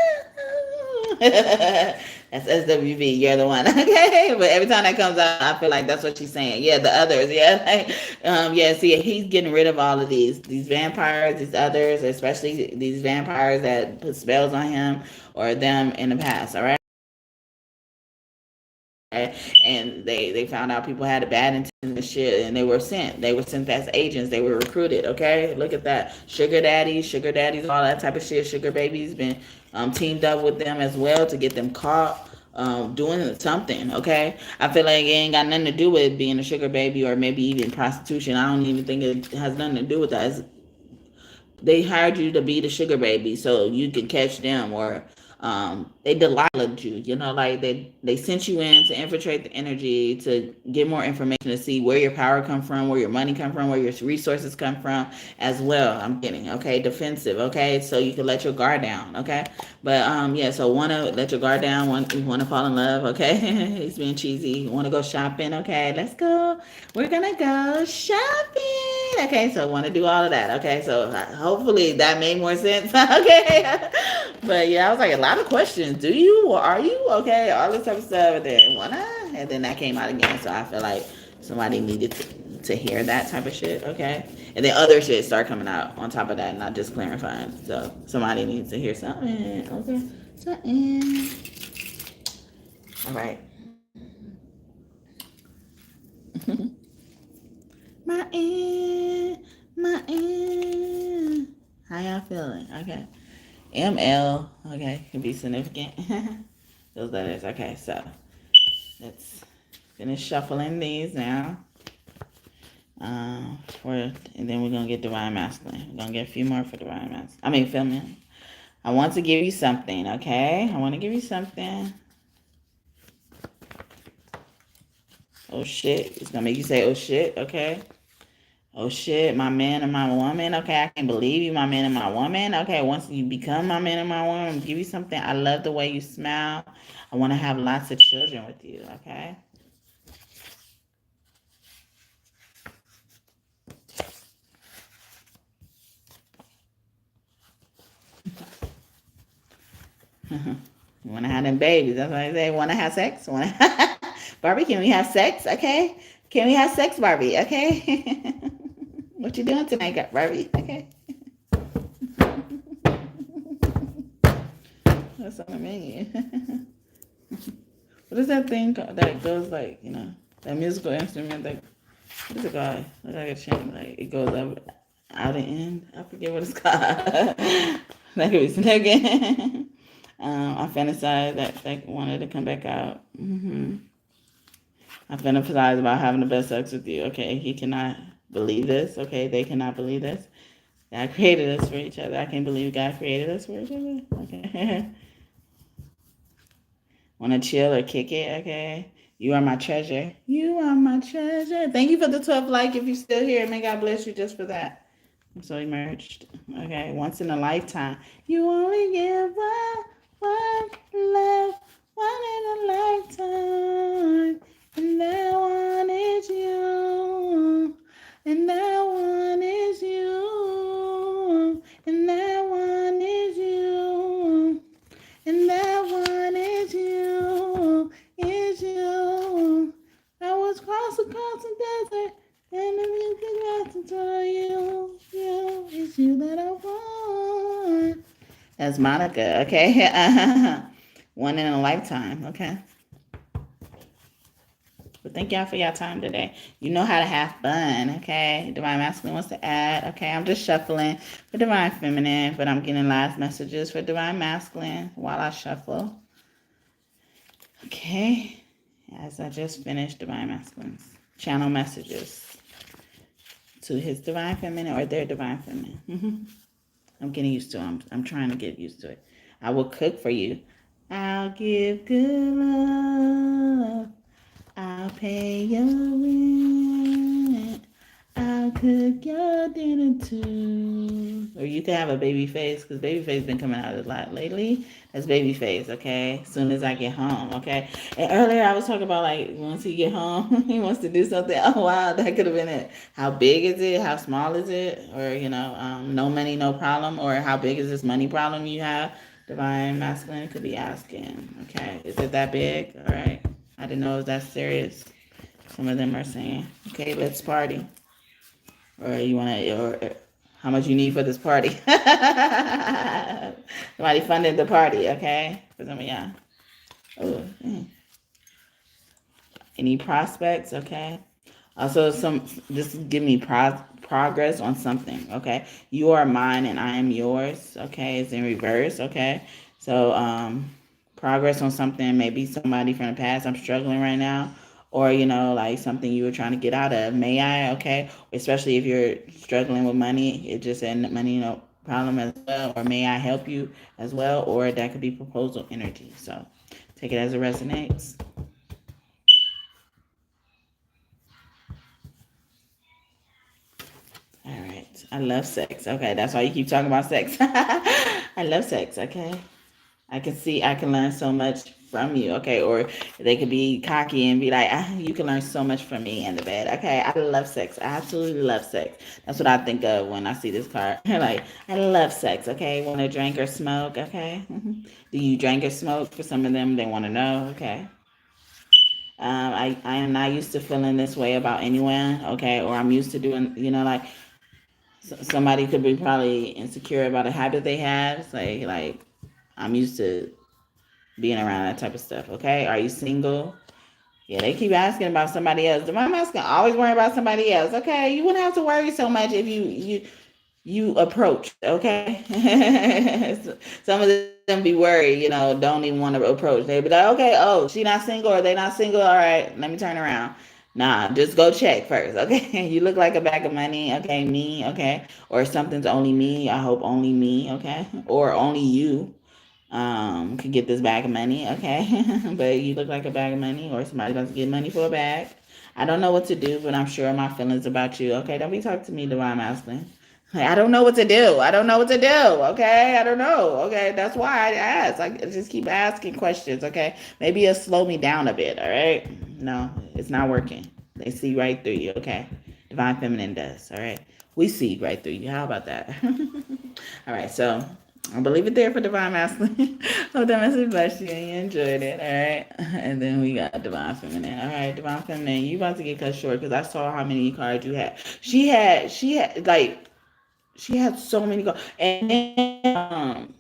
That's SWV. You're the one. Okay, but every time that comes out, I feel like that's what she's saying. Yeah, the others. Yeah, yeah. See, he's getting rid of all of these vampires, these others, especially these vampires that put spells on him or them in the past. All right. And they found out people had a bad intent and shit, and they were sent as agents, they were recruited. Okay, look at that. Sugar daddies, all that type of shit. Sugar babies been teamed up with them as well to get them caught doing something. Okay, I feel like it ain't got nothing to do with being a sugar baby or maybe even prostitution. I don't even think it has nothing to do with that. They hired you to be the sugar baby so you could catch them, or they Delilah'd you, like they sent you in to infiltrate the energy, to get more information, to see where your power come from, where your money come from, where your resources come from as well. I'm kidding. Okay, defensive. Okay, so you can let your guard down. Okay, but yeah, so want to let your guard down, want to fall in love. Okay, he's being cheesy. Want to go shopping. Okay, let's go. We're gonna go shopping. Okay, so want to do all of that. Okay, so hopefully that made more sense. Okay, but yeah, I was like, a lot of questions. Do you or are you? Okay, all this type of stuff. And then and then that came out again. So I feel like somebody needed to hear that type of shit. Okay, and then other shit start coming out on top of that, not just clarifying. So somebody needs to hear something. Okay, something. All right. My end. How y'all feeling? Okay. ML. Okay, can be significant. Those letters. Okay, so let's finish shuffling these now. And then we're gonna get divine masculine. We're gonna get a few more for divine masculine. Feminine. I want to give you something. Okay, I want to give you something. Oh shit! It's gonna make you say, "Oh shit." Okay. Oh shit, my man and my woman. Okay, I can't believe you, my man and my woman. Okay, once you become my man and my woman, I'm gonna give you something. I love the way you smile. I want to have lots of children with you. Okay. You want to have them babies. That's what I say. Want to have sex? Barbie, can we have sex? Okay. Can we have sex, Barbie? Okay. What you doing tonight, Barbie? Okay. That's on the menu. What is that thing that goes like, that musical instrument that, what is it called? Look like a chain, like it goes up, out and in. I forget what it's called. That could be snigging. I fantasize that wanted to come back out. I fantasize about having the best sex with you. Okay, he cannot believe this. Okay, they cannot believe this. God created us for each other. I can't believe God created us for each other. Okay. Want to chill or kick it? Okay. You are my treasure. You are my treasure. Thank you for the 12 like if you're still here. May God bless you just for that. I'm so emerged. Okay, once in a lifetime. You only give one love, one in a lifetime. And that one is you. And that one is you. And that one is you. And that one is you. Is you. I was across the desert. And the music to you, it's you that I want. That's Monica, okay? One in a lifetime, okay? But thank y'all for your time today. You know how to have fun, okay? Divine Masculine wants to add, okay? I'm just shuffling for Divine Feminine, but I'm getting last messages for Divine Masculine while I shuffle. Okay? As I just finished Divine Masculine's channel messages to his Divine Feminine or their Divine Feminine. I'm getting used to it. I'm trying to get used to it. I will cook for you. I'll give good love. I'll pay your rent. I'll cook your dinner too. Or you can have a baby face, because baby face been coming out a lot lately. That's baby face, okay? As soon as I get home, okay? And earlier I was talking about, like, once he get home, he wants to do something. Oh, wow, that could have been it. How big is it? How small is it? Or, no money, no problem. Or how big is this money problem you have? Divine Masculine could be asking, okay? Is it that big? All right. I didn't know it was that serious. Some of them are saying, okay, let's party. Or you want to, or how much you need for this party. Somebody funded the party, okay? For some of y'all. Oh, any prospects, okay? Also, just give me progress on something, okay? You are mine and I am yours, okay? It's in reverse, okay? So, progress on something, maybe somebody from the past, I'm struggling right now, or, like something you were trying to get out of. May I, okay? Especially if you're struggling with money, it just said money, problem as well, or may I help you as well, or that could be proposal energy. So, take it as it resonates. All right. I love sex. Okay, that's why you keep talking about sex. I love sex. Okay. I can learn so much from you. Okay. Or they could be cocky and be like, you can learn so much from me in the bed. Okay. I love sex. I absolutely love sex. That's what I think of when I see this card. Like, I love sex. Okay. Want to drink or smoke? Okay. Do you drink or smoke? For some of them, they want to know. Okay. I am not used to feeling this way about anyone. Okay. Or I'm used to doing, like, somebody could be probably insecure about a habit they have. It's like I'm used to being around that type of stuff. Okay, are you single? Yeah, they keep asking about somebody else. The mom asking always worry about somebody else. Okay, you wouldn't have to worry so much if you approach. Okay, some of them be worried. Don't even want to approach. They be like, okay, oh, she not single or they not single. All right, let me turn around. Nah, just go check first, okay? You look like a bag of money, okay? Me, okay? Or something's only me. I hope only me, okay? Or only you could get this bag of money, okay? But you look like a bag of money, or somebody wants to get money for a bag. I don't know what to do, but I'm sure my feelings about you, okay? Don't be talking to me, Divine Masculine. I don't know what to do. I don't know what to do. Okay. I don't know. Okay. That's why I ask. I just keep asking questions. Okay. Maybe it'll slow me down a bit. All right. No, it's not working. They see right through you. Okay. Divine Feminine does. All right. We see right through you. How about that? All right. So I believe it there for Divine Masculine. Hope that message blessed you and you enjoyed it. All right. And then we got Divine Feminine. All right. Divine Feminine, you about to get cut short because I saw how many cards you had. She had so many cards. And then,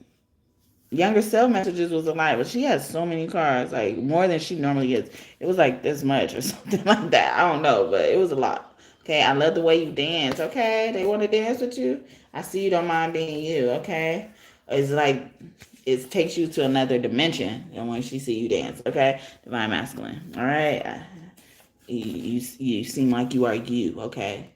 younger self messages was a lot, but she has so many cards, like more than she normally gets. It was like this much or something like that. I don't know, but it was a lot. Okay, I love the way you dance. Okay, they want to dance with you. I see you don't mind being you. Okay, it's like it takes you to another dimension, and when she see you dance. Okay, Divine Masculine. All right, you seem like you are you. Okay.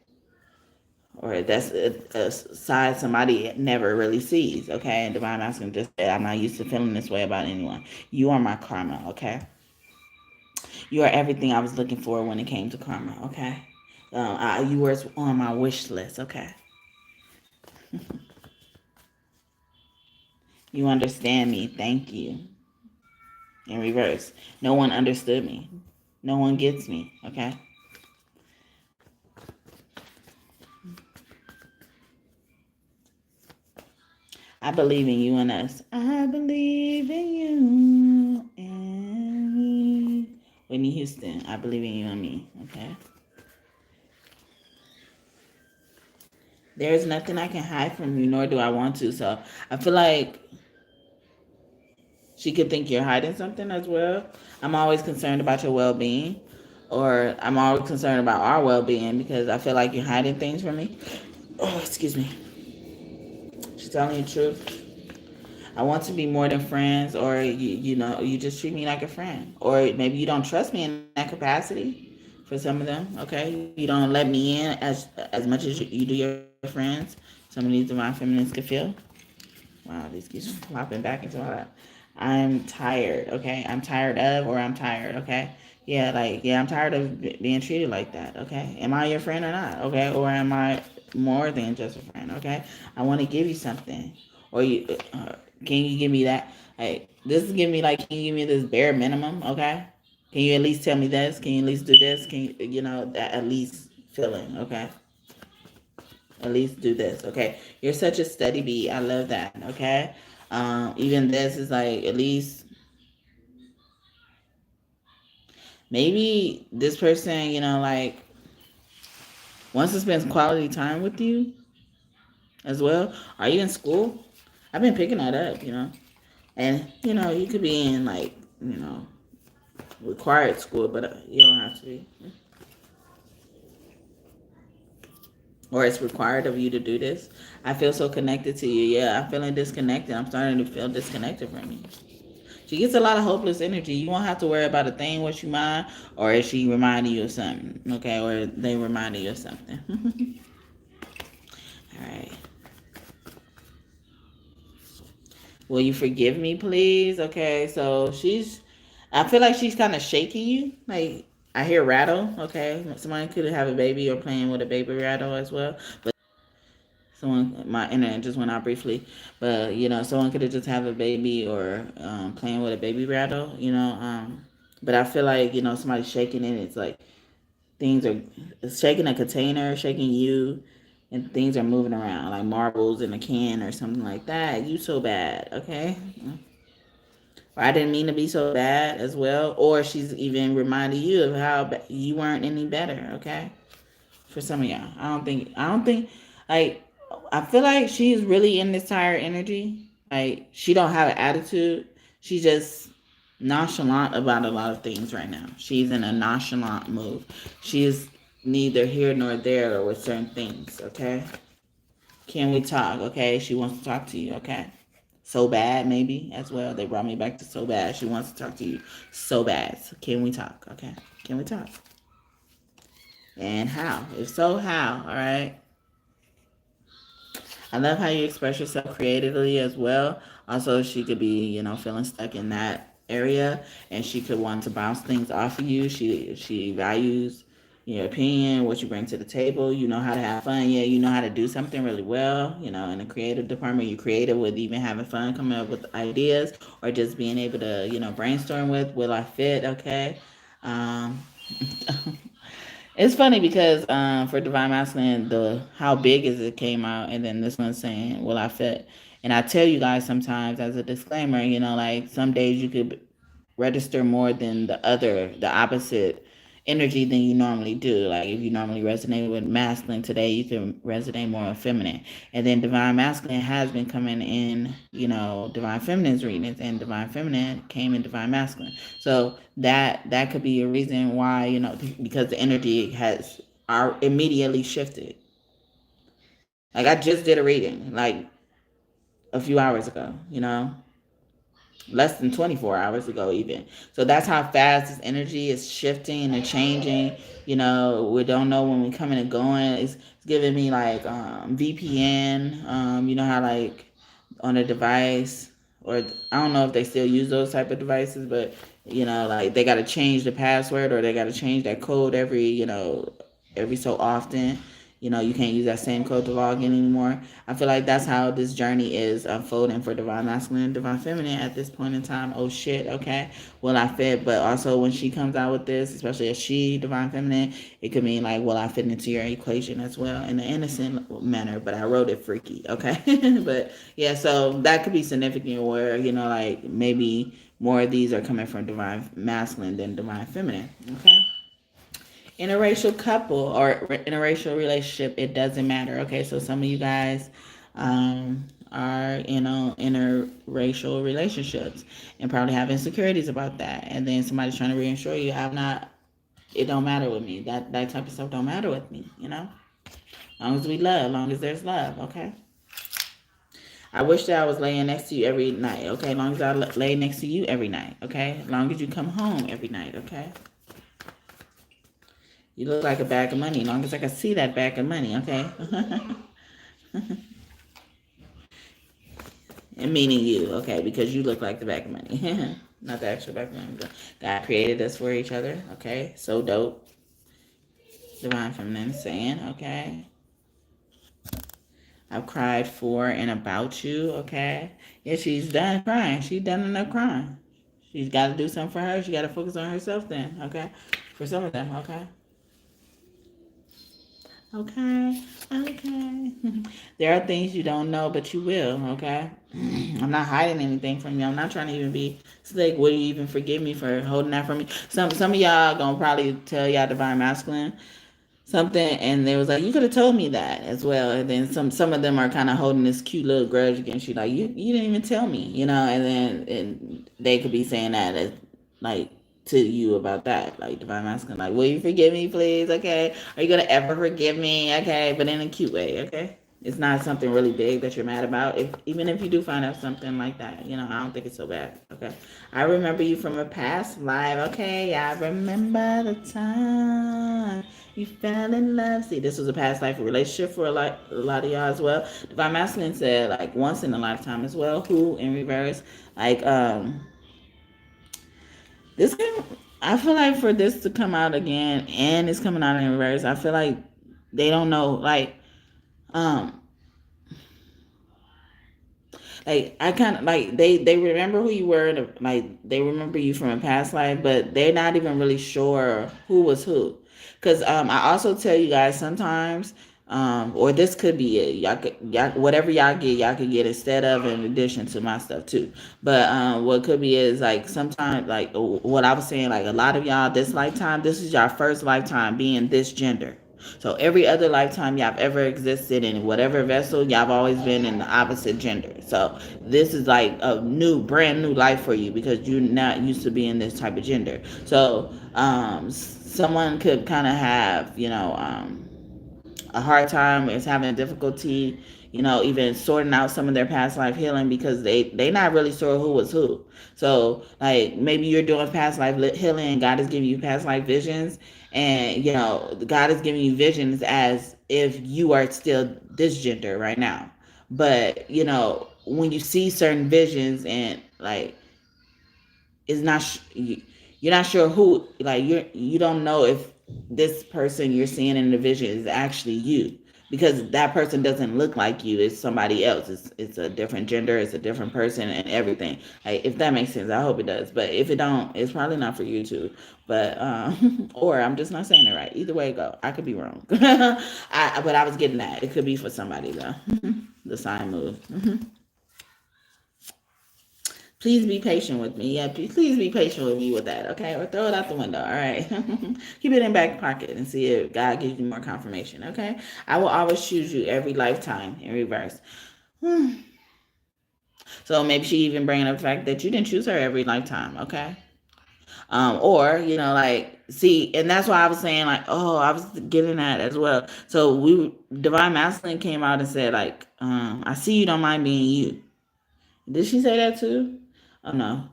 Or that's a side somebody never really sees, okay? And Divine Masculine just said, I'm not used to feeling this way about anyone. You are my karma, okay? You are everything I was looking for when it came to karma, okay? You were on my wish list, okay? You understand me. Thank you. In reverse. No one understood me. No one gets me, okay? I believe in you and us. I believe in you and me. Whitney Houston, I believe in you and me, okay? There is nothing I can hide from you, nor do I want to. So I feel like she could think you're hiding something as well. I'm always concerned about your well being, or I'm always concerned about our well being because I feel like you're hiding things from me. Oh, excuse me. She's telling you the truth. I want to be more than friends, or you just treat me like a friend, or maybe you don't trust me in that capacity. For some of them, okay, you don't let me in as much as you do your friends. Some of these divine feminines could feel. Wow, these keep flopping back into all that. I'm tired, okay? I'm tired of, or I'm tired, okay? Yeah, I'm tired of being treated like that, okay? Am I your friend or not, okay? Or am I more than just a friend, okay? I want to give you something. Or can you give me that? Like, this is giving me, like, can you give me this bare minimum, okay? Can you at least tell me this? Can you at least do this? Can that at least feeling, okay? At least do this, okay? You're such a steady bee. I love that, okay? Even this is like, at least maybe this person, like, wants to spend quality time with you as well. Are you in school? I've been picking that up, and you could be in, like, required school, but you don't have to be. Or it's required of you to do this. I feel so connected to you. Yeah, I'm feeling disconnected. I'm starting to feel disconnected from you. She gets a lot of hopeless energy. You won't have to worry about a thing what you mind, or is she reminding you of something, okay? Or they reminding you of something. All right. Will you forgive me, please? Okay, so I feel like she's kind of shaking you. Like, I hear rattle, okay? Somebody could have a baby or playing with a baby rattle as well. But my internet just went out briefly. But, someone could have just have a baby or playing with a baby rattle, but I feel like, somebody's shaking it. It's like things are shaking a container, shaking you, and things are moving around like marbles in a can or something like that. You so bad, okay? Or I didn't mean to be so bad as well. Or she's even reminding you of how you weren't any better, okay? For some of y'all, I don't think, like, I feel like she's really in this tired energy. Like, she don't have an attitude. She just nonchalant about a lot of things right now. She's in a nonchalant mood. She is neither here nor there with certain things, okay? Can we talk, okay? She wants to talk to you, okay? So bad, maybe, as well. They brought me back to so bad. She wants to talk to you so bad. So can we talk, okay? Can we talk? And how? If so, how? All right. I love how you express yourself creatively as well. Also, she could be, feeling stuck in that area, and she could want to bounce things off of you. She values your opinion, what you bring to the table. You know how to have fun. Yeah, you know how to do something really well. In the creative department, you're creative with even having fun, coming up with ideas, or just being able to, brainstorm with, will I fit? Okay. Um, It's funny because for Divine Masculine, the how big is it came out, and then this one's saying, "Will I fit?" And I tell you guys sometimes as a disclaimer, like some days you could register more than the opposite energy than you normally do. Like if you normally resonate with masculine, today you can resonate more with feminine. And then Divine Masculine has been coming in, Divine Feminine's readings, and Divine Feminine came in Divine Masculine. So that could be a reason why, because the energy has are immediately shifted. Like I just did a reading like a few hours ago, less than 24 hours ago even. So that's how fast this energy is shifting and changing. We don't know when we're coming and going. It's giving me like VPN, how like on a device, or I don't know if they still use those type of devices, but like they got to change the password or they got to change that code every so often. You can't use that same code to log in anymore. I feel like that's how this journey is unfolding for divine masculine and divine feminine at this point in time. Oh shit, okay. Will I fit? But also when she comes out with this, especially as she, divine feminine, it could mean like, will I fit into your equation as well in an innocent manner? But I wrote it freaky, okay? But yeah, so that could be significant where, like maybe more of these are coming from divine masculine than divine feminine, okay? Interracial couple or interracial relationship, it doesn't matter. Okay, so some of you guys are interracial relationships and probably have insecurities about that, and then somebody's trying to reassure you, it don't matter with me. That type of stuff don't matter with me. As long as we love, as long as there's love. Okay. I wish that I was laying next to you every night. Okay, as long as I lay next to you every night. Okay, as long as you come home every night. Okay. You look like a bag of money, as long as I can see that bag of money, okay? And meaning you, okay, because you look like the bag of money. Not the actual bag of money. God created us for each other, okay? So dope. Divine feminine saying, okay? I've cried for and about you, okay? Yeah, she's done crying. She's done enough crying. She's got to do something for her. She got to focus on herself then, okay? For some of them, okay? Okay. There are things you don't know, but you will, okay? I'm not hiding anything from you. I'm not trying to even be slick. Will you even forgive me for holding that from me? Some of y'all gonna probably tell y'all divine masculine something, and they was like, you could have told me that as well. And then some of them are kind of holding this cute little grudge against you, like you didn't even tell me, and then they could be saying that as like to you about that, like divine masculine, like, will you forgive me, please? Okay, are you gonna ever forgive me? Okay, but in a cute way. Okay, it's not something really big that you're mad about. Even if you do find out something like that, I don't think it's so bad. Okay, I remember you from a past life. Okay, I remember the time you fell in love. See, this was a past life relationship for a lot of y'all as well. Divine masculine said like once in a lifetime as well. Who in reverse, like this can, I feel like for this to come out again and it's coming out in reverse, I feel like they don't know, um I kind of like they remember who you were, and like they remember you from a past life, but they're not even really sure who was who. Because I also tell you guys sometimes, or this could be it. Y'all whatever y'all could get instead of in addition to my stuff too. But what could be is like sometimes like what I was saying, like a lot of y'all this lifetime, this is your first lifetime being this gender. So every other lifetime y'all ever existed in whatever vessel, y'all have always been in the opposite gender. So this is like a brand new life for you because you're not used to being this type of gender. So someone could kind of have, a hard time, is having difficulty, even sorting out some of their past life healing because they not really sure who was who. So like maybe you're doing past life healing and God is giving you past life visions, and God is giving you visions as if you are still this gender right now. But when you see certain visions and like is not you're not sure who, like you don't know if this person you're seeing in the vision is actually you, because that person doesn't look like you. It's somebody else. It's a different gender, it's a different person and everything. Like if that makes sense, I hope it does, but if it don't, it's probably not for you too. But or I'm just not saying it right. Either way it go, I could be wrong. But I was getting that it could be for somebody though. The sign move. Please be patient with me. Yeah, please be patient with me with that, okay? Or throw it out the window, all right? Keep it in back pocket and see if God gives you more confirmation, okay? I will always choose you every lifetime in reverse. So maybe she even bringing up the fact that you didn't choose her every lifetime, okay? Or like see, and that's why I was saying like, oh, I was getting that as well. So divine masculine came out and said like, I see you don't mind being you. Did she say that too? Oh no.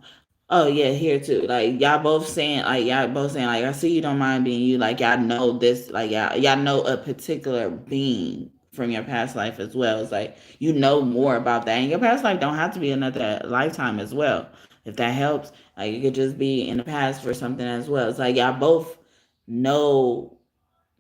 Oh yeah, here too. Like y'all both saying like I see you don't mind being you. Like y'all know this. Like y'all know a particular being from your past life as well. It's like you know more about that. And your past life don't have to be another lifetime as well. If that helps. Like it could just be in the past for something as well. It's like y'all both know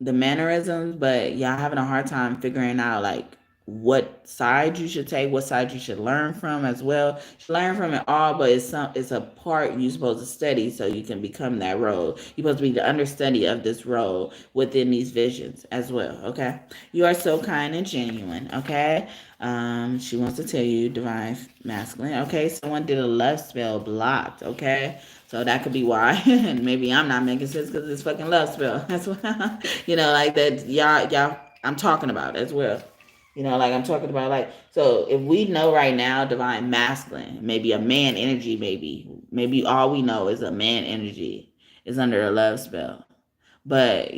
the mannerisms, but y'all having a hard time figuring out like what side you should take, what side you should learn from as well. You should learn from it all, but it's a part you're supposed to study so you can become that role. You're supposed to be the understudy of this role within these visions as well. Okay, you are so kind and genuine. Okay, she wants to tell you divine masculine. Okay, someone did a love spell blocked. Okay, so that could be why. And maybe I'm not making sense because it's fucking love spell. That's what like that y'all I'm talking about as well. Like I'm talking about like so if we know right now divine masculine, maybe a man energy, maybe all we know is a man energy is under a love spell. But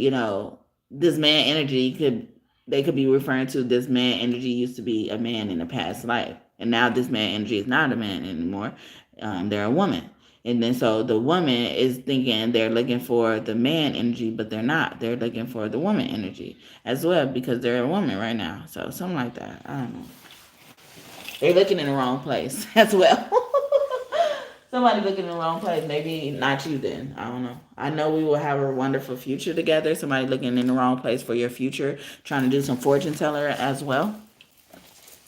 this man energy they could be referring to this man energy used to be a man in a past life, and now this man energy is not a man anymore. They're a woman, and then so the woman is thinking they're looking for the man energy, but they're not. They're looking for the woman energy as well because they're a woman right now. So something like that. I don't know. They're looking in the wrong place as well. Somebody looking in the wrong place. Maybe not you then. I don't know. I know we will have a wonderful future together. Somebody looking in the wrong place for your future, trying to do some fortune teller as well.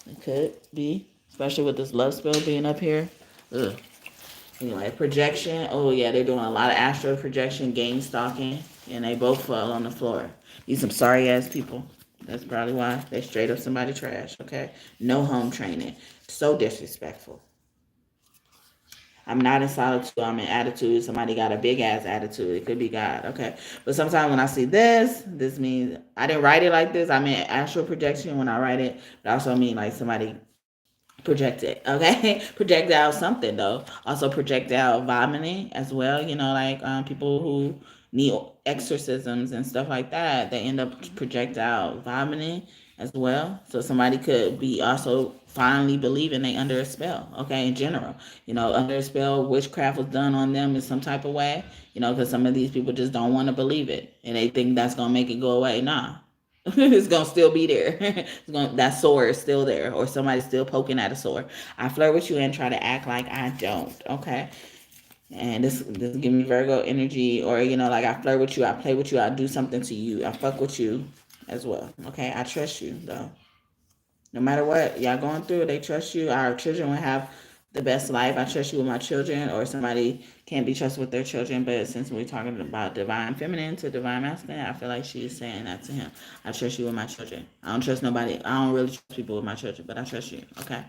It could be, especially with this love spell being up here. Ugh. Anyway, projection. Oh yeah, they're doing a lot of astral projection, game stalking, and they both fell on the floor. These some sorry ass people. That's probably why they straight up somebody trash. Okay, no home training. So disrespectful. I'm not in solitude. I'm in attitude. Somebody got a big ass attitude. It could be God. Okay. But sometimes when I see this means I didn't write it like this. I mean astral projection when I write it. But I also mean like somebody projected. Okay. Project out something though. Also project out vomiting as well. Like people who need exorcisms and stuff like that. They end up project out vomiting as well. So somebody could be also finally believing they under a spell. Okay, in general, under a spell, witchcraft was done on them in some type of way. Because some of these people just don't want to believe it and they think that's gonna make it go away. Nah. It's gonna still be there. That sore is still there, or somebody's still poking at a sore. I flirt with you and try to act like I don't. Okay, and this give me Virgo energy, or like I flirt with you, I play with you, I do something to you, I fuck with you as well. Okay, I trust you though. No matter what y'all going through, they trust you. Our children will have the best life. I trust you with my children, or somebody can't be trusted with their children. But since we're talking about divine feminine to divine masculine, I feel like she's saying that to him. I trust you with my children. I don't trust nobody. I don't really trust people with my children, but I trust you. Okay.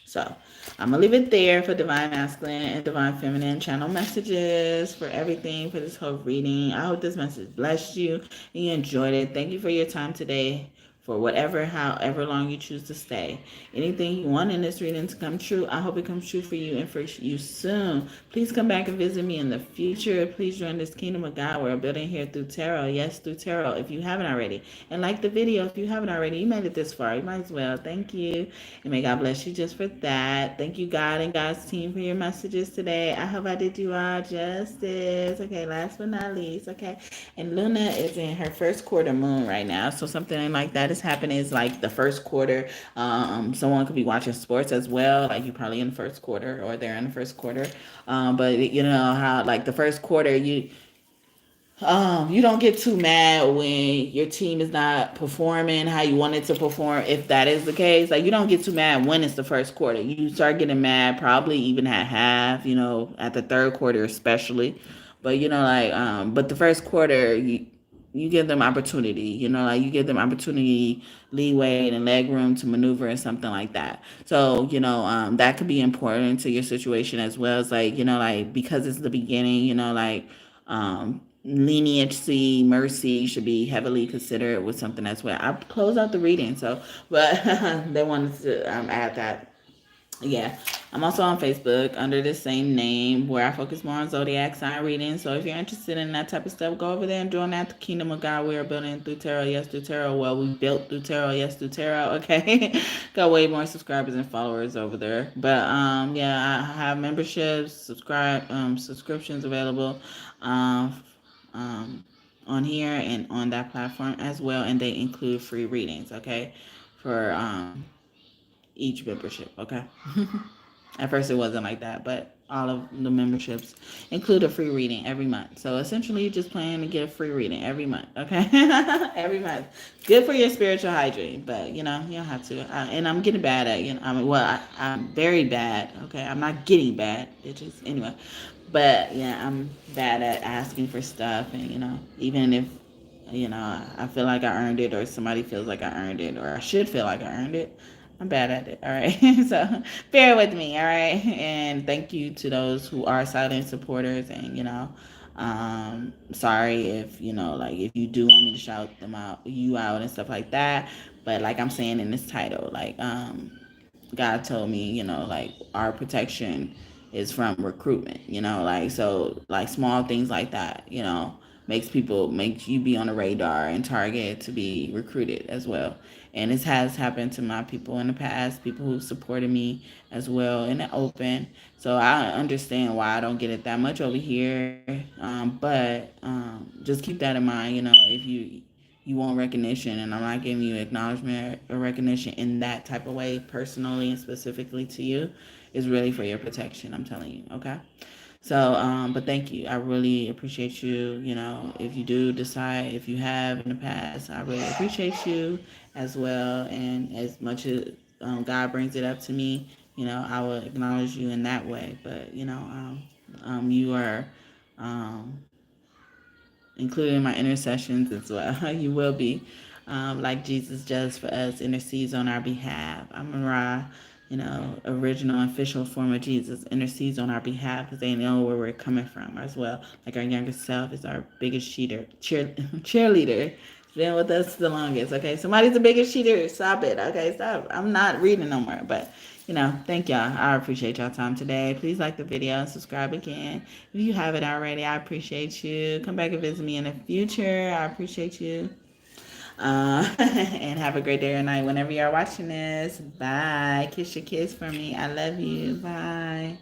So I'm gonna leave it there for divine masculine and divine feminine channel messages for everything for this whole reading. I hope this message blessed you and you enjoyed it. Thank you for your time today. For however long you choose to stay. Anything you want in this reading to come true, I hope it comes true for you and for you soon. Please come back and visit me in the future. Please join this Kingdom of God we're building here through tarot. Yes, through tarot, if you haven't already. And like the video if you haven't already. You made it this far. You might as well. Thank you. And may God bless you just for that. Thank you, God and God's team, for your messages today. I hope I did you all justice. Okay, last but not least. Okay. And Luna is in her first quarter moon right now. So something like that is happening. Is like the first quarter. Someone could be watching sports as well. Like you're probably in the first quarter or they're in the first quarter. But you know how like the first quarter you don't get too mad when your team is not performing how you want it to perform. If that is the case, like you don't get too mad when it's the first quarter. You start getting mad probably even at half, at the third quarter especially. But but the first quarter you give them opportunity, like you give them opportunity, leeway and leg room to maneuver and something like that. So, that could be important to your situation as well as like, like because it's the beginning, leniency, mercy should be heavily considered with something as well. I close out the reading, so but they wanted to add that. Yeah, I'm also on Facebook under the same name where I focus more on zodiac sign reading. So if you're interested in that type of stuff, go over there and join that. The Kingdom of God we are building through tarot. Yes, through tarot. Well, we built through tarot. Yes, through tarot. Okay, got way more subscribers and followers over there. But yeah, I have memberships, subscriptions available. On here and on that platform as well, and they include free readings. Okay, for each membership. Okay. At first it wasn't like that, but all of the memberships include a free reading every month. So essentially, you just plan to get a free reading every month. Okay, every month. Good for your spiritual hygiene, but you know you don't have to. And I'm getting bad at I'm very bad. Okay, I'm not getting bad. It's just anyway. But yeah, I'm bad at asking for stuff, and even if I feel like I earned it, or somebody feels like I earned it, or I should feel like I earned it. I'm bad at it. All right. So bear with me. All right. And thank you to those who are silent supporters. And, sorry if, like if you do want me to shout you out and stuff like that. But like I'm saying in this title, like, God told me, like our protection is from recruitment, like so like small things like that, makes you be on the radar and target to be recruited as well. And this has happened to my people in the past, people who supported me as well in the open. So I understand why I don't get it that much over here. But just keep that in mind, if you want recognition, and I'm not giving you acknowledgement or recognition in that type of way personally and specifically to you, is really for your protection. I'm telling you, okay? So, but thank you. I really appreciate you. If you do decide, if you have in the past, I really appreciate you as well. And as much as God brings it up to me, I will acknowledge you in that way. But you are including my intercessions as well. You will be, like Jesus does for us, intercedes on our behalf. I'm Ra, original official form of Jesus, intercedes on our behalf because they know where we're coming from as well. Like our younger self is our biggest cheerleader. It's been with us the longest. Okay, somebody's the biggest cheater. Stop it. Okay, stop. I'm not reading no more, but thank y'all. I appreciate y'all time today. Please like the video and subscribe again. If you haven't already, I appreciate you. Come back and visit me in the future. I appreciate you. And have a great day or night whenever you're watching this. Bye. Kiss your kids for me. I love you. Bye.